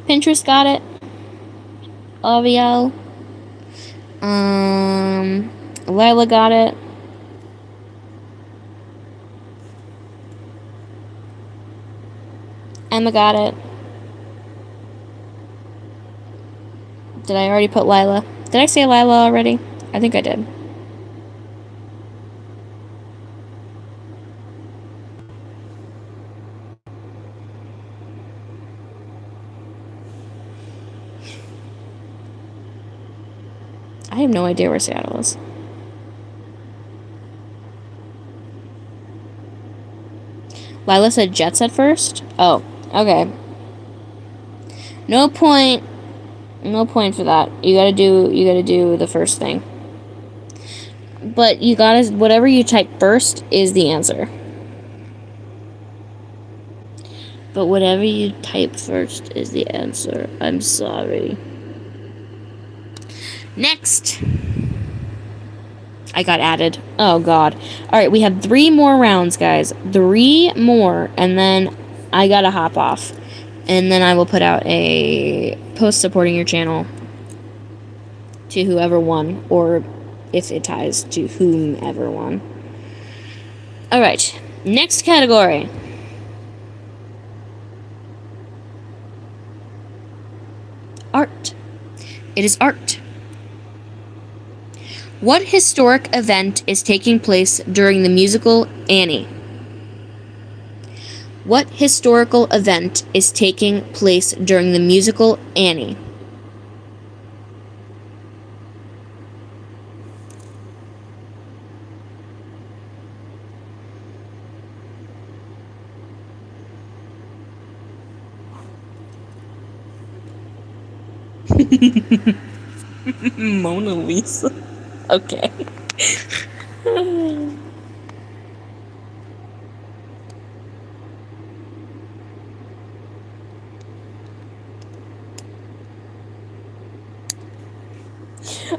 Pinterest got it. Oreo. Lila got it. Emma got it. Did I already put Lila? Did I say Lila already? I think I did. I have no idea where Seattle is. Lila said Jets at first? Oh, okay. No point. No point for that. You gotta do the first thing. But you gotta, whatever you type first is the answer. But whatever you type first is the answer. I'm sorry. Next. I got added. Oh, God. All right, we have 3 more rounds, guys. 3 more, and then I gotta hop off. And then I will put out a post supporting your channel to whoever won, or if it ties to whomever won. All right, next category. Art. It is art. What historic event is taking place during the musical Annie? What historical event is taking place during the musical Annie? Mona Lisa. Okay.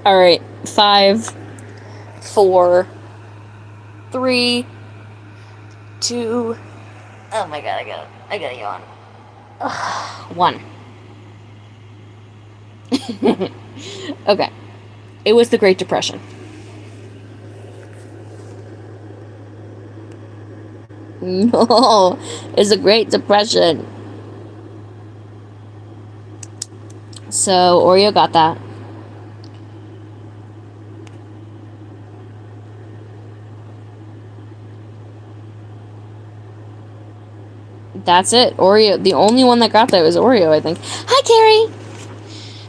All right. 5, 4, 3, 2. Oh my God! I gotta yawn. 1. Okay. It was the Great Depression. No, it's the Great Depression. So Oreo got that. That's it. Oreo. The only one that got that was Oreo, I think. Hi, Carrie.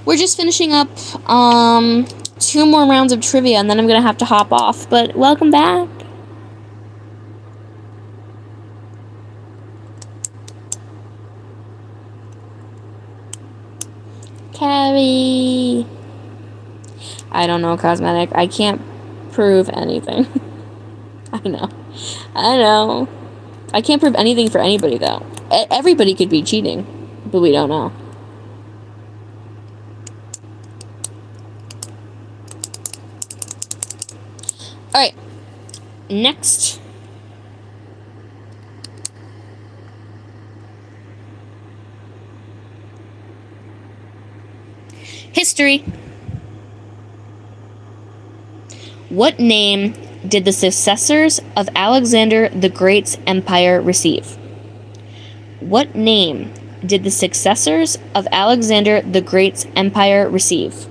We're just finishing up 2 more rounds of trivia, and then I'm gonna have to hop off. But welcome back. Carrie. I don't know, cosmetic. I can't prove anything. I know. I can't prove anything for anybody, though. Everybody could be cheating, but we don't know. Alright. Next. History. What name did the successors of Alexander the Great's empire receive? What name did the successors of Alexander the Great's empire receive?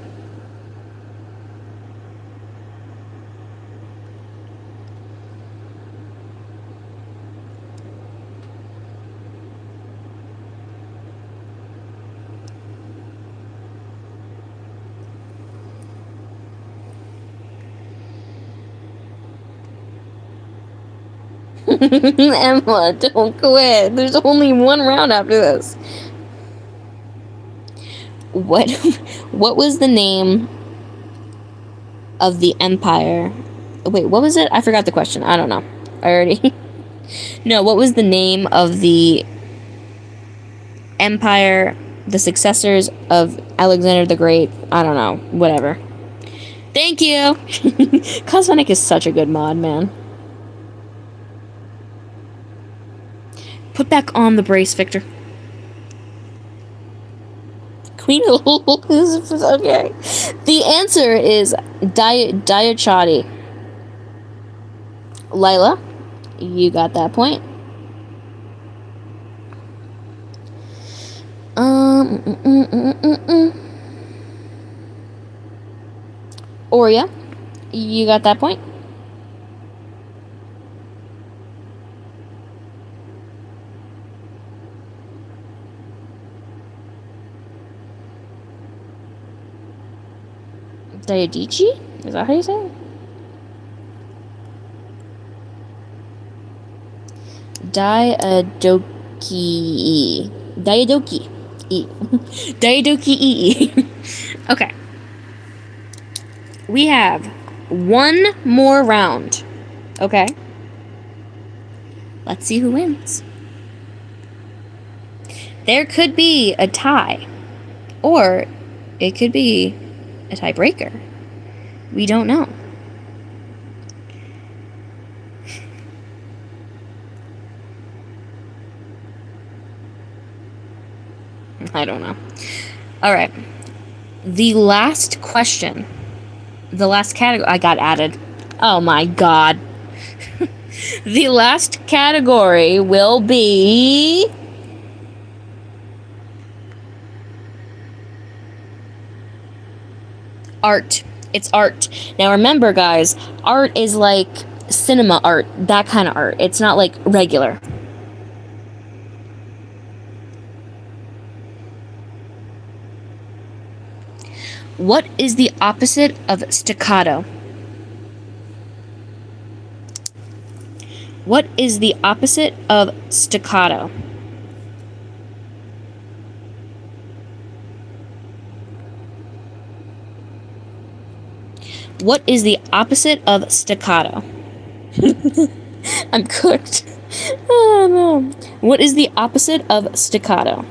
Emma, don't quit. There's only 1 round after this. What was the name of the empire? Wait, what was it? I forgot the question. I don't know. I already... No, what was the name of the empire, the successors of Alexander the Great? I don't know. Whatever. Thank you! Cosmetic is such a good mod, man. Put back on the brace, Victor. Queen of okay. The answer is Diachati. Lila, you got that point. Oreo, you got that point. Diadici? Is that how you say it? Diadoki. Diadoki. E. Diadoki E. Okay. We have 1 more round. Okay. Let's see who wins. There could be a tie. Or it could be a tiebreaker. We don't know. I don't know. All right. The last question. The last category. I got added. Oh my god. The last category will be... art. It's art. Now remember, guys, art is like cinema art, that kind of art. It's not like regular. What is the opposite of staccato? What is the opposite of staccato? What is the opposite of staccato? I'm cooked. Oh no. What is the opposite of staccato?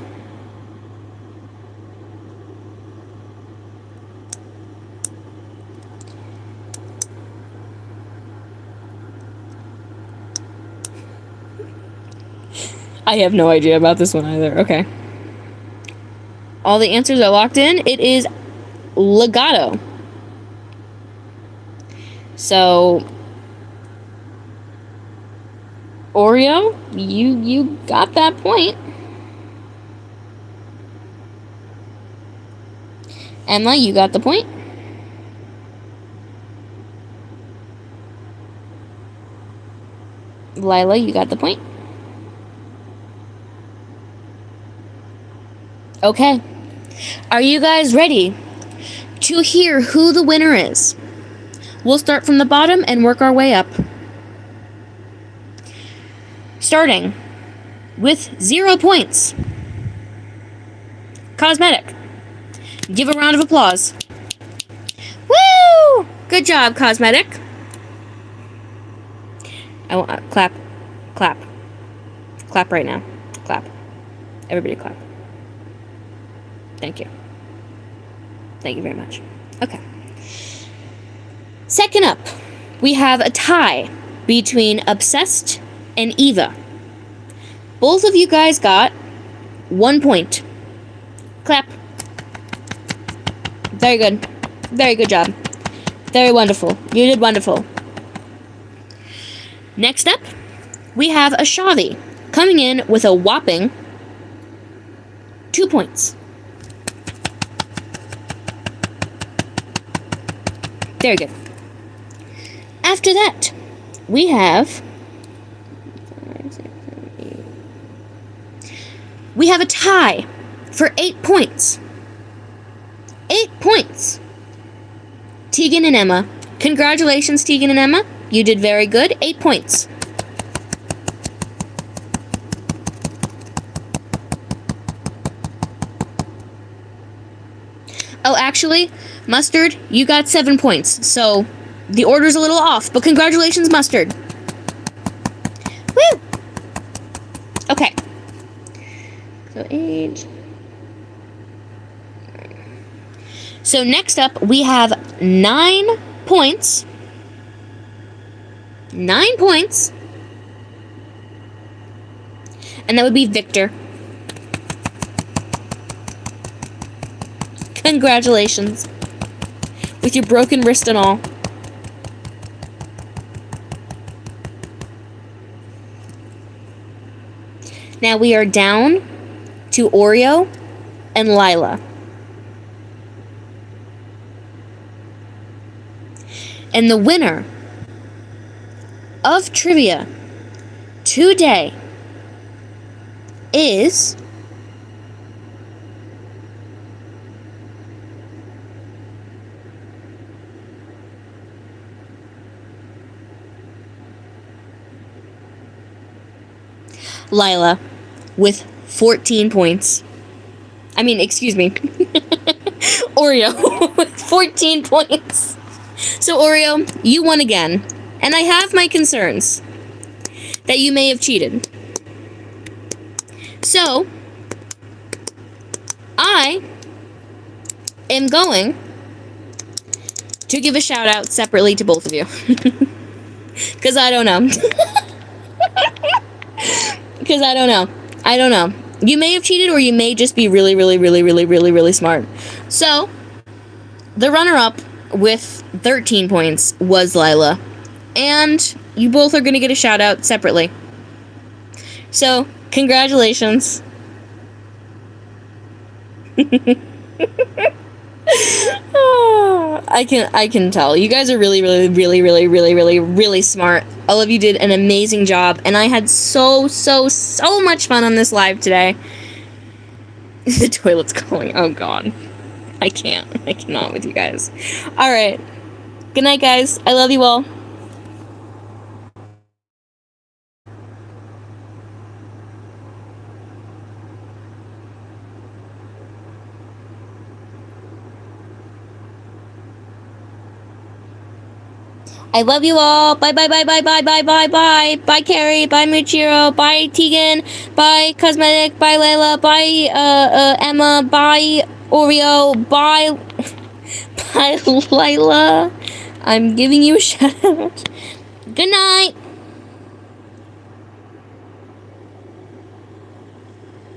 I have no idea about this one either. Okay. All the answers are locked in. It is legato. So, Oreo, you got that point. Emma, you got the point. Lila, you got the point. Okay. Are you guys ready to hear who the winner is? We'll start from the bottom and work our way up. Starting with 0 points. Cosmetic. Give a round of applause. Woo! Good job, Cosmetic. I want clap. Clap. Clap right now. Clap. Everybody clap. Thank you. Thank you very much. Okay. Second up, we have a tie between Obsessed and Eva. Both of you guys got 1 point. Clap. Very good. Very good job. Very wonderful. You did wonderful. Next up, we have Ashavi coming in with a whopping 2 points. Very good. After that, we have a tie for 8 points. 8 points. Tegan and Emma. Congratulations, Tegan and Emma. You did very good. 8 points. Oh, actually, Mustard, you got 7 points. So, the order's a little off, but congratulations, Mustard. Woo! Okay. So, age. So, next up, we have 9 points. 9 points. And that would be Victor. Congratulations. With your broken wrist and all. Now we are down to Oreo and Lila. And the winner of trivia today is Lila with 14 points. I mean, excuse me. Oreo with 14 points. So, Oreo, you won again. And I have my concerns that you may have cheated. So, I am going to give a shout out separately to both of you. Because I don't know. Because I don't know. I don't know. You may have cheated or you may just be really, really, really, really, really, really smart. So, the runner-up with 13 points was Lila. And you both are going to get a shout out separately. So, congratulations. Oh, I can tell. You guys are really, really, really, really, really, really, really smart. All of you did an amazing job. And I had so much fun on this live today. The toilet's calling. Oh, God. I can't. I cannot with you guys. All right. Good night, guys. I love you all. I love you all. Bye, bye, bye, bye, bye, bye, bye, bye. Bye, Carrie. Bye, Muchiro. Bye, Tegan. Bye, Cosmetic. Bye, Layla. Bye, Emma. Bye, Oreo. Bye, bye, Lila. I'm giving you a shout out. Good night.